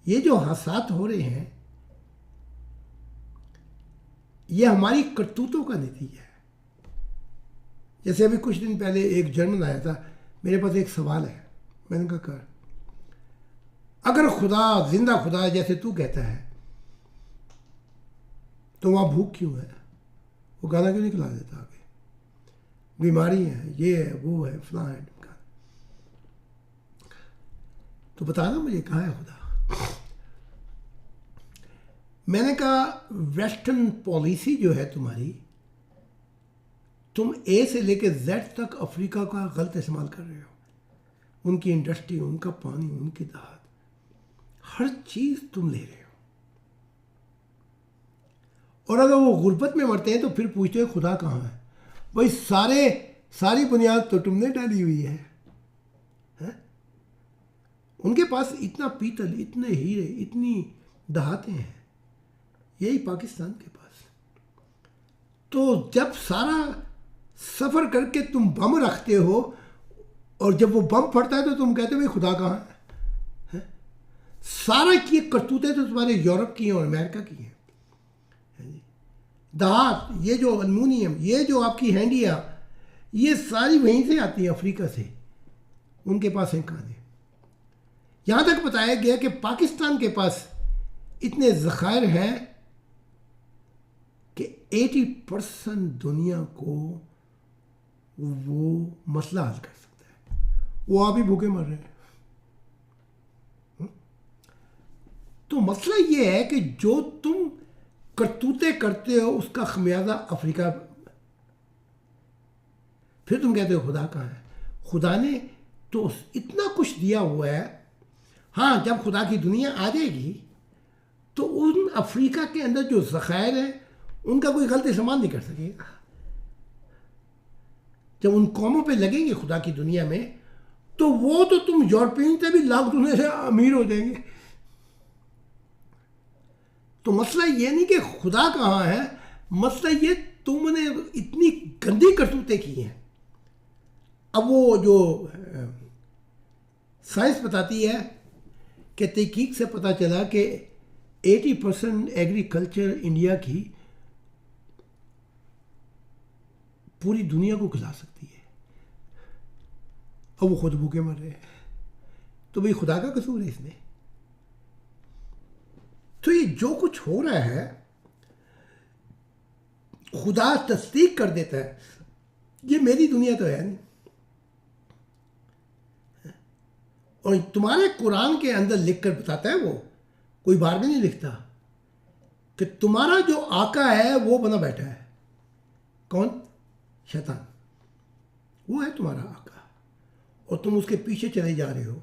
یہ جو حادثات ہو رہے ہیں، یہ ہماری کرتوتوں کا نتیجہ ہے۔ جیسے ابھی کچھ دن پہلے ایک جرمن آیا تھا، میرے پاس ایک سوال ہے، میں نے کہا اگر خدا زندہ خدا جیسے تو کہتا ہے تو وہاں بھوک کیوں ہے؟ وہ گانا کیوں نہیں کھلا دیتا آگے؟ بیماری ہے، یہ ہے، وہ ہے، فلاں ہے، تو بتانا مجھے کہاں ہے خدا؟ میں نے کہا ویسٹرن پالیسی جو ہے تمہاری، تم اے سے لے کے زیڈ تک افریقہ کا غلط استعمال کر رہے ہو، ان کی انڈسٹری، ان کا پانی، ان کی دہات، ہر چیز تم لے رہے ہو۔ اور اگر وہ غربت میں مرتے ہیں تو پھر پوچھتے ہیں خدا کہاں ہے؟ بھائی ساری بنیاد تو تم نے ڈالی ہوئی ہے۔ ان کے پاس اتنا پیتل، اتنے ہیرے، اتنی دہاتیں ہیں، یہی پاکستان کے پاس۔ تو جب سارا سفر کر کے تم بم رکھتے ہو، اور جب وہ بم پھٹتا ہے تو تم کہتے ہو خدا کہاں ہے؟ سارا کی کرتوتیں تو تمہارے یورپ کی ہیں اور امریکہ کی ہیں، دھات، یہ جو المونیم، یہ جو آپ کی ہینڈیاں، یہ ساری وہیں سے آتی ہیں، افریقہ سے. ان کے پاس ہیں کہاں. یہاں تک بتایا گیا کہ پاکستان کے پاس اتنے ذخائر ہیں کہ 80% دنیا کو وہ مسئلہ حل کر سکتا ہے. وہ آپ ہی بھوکے مر رہے ہیں. تو مسئلہ یہ ہے کہ جو تم کرتوتے کرتے ہو اس کا خمیازہ افریقہ. پھر تم کہتے ہو خدا کہاں ہے. خدا نے تو اتنا کچھ دیا ہوا ہے. ہاں جب خدا کی دنیا آ جائے گی تو ان افریقہ کے اندر جو ذخائر ہیں ان کا کوئی غلط استعمال نہیں کر سکے گا. جب ان قوموں پہ لگیں گے خدا کی دنیا میں تو وہ تو تم یورپین سے بھی لاکھ دنیا سے امیر ہو جائیں گے. تو مسئلہ یہ نہیں کہ خدا کہاں ہے، مسئلہ یہ تم نے اتنی گندی کرتوتیں کی ہیں. اب وہ جو سائنس بتاتی ہے کہ تحقیق سے پتہ چلا کہ 80% ایگریکلچر انڈیا کی پوری دنیا کو کھلا سکتی ہے، اور وہ خود بھوکے مر رہے ہیں. تو بھئی خدا کا قصور ہے اس میں. تو یہ جو کچھ ہو رہا ہے خدا تصدیق کر دیتا ہے. یہ میری دنیا تو ہے نہیں. اور تمہارے قرآن کے اندر لکھ کر بتاتا ہے، وہ کوئی بار بھی نہیں لکھتا کہ تمہارا جو آقا ہے وہ بنا بیٹھا ہے. کون؟ شیطان. وہ ہے تمہارا آقا اور تم اس کے پیچھے چلے جا رہے ہو.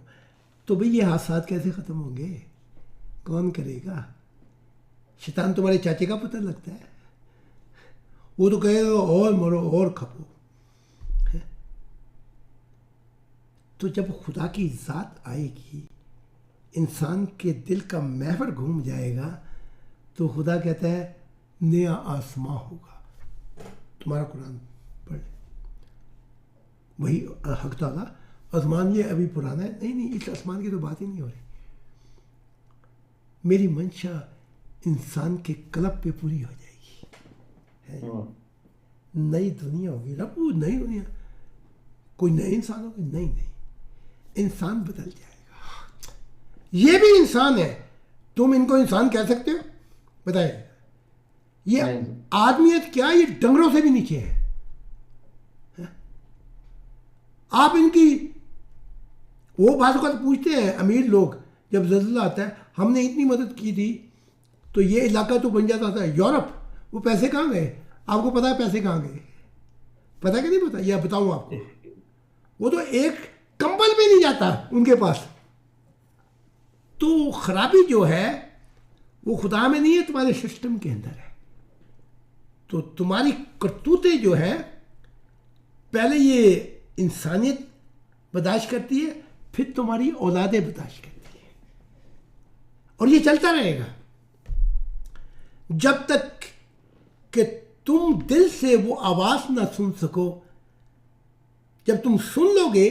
تو بھئی یہ حادثات کیسے ختم ہوں گے؟ کون کرے گا؟ شیطان تمہارے چاچے کا پتہ لگتا ہے. وہ تو کہے گا اور مرو اور کھپو. تو جب خدا کی ذات آئے گی، انسان کے دل کا محور گھوم جائے گا، تو خدا کہتا ہے نیا آسماں ہوگا. تمہارا قرآن پڑھ لیں. وہی حق تعالیٰ آسمان یہ ابھی پرانا ہے. نہیں اس آسمان کی تو بات ہی نہیں ہو رہی. میری منشا انسان کے قلب پہ پوری ہو جائے گی. نئی دنیا ہوگی. رب وہ نئی دنیا، کوئی نئے انسان ہوگی؟ نہیں انسان بدل جائے گا. یہ بھی انسان ہے. تم ان کو انسان کہہ سکتے ہو؟ بتائیں. یہ آدمیت کیا، یہ ڈنگروں سے بھی نیچے ہے. آپ ان کی وہ بعض اوقات پوچھتے ہیں امیر لوگ جب زلزلہ آتا ہے، ہم نے اتنی مدد کی تھی تو یہ علاقہ تو بن جاتا تھا. یورپ وہ پیسے کہاں گئے؟ آپ کو پتا ہے پیسے کہاں گئے؟ پتا کہ نہیں پتا؟ یا بتاؤں آپ کو؟ وہ تو ایک کمبل بھی نہیں جاتا ان کے پاس. تو خرابی جو ہے وہ خدا میں نہیں ہے، تمہارے سسٹم کے اندر ہے. تو تمہاری کرتوتیں جو ہیں، پہلے یہ انسانیت برداشت کرتی ہے، پھر تمہاری اولادیں برداشت کرتی ہے. اور یہ چلتا رہے گا جب تک کہ تم دل سے وہ آواز نہ سن سکو. جب تم سن لو گے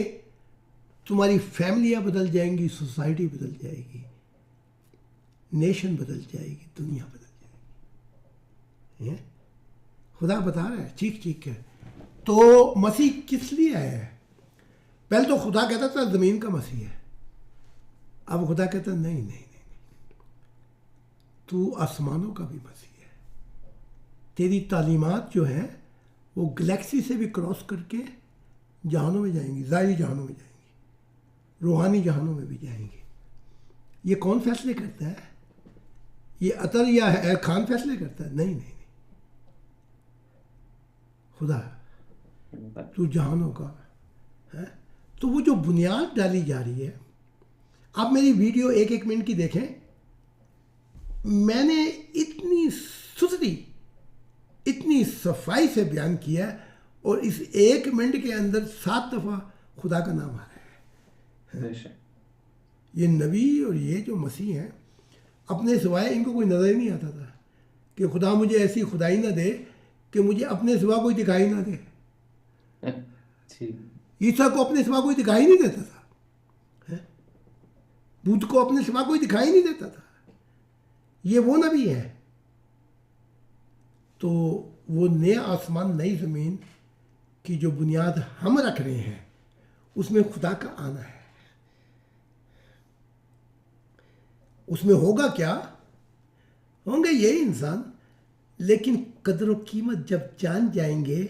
تمہاری فیملیاں بدل جائیں گی، سوسائٹی بدل جائے گی، نیشن بدل جائے گی، دنیا بدل جائے گی. خدا بتا رہا ہے چیخ کر. تو مسیح کس لیے آیا ہے؟ پہلے تو خدا کہتا تھا زمین کا مسیح ہے. اب خدا کہتا نہیں تو آسمانوں کا بھی مسیح ہے. تیری تعلیمات جو ہیں وہ گلیکسی سے بھی کراس کر کے جہانوں میں جائیں گی، ظاہری جہانوں میں جائیں گی، روحانی جہانوں میں بھی جائیں گی. یہ کون فیصلے کرتا ہے؟ یہ عطر یا خان فیصلے کرتا ہے؟ نہیں خدا. تو جہانوں کا ہے. تو وہ جو بنیاد ڈالی جا رہی ہے، آپ میری ویڈیو 1 منٹ کی دیکھیں. میں نے اتنی ستھری، اتنی صفائی سے بیان کیا ہے، اور اس 1 منٹ کے اندر 7 دفعہ خدا کا نام آ رہا ہے. یہ نبی اور یہ جو مسیح ہیں، اپنے سوائے ان کو کوئی نظر ہی نہیں آتا تھا کہ خدا مجھے ایسی خدائی نہ دے کہ مجھے اپنے سوا کوئی دکھائی نہ دے. عیسیٰ کو اپنے سوا کوئی دکھائی نہیں دیتا تھا. بدھ کو اپنے سوا کوئی دکھائی نہیں دیتا تھا. یہ وہ نبی ہے. تو وہ نئے آسمان نئی زمین کی جو بنیاد ہم رکھ رہے ہیں اس میں خدا کا آنا ہے. اس میں ہوگا کیا؟ ہوں گے یہ انسان، لیکن قدر و قیمت جب جان جائیں گے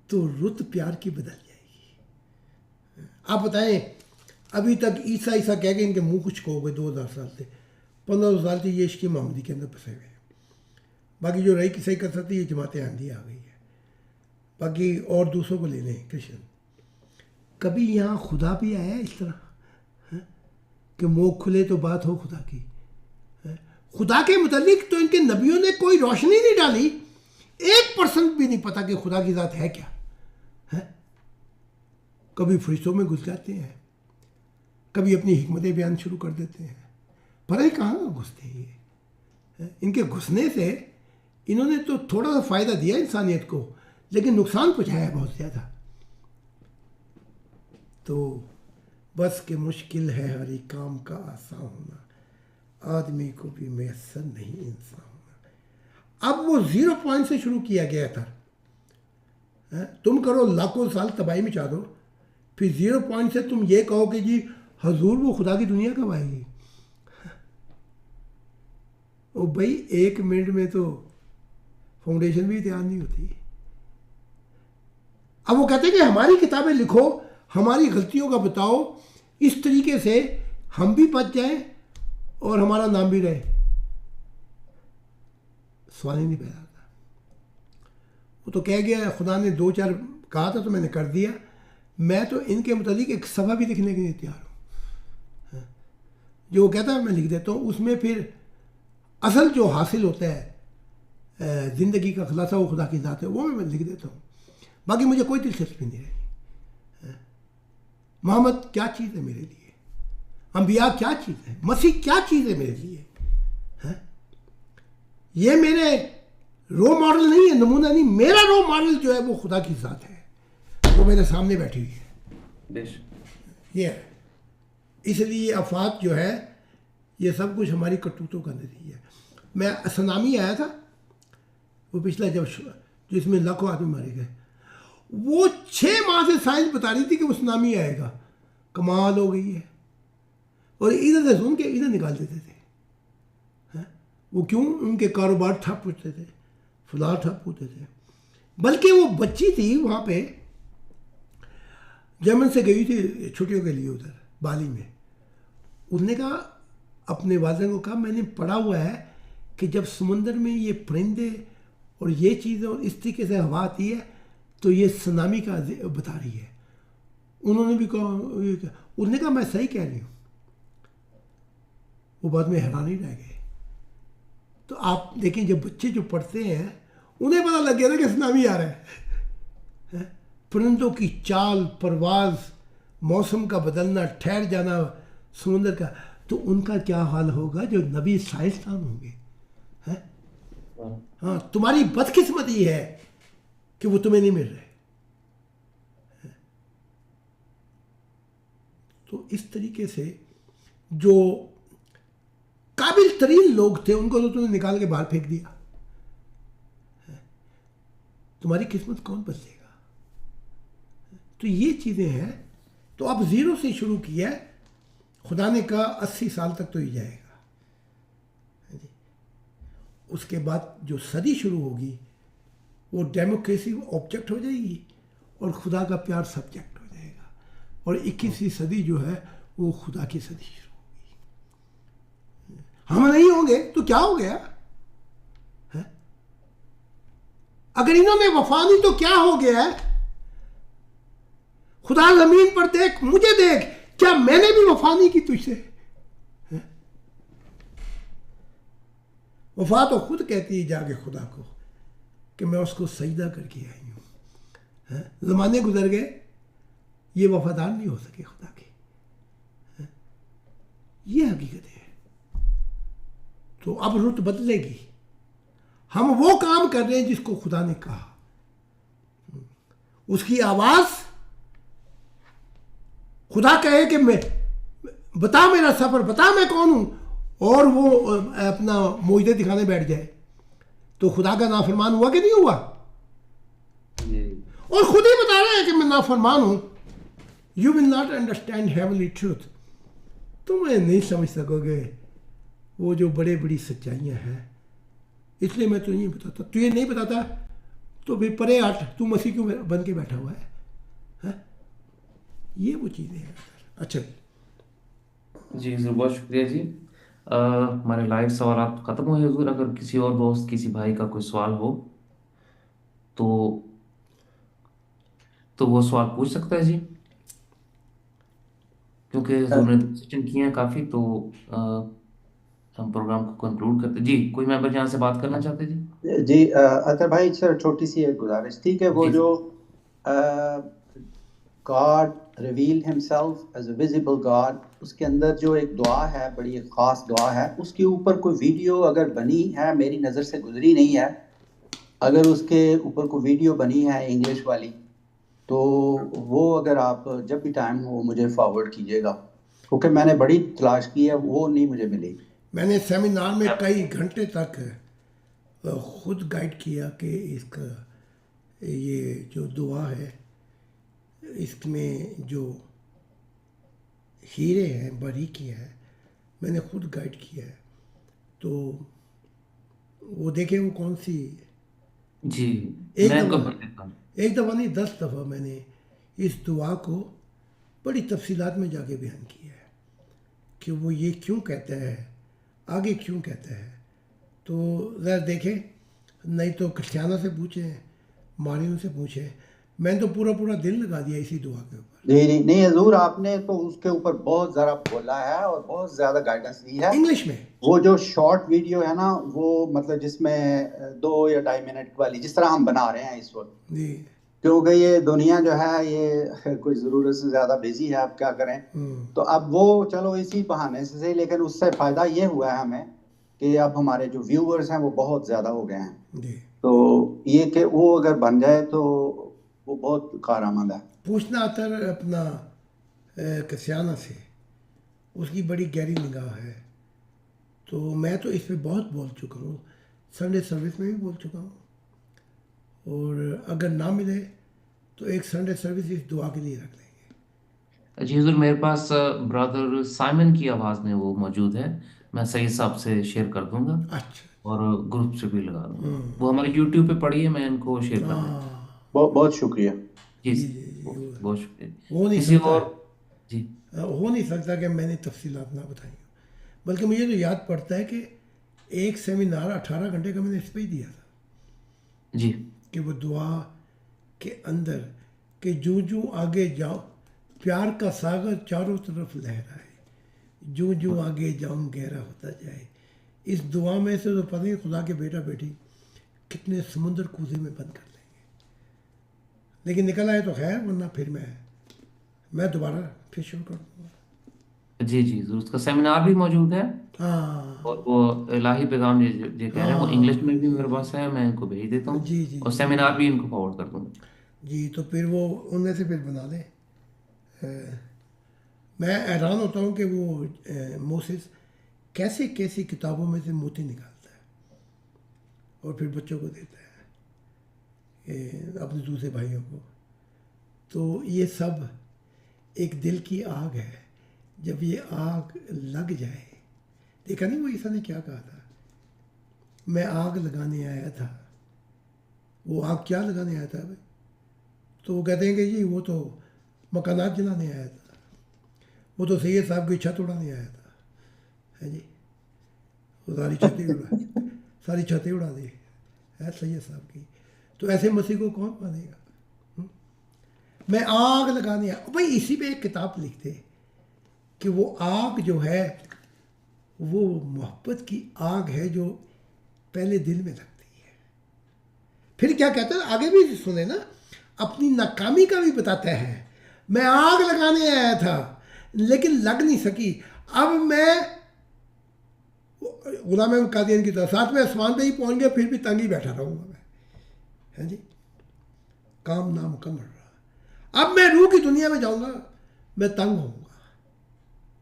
تو رت پیار کی بدل جائے گی. آپ بتائیں ابھی تک عیسیٰ کہہ کے ان کے منہ کچھ کھو گئے 2000 سال سے، 1500 سال سے یہ عشق محمدی کے اندر پھنسے ہوئے ہیں. باقی جو رہی کسی کر سکتی یہ جماعتیں آندھی آ گئی ہے، باقی اور دوسروں کو لے لیں کرسچن. کبھی یہاں خدا بھی آیا ہے اس طرح کہ منہ کھلے تو بات ہو خدا کی؟ خدا کے متعلق تو ان کے نبیوں نے کوئی روشنی نہیں ڈالی، 1% بھی نہیں پتا کہ خدا کی ذات ہے کیا. کبھی فرشتوں میں گھس جاتے ہیں، کبھی اپنی حکمتیں بیان شروع کر دیتے ہیں. پر یہ کہاں گھستے ہیں یہ؟ ان کے گھسنے سے انہوں نے تو تھوڑا سا فائدہ دیا انسانیت کو، لیکن نقصان پہنچایا ہے بہت زیادہ. تو بس کہ مشکل ہے ہر ایک کام کا آسان ہونا، آدمی کو بھی میسر نہیں انسان ہونا. اب وہ 0 پوائنٹ سے شروع کیا گیا تھا. تم کرو لاکھوں سال تباہی مچا دو، پھر 0 پوائنٹ سے تم یہ کہو کہ جی حضور وہ خدا کی دنیا کب آئے گی؟ او بھائی 1 منٹ میں تو فاؤنڈیشن بھی تیار نہیں ہوتی. اب وہ کہتے ہیں کہ ہماری کتابیں لکھو، ہماری غلطیوں کا بتاؤ، اس طریقے سے ہم بھی بچ جائیں اور ہمارا نام بھی رہے. سوال ہی نہیں پیدا ہوتا. وہ تو کہہ گیا خدا نے 2-4 کہا تھا تو میں نے کر دیا. میں تو ان کے متعلق ایک صفحہ بھی لکھنے کے لیے تیار ہوں. جو وہ کہتا ہے میں لکھ دیتا ہوں. اس میں پھر اصل جو حاصل ہوتا ہے زندگی کا خلاصہ وہ خدا کی ذات ہے، وہ میں لکھ دیتا ہوں. باقی مجھے کوئی دلچسپی نہیں رہی. محمد کیا چیز ہے میرے لیے؟ انبیاء کیا چیز ہے؟ مسیح کیا چیز ہے میرے لیے؟ یہ میرے رو ماڈل نہیں ہے، نمونہ نہیں. میرا رو ماڈل جو ہے وہ خدا کی ذات ہے، وہ میرے سامنے بیٹھی ہوئی ہے. یہ ہے. اس لیے آفات جو ہے یہ سب کچھ ہماری کرتوتوں کا نتیجہ ہے. میں سونامی آیا تھا وہ پچھلا جس میں لاکھوں آدمی مارے گئے، وہ 6 ماہ سے سائنس بتا رہی تھی کہ وہ سونامی آئے گا. کمال ہو گئی ہے. اور ادھر سے سن کے ادھر نکال دیتے تھے. وہ کیوں؟ ان کے کاروبار ٹھپ ہوتے تھے، فلاں ٹھپ ہوتے تھے. بلکہ وہ بچی تھی وہاں پہ جرمن سے گئی تھی چھٹیوں کے لیے ادھر بالی میں. انہوں نے کہا اپنے والدین کو کہا میں نے پڑھا ہوا ہے کہ جب سمندر میں یہ پرندے اور یہ چیزیں اور اس طریقے سے ہوا آتی ہے تو یہ سونامی کا بتا رہی ہے. انہوں نے بھی کہا، انہوں نے کہا میں صحیح کہہ رہی ہوں. وہ بعد میں حیران ہی رہ گئے. تو آپ دیکھیں جب بچے جو پڑھتے ہیں انہیں پتہ لگ گیا تھا کہ سونامی آ رہا ہے. پرندوں کی چال، پرواز، موسم کا بدلنا، ٹھہر جانا سمندر کا، تو ان کا کیا حال ہوگا جو نبی سائنسدان ہوں گے. ہاں تمہاری بدقسمتی ہے کہ وہ تمہیں نہیں مل رہے. تو اس طریقے سے جو قابل ترین لوگ تھے ان کو تو تم نے نکال کے باہر پھینک دیا. تمہاری قسمت کون بدلے گا؟ تو یہ چیزیں ہیں. تو اب 0 سے شروع کیا ہے. خدا نے کہا 80 سال تک تو ہی جائے گا. اس کے بعد جو صدی شروع ہوگی وہ ڈیموکریسی آبجیکٹ ہو جائے گی اور خدا کا پیار سبجیکٹ ہو جائے گا. اور 21ویں صدی جو ہے وہ خدا کی صدی شروع ہوگی. ہم نہیں ہوں گے تو کیا ہو گیا؟ اگر انہوں نے وفا نہیں تو کیا ہو گیا ہے؟ خدا زمین پر دیکھ، مجھے دیکھ، کیا میں نے بھی وفا نہیں کی تجھ سے؟ وفا تو خود کہتی ہے جا کے خدا کو کہ میں اس کو سجدہ کر کے آئی ہوں. زمانے گزر گئے، یہ وفادار نہیں ہو سکے خدا کے. یہ حقیقت ہے. تو اب رت بدلے گی. ہم وہ کام کر رہے ہیں جس کو خدا نے کہا. اس کی آواز خدا کہے کہ میں بتا میرا سفر، بتا میں کون ہوں، اور وہ اپنا معجزے دکھانے بیٹھ جائے تو خدا کا نافرمان ہوا کہ نہیں ہوا؟ جی اور خود ہی بتا رہے ہیں کہ میں نافرمان ہوں. You will not understand heavenly truth. تم نہیں سمجھ سکو گے وہ جو بڑے بڑی سچائیاں ہیں. اس لیے میں تو نہیں بتاتا. تو یہ نہیں بتاتا تو پھر پرے ہٹ, تو مسیح کیوں بن کے بیٹھا ہوا ہے؟ یہ وہ چیزیں ہیں. اچھا جی حضور بہت شکریہ جی. ہمارے لائیو سوالات ختم ہوئے حضور. اگر کسی اور دوست کسی بھائی کا کوئی سوال ہو تو وہ سوال پوچھ سکتا ہے جی, کیونکہ حضور نے سیشن کیے ہیں کافی, تو ہم پروگرام کو کنکلوڈ کرتے. جی کوئی ممبر یہاں سے بات کرنا چاہتے جی؟ جی اطہر بھائی سر چھوٹی سی ایک گزارش تھی کہ وہ جی جو God revealed himself as a visible God, اس کے اندر جو ایک دعا ہے, بڑی ایک خاص دعا ہے, اس کے اوپر کوئی ویڈیو اگر بنی ہے, میری نظر سے گزری نہیں ہے, اگر اس کے اوپر کوئی ویڈیو بنی ہے انگلش والی تو وہ اگر آپ جب بھی ٹائم ہو مجھے فارورڈ کیجیے گا, کیونکہ میں نے بڑی تلاش کی ہے, وہ نہیں مجھے ملی. میں نے سیمینار میں کئی گھنٹے تک خود گائیڈ کیا کہ اس کا یہ جو دعا ہے اس میں جو ہیرے ہیں, باریکی ہے, میں نے خود گائیڈ کیا ہے. تو وہ دیکھیں وہ کون سی جی ایک میں ان کو دفعہ بھیج دیتا ہوں. ایک دفعہ نہیں 10 دفعہ میں نے اس دعا کو بڑی تفصیلات میں جا کے بیان کیا ہے کہ وہ یہ کیوں کہتا ہے, آگے کیوں کہتا ہے. تو ذرا دیکھیں, نہیں تو کرسچانوں سے پوچھیں, ماریوں سے پوچھیں. میں نے تو پورا دل لگا دیا اسی دعا کے اوپر. جی نہیں حضور, آپ نے تو اس کے اوپر بہت ذرا بولا ہے اور بہت زیادہ گائیڈنس دی ہے. انگلش میں وہ جو شارٹ ویڈیو ہے نا, وہ مطلب جس میں 2 یا 2.5 منٹ والی, جس طرح ہم بنا رہے ہیں اس وقت, جی کیونکہ یہ دنیا جو ہے یہ کوئی ضرورت سے زیادہ بیزی ہے, آپ کیا کریں. تو اب وہ چلو اسی بہانے سے صحیح, لیکن اس سے فائدہ یہ ہوا ہے ہمیں کہ اب ہمارے جو ویورز ہیں وہ بہت زیادہ ہو گئے ہیں. جی تو یہ کہ وہ اگر بن جائے تو وہ بہت کارآمد ہے. پوچھنا آتا ہے اپنا کسیانہ سے, اس کی بڑی گہری نگاہ ہے. تو میں تو اس پہ بہت بول چکا ہوں, سنڈے سروس میں بھی بول چکا ہوں, اور اگر نہ ملے تو ایک سنڈے سروس اس دعا کے لیے رکھ لیں گے. جی حضور میرے پاس برادر سائمن کی آواز میں وہ موجود ہے, میں سعید صاحب سے شیئر کر دوں گا اچھا اور گروپ سے بھی لگا دوں گا. وہ ہمارے یوٹیوب پہ پڑھی ہے, میں ان کو شیئر کر دوں گا. ہاں بہت بہت شکریہ. جی جی سر, جی جی بہت شکریہ. ہو نہیں کسی سکتا اور جی ہو نہیں سکتا کہ میں نے تفصیلات نہ بتائی ہوں, بلکہ مجھے تو یاد پڑتا ہے کہ ایک سیمینار 18 گھنٹے کا میں نے اس پہ ہی دیا تھا جی کہ وہ دعا کے اندر کہ جو آگے جاؤ, پیار کا ساگر چاروں طرف لہرائے, جو آگے جاؤں گہرا ہوتا جائے. اس دعا میں سے تو پتہ نہیں خدا کے بیٹا بیٹی کتنے سمندر کوزے میں بند کر دیں گے, لیکن نکل آئے تو خیر, ورنہ پھر میں دوبارہ پھر شروع کر دوں گا. جی جی ضرور, اس کا سیمینار بھی موجود ہے, ہاں اور وہ الہی پیغام جو کہہ رہے ہیں وہ انگلش میں بھی میرے پاس ہے, میں ان کو بھیج دیتا ہوں, جی جی اور جی سیمینار بھی ان کو فارورڈ کر دوں گا. جی. تو پھر وہ ان میں سے پھر بنا لیں. میں حیران ہوتا ہوں کہ وہ موسیس کیسے کیسی کتابوں میں سے موتی نکالتا ہے اور پھر بچوں کو دیتا ہے, اپنے دوسرے بھائیوں کو. تو یہ سب ایک دل کی آگ ہے. جب یہ آگ لگ جائے, دیکھا نہیں وہ عیسیٰ نے کیا کہا تھا, میں آگ لگانے آیا تھا. وہ آگ کیا لگانے آیا تھا بھائی؟ تو وہ کہتے ہیں کہ جی وہ تو مکانات جلانے آیا تھا, وہ تو سید صاحب کی چھت اڑانے آیا تھا, ہے جی, وہ ساری چھتیں اڑا دی ہے سید صاحب کی. تو ایسے مسیح کو کون مانے گا؟ میں آگ لگانے آیا بھائی. اسی پہ ایک کتاب لکھتے کہ وہ آگ جو ہے وہ محبت کی آگ ہے جو پہلے دل میں لگتی ہے. پھر کیا کہتا ہے آگے بھی سنیں نا, اپنی ناکامی کا بھی بتاتا ہے, میں آگ لگانے آیا تھا لیکن لگ نہیں سکی, اب میں غلام قادیان کی طرح 7ویں آسمان پہ ہی پہنچ گیا, پھر بھی تنگ ہی بیٹھا رہوں گا میں, ہے جی, کام نامکمل رہا. اب میں روح کی دنیا میں جاؤں گا, میں تنگ ہوں گا.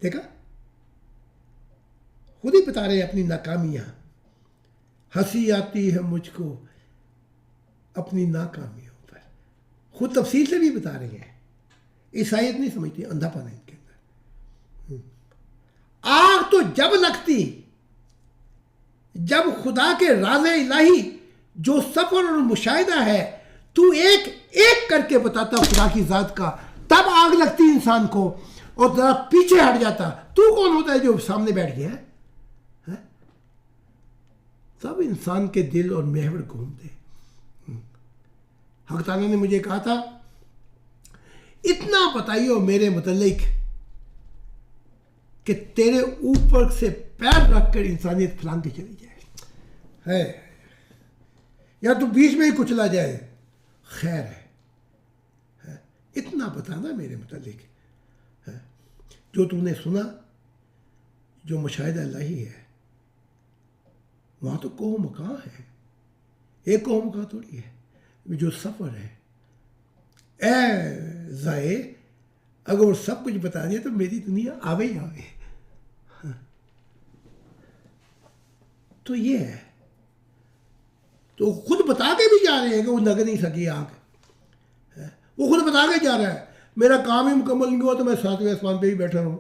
دیکھا خود ہی بتا رہے ہیں اپنی ناکامیاں, ہنسی آتی ہے مجھ کو اپنی ناکامیوں پر. خود تفصیل سے بھی بتا رہے ہیں. عیسائیت نہیں سمجھتی, اندھا پن ہے ان کے اندر. آگ تو جب لگتی جب خدا کے راز الہی جو سفر اور مشاہدہ ہے تو ایک ایک کر کے بتاتا خدا کی ذات کا, تب آگ لگتی انسان کو اور ذرا پیچھے ہٹ جاتا. تو کون ہوتا ہے جو سامنے بیٹھ گیا ہے؟ سب انسان کے دل اور محور گھومتے. حق تعالیٰ نے مجھے کہا تھا اتنا بتائیو میرے متعلق کہ تیرے اوپر سے پیر رکھ کر انسانیت پھلانگ کے چلی جائے ہے, یا تو بیچ میں ہی کچلا جائے خیر ہے. اتنا بتانا میرے متعلق جو تم نے سنا, جو مشاہدہ الہی ہے, وہاں تو کوہ مکاں ہے, ایک کوہ مکاں تھوڑی ہے, جو سفر ہے. اے زائے, اگر وہ سب کچھ بتا دیا تو میری دنیا آوے ہی آوے. تو یہ ہے, تو خود بتا کے بھی جا رہے ہیں کہ وہ لگ نہیں سکی آگ. وہ خود بتا کے جا رہا ہے میرا کام ہی مکمل نہیں ہوا تو میں 7ویں آسمان پہ ہی بیٹھا ہوں,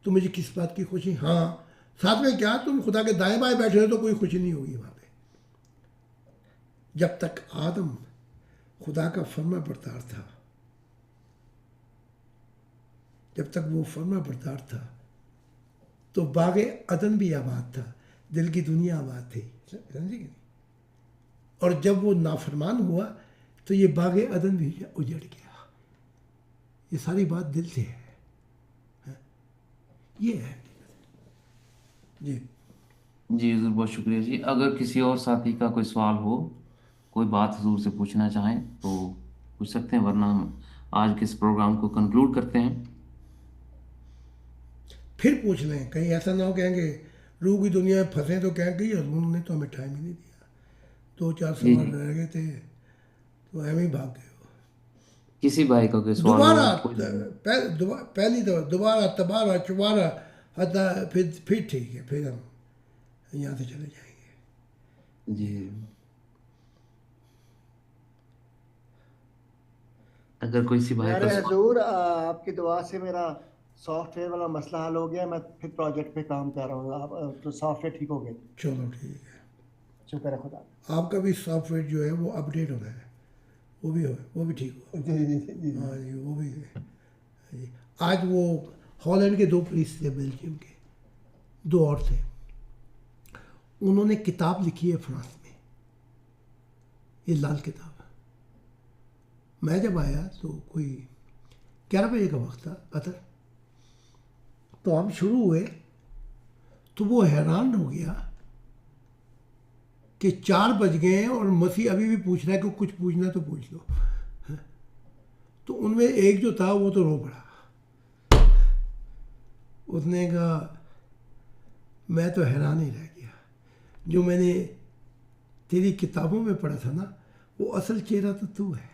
تو مجھے کس بات کی خوشی. ہاں 7ویں کیا, تم خدا کے دائیں بائیں بیٹھے ہو تو کوئی خوشی نہیں ہوگی وہاں پہ. جب تک آدم خدا کا فرما بردار تھا, جب تک وہ فرما بردار تھا تو باغ عدن بھی آباد تھا, دل کی دنیا آباد تھی. سمجھے کہ نہیں؟ اور جب وہ نافرمان ہوا تو یہ باغ عدن بھی اجڑ گیا. یہ ساری بات دل سے ہے. یہ ہے جی. جی حضور بہت شکریہ جی. اگر کسی اور ساتھی کا کوئی سوال ہو, کوئی بات حضور سے پوچھنا چاہیں تو پوچھ سکتے ہیں, ورنہ ہم آج کے اس پروگرام کو کنکلوڈ کرتے ہیں. پھر پوچھ لیں, کہیں ایسا نہ ہو کہیں گے روح کی دنیا میں پھنسے تو کہیں گے حضور نے تو ہمیں ٹائم ہی نہیں دیا, 2-4 سوال رہ گئے تھے تو ایم ہی بھاگ گئے. کسی بھائی کا کوئی سوال دوبارہ پہلی دفعہ دوبارہ تبارہ چبارہ پھر ٹھیک ہے, پھر ہم یہاں سے چلے جائیں گے. جی اگر کوئی سی بھائی میرے کا حضور آپ کی دعا سے میرا سافٹ ویئر والا مسئلہ حل ہو گیا. میں پھر پروجیکٹ پہ کام کر رہا ہوں. آپ تو سافٹ ویئر ٹھیک ہو گیا. چلو ٹھیک ہے, شکر ہے خدا. آپ کا بھی سافٹ ویئر جو ہے وہ اپڈیٹ ہونا ہے, وہ بھی ٹھیک ہو. ہاں جی وہ بھی ہے. آج وہ ہالینڈ کے 2 پولیس تھے, بیلجیم کے 2 اور تھے, انہوں نے کتاب لکھی ہے فرانس میں, یہ لال کتاب. میں جب آیا تو کوئی 11 بجے کا وقت تھا قطر, تو ہم شروع ہوئے تو وہ حیران ہو گیا کہ 4 بج گئے ہیں اور مسیح ابھی بھی پوچھ رہا ہے کہ کچھ پوچھنا تو پوچھ لو. تو ان میں ایک جو تھا وہ تو رو پڑا. اس نے کہا میں تو حیران ہی رہ گیا, جو میں نے تیری کتابوں میں پڑھا تھا نا وہ اصل چہرہ تو ہے.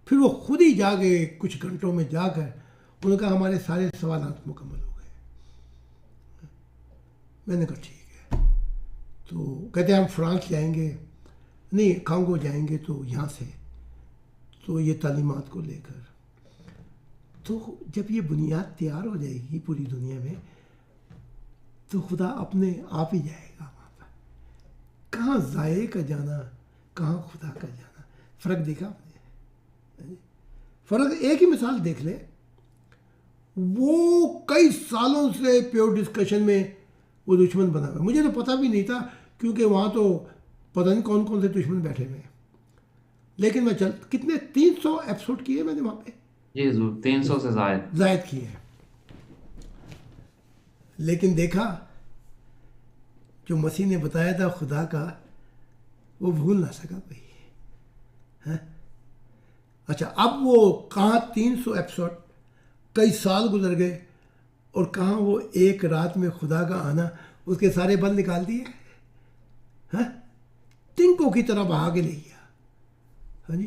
پھر وہ خود ہی جا کے کچھ گھنٹوں میں جا کر انہوں نے کہا ہمارے سارے سوالات مکمل ہو گئے. میں نے کہا ٹھیک ہے. تو کہتے ہیں ہم فرانس جائیں گے, نہیں کانگو جائیں گے, تو یہاں سے تو یہ تعلیمات کو لے کر, تو جب یہ بنیاد تیار ہو جائے گی پوری دنیا میں تو خدا اپنے آپ ہی جائے گا وہاں پر. کہاں ضائع کا جانا, کہاں خدا کا جانا, فرق دیکھا آپ نے؟ فرق ایک ہی مثال دیکھ لیں, وہ کئی سالوں سے پیور ڈسکشن میں وہ دشمن بنا ہوا. مجھے تو پتہ بھی نہیں تھا کیونکہ وہاں تو پتہ نہیں کون کون سے دشمن بیٹھے ہوئے ہیں, لیکن میں کتنے 300 ایپیسوڈ کیے میں نے وہاں پہ. جی حضور 300 سے زائد کیے ہیں. لیکن دیکھا جو مسیح نے بتایا تھا خدا کا وہ بھول نہ سکا کوئی. اچھا اب وہ کہاں 300 ایپیسوڈ کئی سال گزر گئے اور کہاں وہ ایک رات میں خدا کا آنا اس کے سارے بل نکال دیے, تنکوں کی طرح بہا کے لے گیا. ہاں جی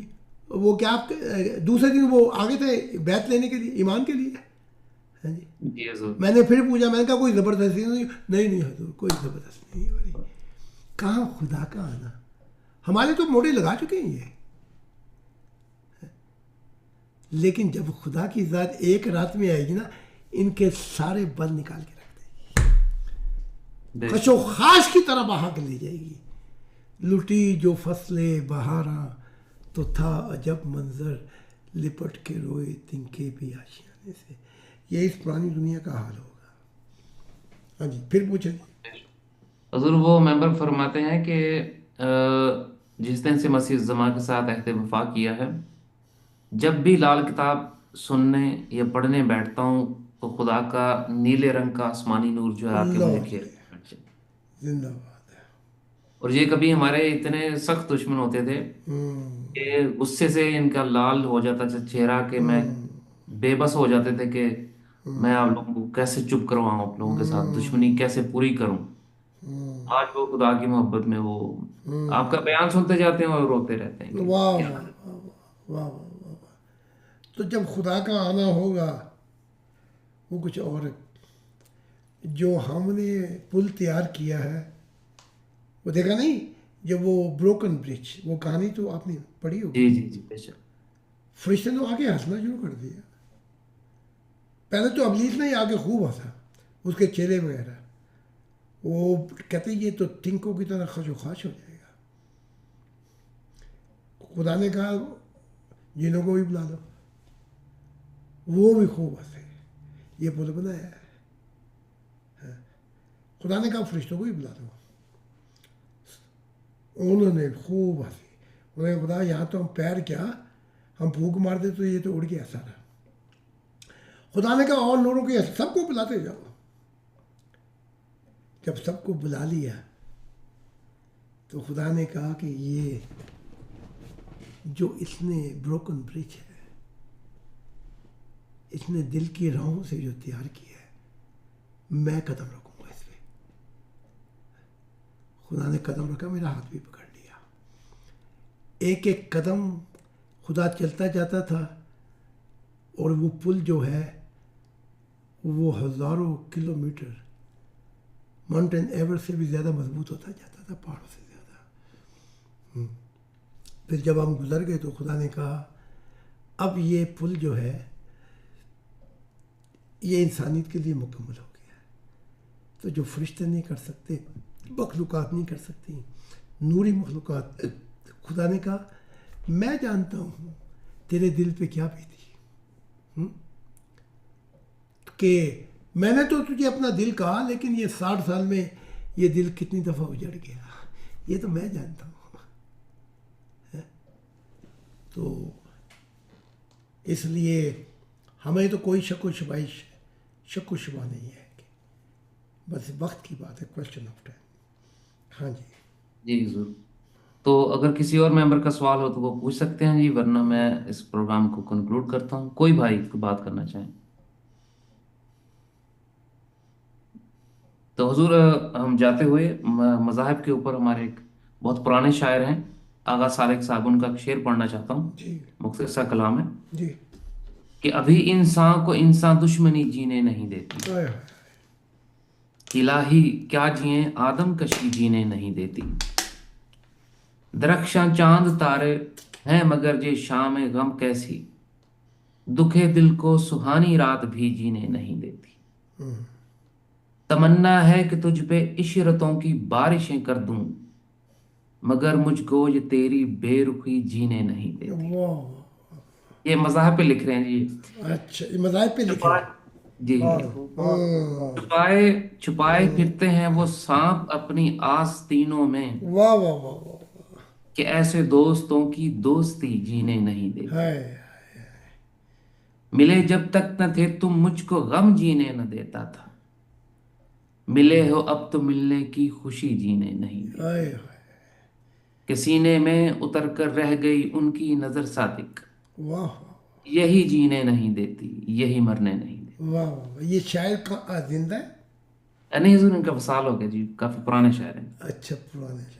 وہ کیا آپ دوسرے دن وہ آگے تھے بیعت لینے کے لیے, ایمان کے لیے. है जी। जी हजूर। मैंने फिर पूछा, मैंने कहा कोई ज़बरदस्ती नहीं? नहीं नहीं हजूर, कोई ज़बरदस्ती नहीं है भाई। कहाँ खुदा का आना, हमारे तो मोड़े लगा चुके हैं ये। लेकिन जब खुदा की ज़ात एक रात में आएगी ना, इनके सारे बल निकाल के रख देगी, बेशक। खशो खाश की तरह बहा के ले जाएगी। लुटी जो फसले बहारा तो था अजब मंजर, लिपट के रोए तिनके भी आशियाने से। ये इस पुरानी दुनिया का हाल होगा। हाँ जी, फिर पूछे। हजूर वो मेंबर फरमाते हैं कि जिस दिन से मसीह जमा के साथ अहद वफा किया है, जब भी लाल किताब सुनने या पढ़ने बैठता हूँ तो खुदा का नीले रंग का आसमानी नूर जो है आके अल्लाह मुझे घेर बैठ जाए। जिंदाबाद है। और ये कभी हमारे इतने सख्त दुश्मन होते थे कि गुस्से से इनका लाल हो जाता था चेहरा, कि मैं बेबस हो जाते थे कि मैं आप लोगों को कैसे चुप करवाऊं, आप लोगों के साथ दुश्मनी कैसे पूरी करूं। आज वो खुदा की मोहब्बत में वो आपका बयान सुनते जाते हैं और रोते रहते हैं कि वाह क्या। वाह वाह वाह वाह वाह। तो जब खुदा का आना होगा वो कुछ और है। जो हमने पुल तैयार किया है, वो देखा नहीं, जब वो ब्रोकन ब्रिज, वो कहानी तो आपने पढ़ी होगी। जी जी जी बेशक। फरिश्ते ने आगे हंसना शुरू कर दिया। पहले तो अबलीस ने ही आगे खूब हंसा, उसके चेले वगैरह। वो कहते ये तो तिनकों की तरह खशोखाश हो जाएगा। खुदा ने कहा जिनों को भी बुला लो, वो भी खूब हंसे। ये पुल बनाया है। खुदा ने कहा फरिश्तों को भी बुला लो, उन्होंने खूब हंसी। उन्होंने बताया यहाँ तो हम पैर क्या, हम फूंक मार दे तो ये तो उड़ गया सारा। खुदा ने कहा और लोगों के सबको बुलाते जाओ। जब सबको बुला लिया तो खुदा ने कहा कि ये जो इसने ब्रोकन ब्रिज है, इसने दिल की राहों से जो तैयार किया है, मैं कदम रखूंगा इस पे। खुदा ने कदम रखा, मेरा हाथ भी पकड़ लिया। एक एक कदम खुदा चलता जाता था, और वो पुल जो है वो हज़ारों किलोमीटर माउंटेन एवरेस्ट से भी ज़्यादा मजबूत होता जाता था, पहाड़ों से ज़्यादा। फिर जब हम गुजर गए तो खुदा ने कहा अब ये पुल जो है ये इंसानियत के लिए मुकम्मल हो गया है। तो जो फरिश्ते नहीं कर सकते, मखलूक़ात नहीं कर सकती, नूरी मखलूक़ात, खुदा ने कहा मैं जानता हूँ तेरे दिल पे क्या बीती, कि मैंने तो तुझे अपना दिल कहा, लेकिन ये 60 साल में ये दिल कितनी दफ़ा उजड़ गया, ये तो मैं जानता हूँ। तो इसलिए हमें तो कोई शक व शुबा नहीं है, कि बस वक्त की बात है, क्वेश्चन ऑफ टाइम। हाँ जी जी हुजूर। तो अगर किसी और मेंबर का सवाल हो तो वो पूछ सकते हैं जी, वरना मैं इस प्रोग्राम को कंक्लूड करता हूँ। कोई भाई को बात करना चाहें तो हुजूर, हम जाते हुए मज़ाहिब के ऊपर हमारे एक बहुत पुराने शायर हैं आगा सालेक साहब, उनका एक शेर पढ़ना चाहता हूँ। जी मुख्तसर सा कलाम है जी। कि अभी इंसान को इंसान दुश्मनी जीने नहीं देती, आया। इलाही क्या जिए आदम कशी जीने नहीं देती। दरख्शां चांद तारे हैं मगर जे शाम गम कैसी, दुखे दिल को सुहानी रात भी जीने नहीं देती। तमन्ना है कि तुझ पे इशरतों की बारिशें कर दूं, मगर मुझको ये तेरी बेरुखी जीने नहीं देती। वाह, ये मज़ाहिब पे लिख रहे हैं जी। अच्छा, ये मज़ाहिब पे लिखे छुपाए हैं। जी, वाह छुपाए छुपाए फिरते हैं वो सांप अपनी आस्तीनों में, वाह वाह वाह वाह। कि ऐसे दोस्तों की दोस्ती जीने नहीं देती। है। मिले जब तक न थे तुम मुझको गम जीने न देता था, मिले हो अब तो मिलने की खुशी जीने नहीं देती। हाय कि सीने में उतर कर रह गई उनकी नजर सादिक, वाह यही जीने नहीं देती, यही मरने नहीं देती। वाह वाह। ये शायर का जिंदा है? नहीं हुजूर, इनका वसाल हो गया जी, काफी पुराने शायर हैं, अच्छा, पुराने शायर।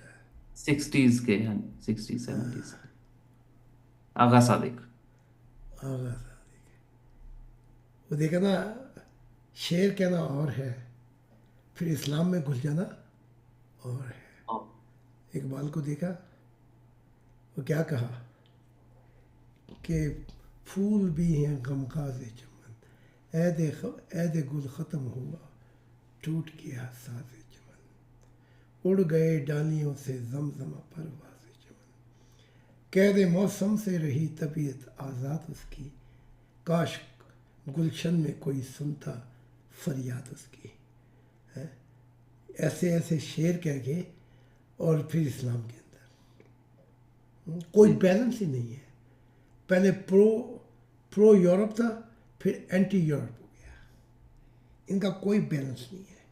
60s के हैं, 60s 70s। आगा सादिक। आगा सादिक। वो देखा ना, شعر کہنا اور ہے، پھر اسلام میں گھل جانا اور ہے. اقبال کو دیکھا، وہ کیا کہا کہ پھول بھی ہیں غمخاز چمن، عہد گل ختم ہوا ٹوٹ گیا ساز چمن، اڑ گئے ڈالیوں سے زمزمہ پرواز چمن، قید موسم سے رہی طبیعت آزاد اس کی، کاش گلشن میں کوئی سنتا فریاد اس کی. ایسے ایسے شعر کہہ کے اور پھر اسلام کے اندر کوئی بیلنس ہی نہیں ہے. پہلے پرو یورپ تھا، پھر اینٹی یورپ ہو گیا. ان کا کوئی بیلنس نہیں ہے.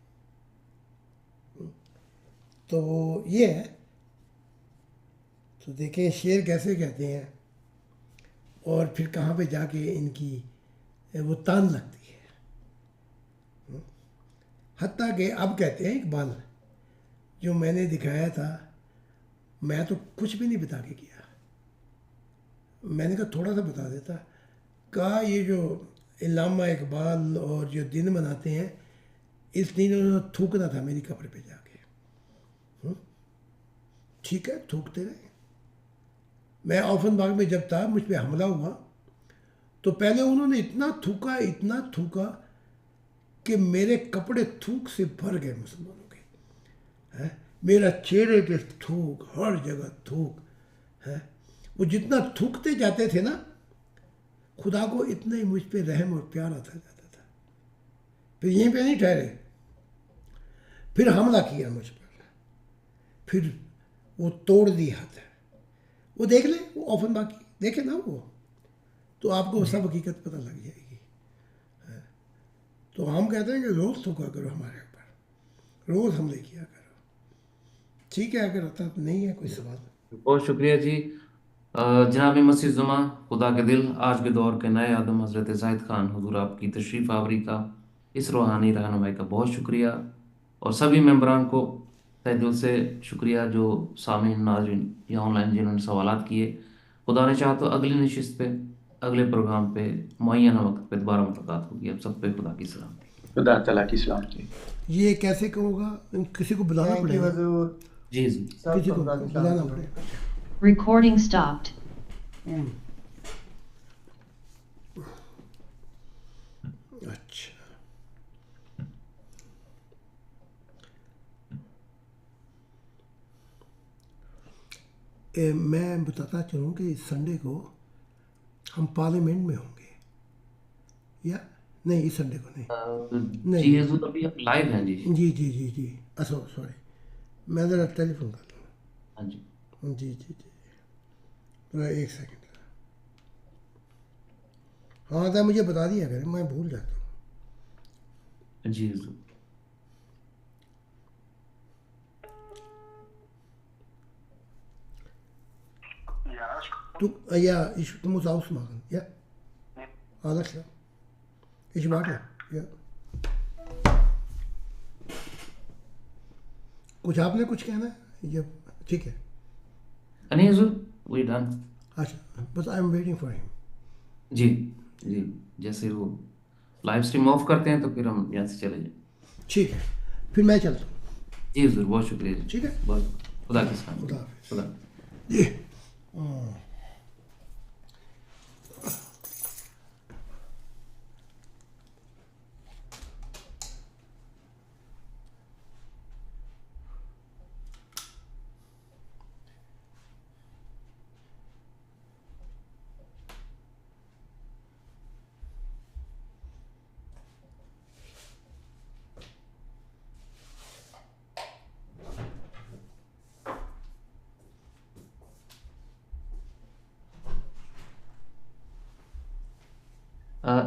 تو یہ ہے. تو دیکھیں شعر کیسے کہتے ہیں اور پھر کہاں پہ جا کے ان کی وہ تان لگتی ہے. حتیٰ کہ اب کہتے ہیں اقبال، جو میں نے دکھایا تھا میں تو کچھ بھی نہیں بتا کے کیا، میں نے کہا تھوڑا سا بتا دیتا. کہا یہ جو علامہ اقبال اور جو دن مناتے ہیں، اس دن انہوں نے تھوکنا تھا میری قبر پہ جا کے. ٹھیک ہے، تھوکتے رہے. میں آفن باغ میں جب تھا، مجھ پہ حملہ ہوا تو پہلے انہوں نے اتنا تھوکا کہ میرے کپڑے تھوک سے بھر گئے مسلمانوں کے. میرا چہرے پہ تھوک، ہر جگہ تھوک. وہ جتنا تھوکتے جاتے تھے نا، خدا کو اتنا ہی مجھ پہ رحم اور پیار آتا جاتا تھا. پھر یہیں پہ نہیں ٹھہرے، پھر حملہ کیا مجھ پر، پھر وہ توڑ دی حد. وہ دیکھ لیں، وہ آفن باغ کی دیکھیں نا، وہ تو آپ کو سب حقیقت پتہ لگ جائے گی. تو ہم کہتے ہیں کہ روز تھوکا کرو ہمارے اوپر، روز حملے کیا کرو. ٹھیک ہے، اگر ہوتا تو نہیں ہے کوئی سوال. بہت شکریہ جی. جناب مسیح زما خدا کے دل، آج کے دور کے نئے آدم حضرت زاہد خان حضور، آپ کی تشریف آوری کا، اس روحانی رہنمائی کا بہت شکریہ. اور سبھی ممبران کو تہ دل سے شکریہ، جو سامعین ناظرین یا آن لائن جنہوں نے سوالات کیے. خدا نے چاہا تو اگلی نشست پہ، اگلے پروگرام پہ معینہ وقت پہ دوبارہ ملاقات ہوگی. اب سب پہ خدا کی سلامتی. خدا تعالیٰ کی سلامتی. یہ کیسے کہ ہوگا؟ کسی کو بلانا Thank پڑے you گا. حضور. جی جی. سب کسی کو کو خدا کی بلانا سلامتی. پڑے گا. Recording stopped. اچھا، میں بتاتا چلوں کہ اس سنڈے کو ہم پارلیمنٹ میں ہوں گے، یا نہیں؟ اس سنڈے کو نہیں. جی حضور ابھی آپ لائیو ہیں. جی جی جی جی جی سوری، میں ذرا ٹیلی فون کر لوں. ہاں جی. جی جی جی ذرا ایک سیکنڈ. ہاں تو مجھے بتا دیا کریں، میں بھول جاتا ہوں. جی حضور. Ich muss ausmachen, ja? Alles klar. Ich warte, ja. کچھ آپ نے کچھ کہنا ہے؟ یہ ٹھیک ہے. نہیں حضور، وی ڈن. اچھا، بس آئی ایم ویٹنگ فار ہم. جی جی، جیسے وہ لائیو اسٹریم آف کرتے ہیں تو پھر ہم یہاں سے چلے جائیں. ٹھیک ہے، پھر میں چلتا ہوں. جی حضور بہت شکریہ جی. ٹھیک ہے، بہت خدا کے ساتھ. خدا حافظ. خدا. جی.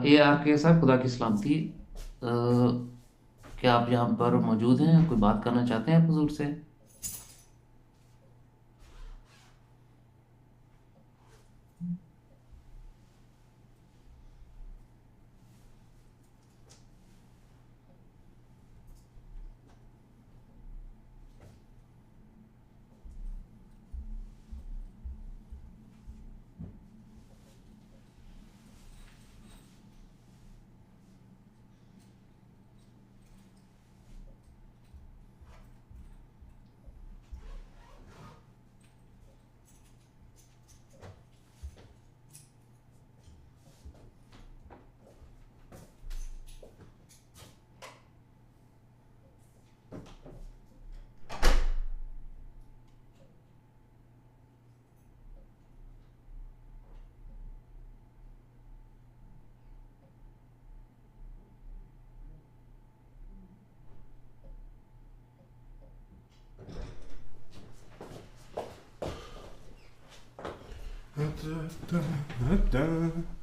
اے آر کے صاحب خدا کی سلامتی. کیا آپ یہاں پر موجود ہیں؟ کوئی بات کرنا چاہتے ہیں آپ حضور سے؟ da, da, da, da.